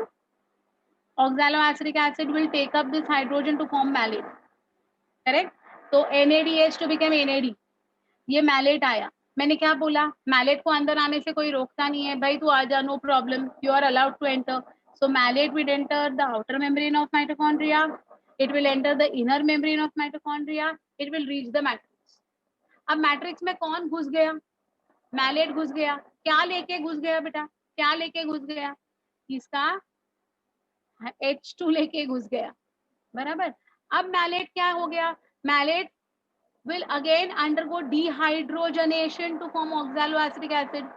oxaloacetic acid will take up this hydrogen to form malate, correct? तो NADH to become NAD, ये malate आया. मैंने क्या बोला, malate को अंदर आने से कोई रोकता नहीं है, भाई तू आ जा, no problem, you are allowed to enter. So malate will enter the outer membrane of mitochondria, it will enter the inner membrane of mitochondria, it will reach the matrix. अब मैट्रिक्स में कौन घुस गया, मैलेट घुस गया. क्या लेके घुस गया बेटा, क्या लेके घुस गया, इसका H2 लेके घुस गया, बराबर. अब मैलेट क्या हो गया, mallet will again undergo dehydrogenation to form oxaloacetic acid,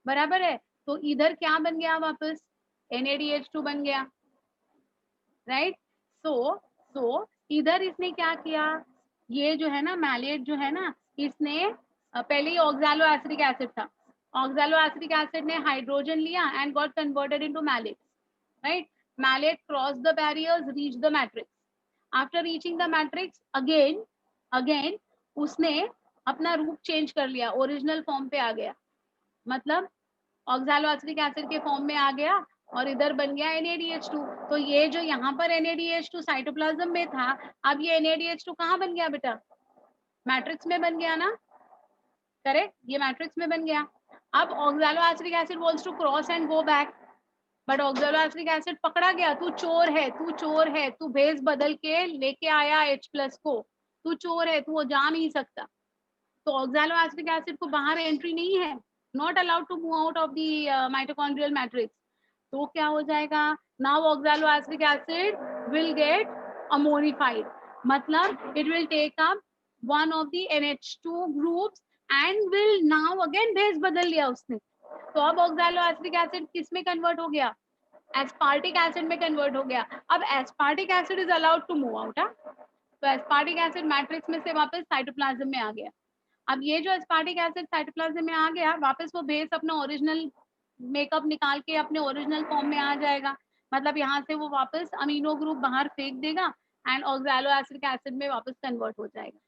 बराबर है. तो इधर क्या बन गया वापस, NADH2 बन गया, राइट. सो इधर इसने क्या किया, ये जो है ना मैलेट जो है ना, इसने पहले ही ऑक्सैलोएसिटिक एसिड था, ऑक्सैलोएसिटिक एसिड ने हाइड्रोजन लिया and got converted into malate, right. Malate cross the barriers, reach the matrix. After reaching the matrix again उसने अपना रूप चेंज कर लिया, ओरिजिनल फॉर्म पे आ गया, मतलब ऑक्सैलोएसिटिक एसिड के फॉर्म में आ गया और इधर बन गया NADH2. तो ये जो यहाँ पर NADH2 साइटोप्लाज्म में था, अब ये NADH2 कहाँ बन गया बेटा, मैट्रिक्स में बन गया ना, करेक्ट, ये मैट्रिक्स में बन गया. अब oxaloacetic acid wants to cross and go back, but oxaloacetic acid पकड़ा गया, तू चोर है, तू चोर है, तू भेस बदल के लेके आया H+ को, तू चोर है, तू वो जा नहीं सकता. तो ऑक्सैलोएसिटिक एसिड को बाहर एंट्री नहीं है, not allowed to move out of the mitochondrial matrix. तो क्या हो जाएगा, now oxaloacetic acid will get ammonified, मतलब it will take up one of the NH2 groups and will now again base बदल लिया उसने. तो अब ऑक्सैलोएसिटिक एसिड किस में कन्वर्ट हो गया, एस्पार्टिक एसिड में कन्वर्ट हो गया. अब aspartic acid is allowed to move out. तो एस्पार्टिक एसिड मैट्रिक्स में से वापस साइटोप्लाज्म में आ गया. अब ये जो एस्पार्टिक एसिड साइटोप्लाज्म में आ गया, वापस वो बेस अपना ओरिजिनल मेकअप निकाल के अपने ओरिजिनल फॉर्म में आ जाएगा, मतलब यहाँ से वो वापस अमीनो ग्रुप बाहर फेंक देगा एंड ऑक्सैलोएसिटिक एसिड में वापस कन्वर्ट हो जाएगा.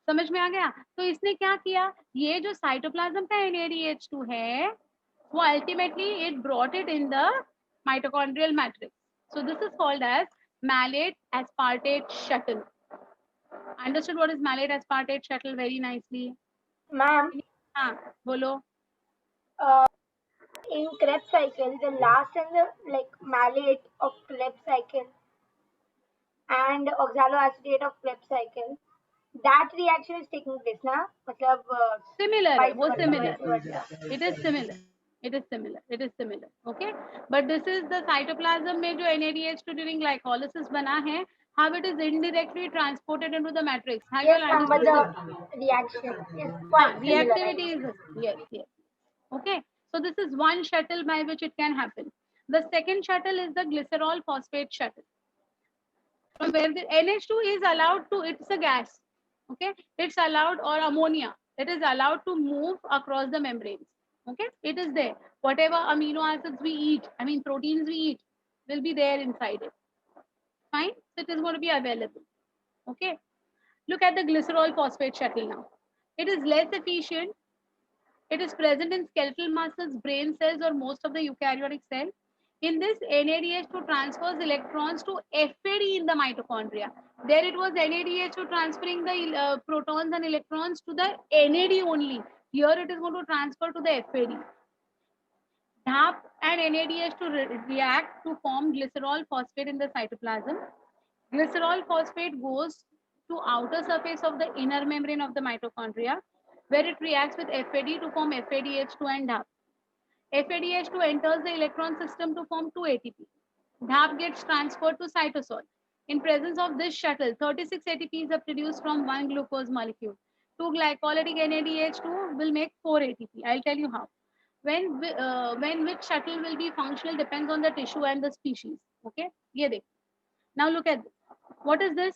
समझ में आ गया. तो इसने क्या किया, ये जो साइटोप्लाज्म का NADH2 है वो ultimately it brought it in the mitochondrial matrix. So this is called as malate aspartate shuttle. Understood what is malate aspartate shuttle very nicely? Ma'am, हाँ बोलो. in Krebs cycle, the last and the malate of Krebs cycle and oxaloacetate of Krebs cycle, that reaction is taking place, na? मतलब similar है, वो vice similar, versa. it is similar, it is similar, it is similar, okay. But this is the cytoplasm में जो NADH2 during glycolysis बना है, how it is indirectly transported into the matrix. Have you Yes, ma'am, but understood? the reaction is quite similar. Reactivity is yes, okay. So this is one shuttle by which it can happen. The second shuttle is the glycerol phosphate shuttle, from where the NH2 is allowed to, it's a gas, okay, it's allowed, or ammonia, it is allowed to move across the membranes, okay. It is there, whatever amino acids we eat, I mean proteins we eat, will be there inside it, fine. So it is going to be available, okay. Look at the glycerol phosphate shuttle now. It is less efficient. It is present in skeletal muscles, brain cells, or most of the eukaryotic cells. In this, NADH2 transfers electrons to FAD in the mitochondria. There it was NADH2 transferring the protons and electrons to the NAD only. Here it is going to transfer to the FAD. DAP and NADH2 react to form glycerol phosphate in the cytoplasm. Glycerol phosphate goes to outer surface of the inner membrane of the mitochondria, where it reacts with FAD to form FADH2 and DAP. FADH2 enters the electron system to form 2 ATP. DAP gets transferred to cytosol. In presence of this shuttle, 36 ATPs are produced from one glucose molecule. 2 glycolytic NADH2 will make 4 ATP. I'll tell you how. When which shuttle will be functional depends on the tissue and the species. Okay, ye dekh. Now look at this. What is this?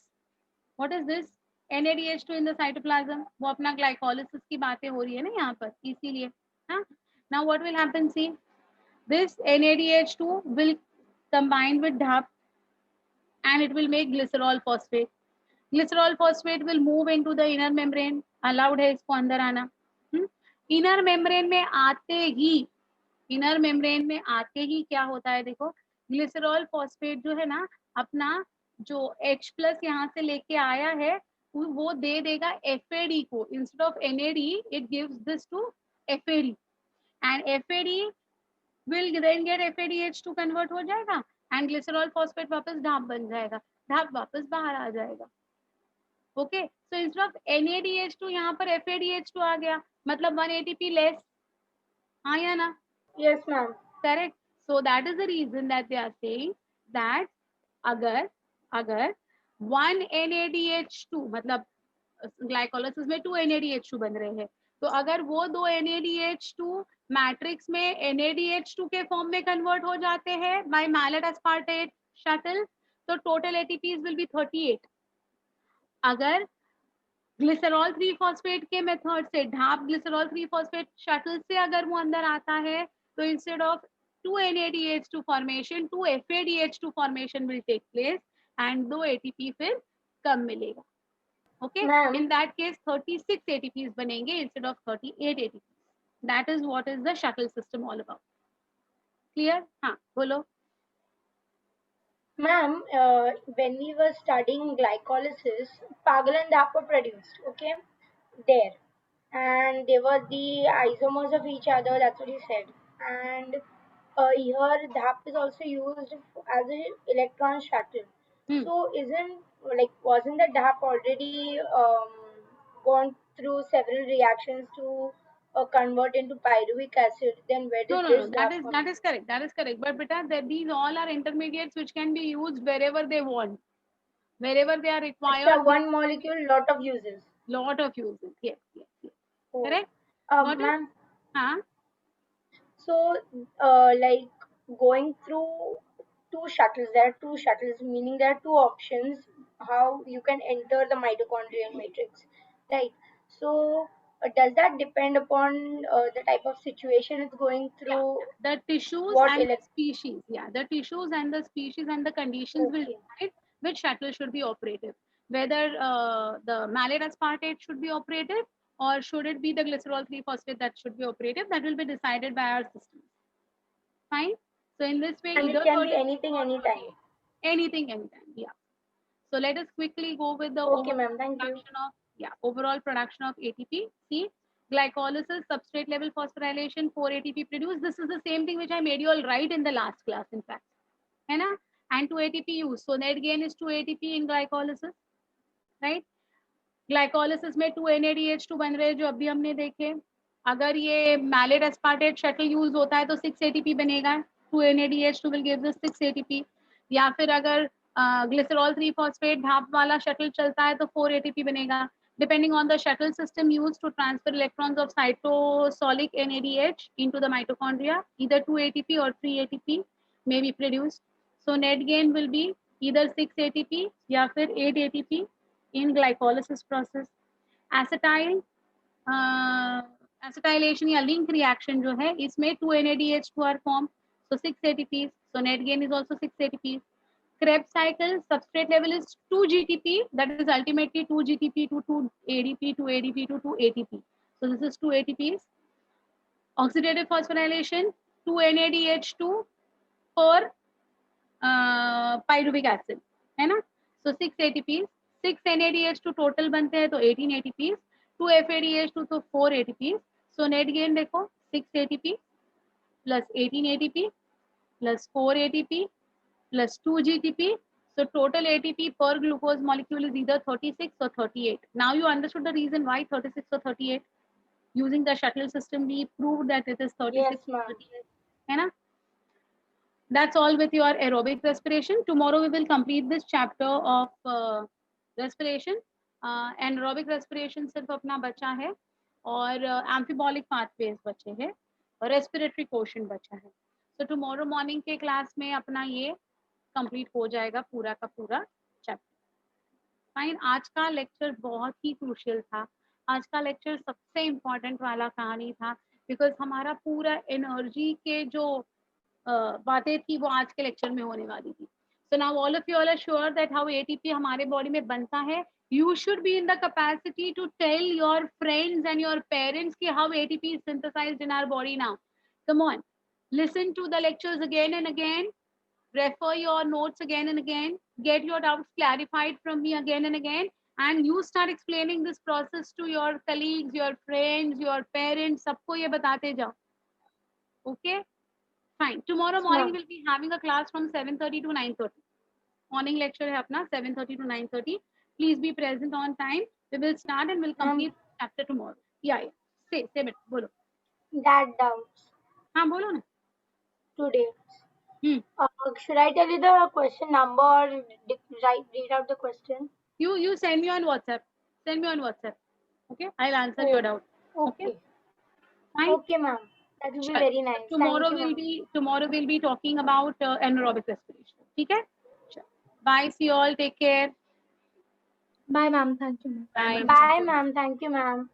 What is this? NADH2 in the cytoplasm. वो अपना glycolysis की बातें हो रही है ना यहाँ पर, इसीलिए. हाँ. Now what will happen? See, this NADH2 will combine with DAP and it will make glycerol phosphate. Glycerol phosphate will move into the inner membrane. Allowed है इसको अंदर आना. Inner membrane में आते ही क्या होता है देखो, ग्लिसरॉल फॉस्फेट जो है ना अपना जो H+ यहाँ से लेके आया है वो दे देगा FAD को, instead of NAD it gives this to FAD and FAD will then get FADH2 convert हो जाएगा एंड ग्लिसरॉल फॉस्फेट वापस ढाप बन जाएगा, ढाप वापस बाहर आ जाएगा. Okay, so instead of NADH2 यहाँ पर FADH2 आ गया, मतलब 1 ATP लेस. हाँ या ना? Yes, ma'am. Correct. So that is the reason that they are saying that अगर 1 NADH2 मतलब ग्लाइकोलाइसिस में 2 NADH2 बन रहे हैं, तो अगर वो 2 NADH2 मैट्रिक्स में NADH2 के फॉर्म में कन्वर्ट हो जाते हैं बाय मैलेट एस्पार्टेट शटल, तो टोटल ATPs विल बी 38. अगर ग्लिसरॉल 3 फॉस्फेट के मेथड से ढाप ग्लिसरॉल 3 फॉस्फेट शटल से अगर वो अंदर आता है, तो instead of 2 NADH2 formation 2 FADH2 formation will take place and 2 ATP फिर कम मिलेगा. Okay, Ma'am. In that case 36 ATPs बनेंगे instead of 38 ATPs. That is what is the shuttle system all about. Clear? हाँ बोलो. Ma'am, when we were studying glycolysis, Pagal and DAP were produced, okay, there. And they were the isomers of each other, that's what he said. And here DAP is also used as an electron shuttle. So wasn't the DAP already gone through several reactions to convert into pyruvic acid? Then where No, did no, this no. DAP That come? is correct. That is correct. But beta, these all are intermediates which can be used wherever they want, wherever they are required. Extra one molecule, lot of uses. Lot of uses. Yes, yes, yes. Oh. Correct. Got it? Ma'am, Huh? so like going through two shuttles, there are two shuttles, meaning there are two options how you can enter the mitochondrial matrix, right? So does that depend upon the type of situation it's going through? The tissues What and the species. Yeah, the tissues and the species and the conditions will Okay. decide which shuttle should be operative. Whether the malate aspartate should be operative or should it be the glycerol 3 phosphate that should be operative, that will be decided by our system. Fine. So in this way, And either it can be 36 anything, or anytime. 38. Anything, anytime. Yeah. So let us quickly go with the Okay, overall ma'am. Thank you. production of overall production of ATP. See, glycolysis, substrate level phosphorylation, 4 ATP produced. This is the same thing which I made you all write in the last class, in fact. है ना? And 2 ATP used. So net gain is 2 ATP in glycolysis, right? Glycolysis में 2 NADH2 बन रहे हैं जो अभी हमने देखे. अगर ये malate aspartate shuttle use होता है तो 6 ATP बनेगा. 2 NADH2 will give us 6 ATP. या फिर अगर glycerol 3 phosphate ढाप वाला shuttle चलता है तो 4 ATP बनेगा. Depending on the shuttle system used to transfer electrons of cytosolic NADH into the mitochondria, either 2 ATP or 3 ATP may be produced. So net gain will be either 6 ATP या फिर 8 ATP in glycolysis process. Acetyl acetylation या link reaction जो है इसमें 2 NADH2 are formed, so 6 ATPs. So net gain is also 6 ATPs. Krebs cycle substrate level is 2 GTP, that is ultimately 2 GTP to 2 ADP to ADP to 2 ATP. So this is 2 ATPs. Oxidative phosphorylation 2 NADH2 per pyruvic acid, है ना? So 6 ATPs, 6 NADH2 total बनते हैं तो 18 ATPs, 2 FADH2 तो 4 ATPs. So net gain देखो 6 ATP plus 18 ATP plus 4 ATP plus 2 GTP. So total ATP per glucose molecule is either 36 or 38. Now you understood the reason why 36 or 38. Using the shuttle system, we proved that it is 36 Yes, ma'am. 38. है ना? That's all with your aerobic respiration. Tomorrow we will complete this chapter of respiration. Anaerobic respiration सिर्फ अपना बचा है और amphibolic pathways बचे हैं और respiratory quotient बचा है. So tomorrow morning के class में अपना ये complete हो जाएगा पूरा का पूरा chapter. Fine. आज का lecture बहुत ही crucial था. आज का lecture सबसे important वाला कहानी था because हमारा पूरा energy के जो बातें थी वो आज के लेक्चर में होने वाली थी. So now all of you all are sure that how ATP हमारे बॉडी में बनता है. You should be in the capacity to tell your friends and your parents कि how ATP is synthesized in our body now. Come on, listen to the lectures again and again. refer your notes again and again, get your doubts clarified from me again and again, and you start explaining this process to your colleagues, your friends, your parents, सबको ये बताते जाओ. Okay? Fine. Tomorrow Yes, morning ma'am. we'll be having a class from 7:30 to 9:30. Morning lecture है अपना 7:30 to 9:30. Please be present on time. We will start and we'll Ma'am, complete chapter tomorrow. Yeah. Say it. बोलो. that doubts हाँ बोलो ना. today. Hmm. Should I tell you the question number or read out the question? You send me on WhatsApp. Send me on WhatsApp. Okay. I'll answer your doubt. Okay. Okay. Fine. Okay, ma'am. That will be Sure. very So nice. tomorrow Thank you, will ma'am. be talking about anaerobic respiration. ठीक है? Sure. Bye. See you all. Take care. Bye, ma'am. Thank you, ma'am. Bye. Bye, ma'am. Thank you, ma'am.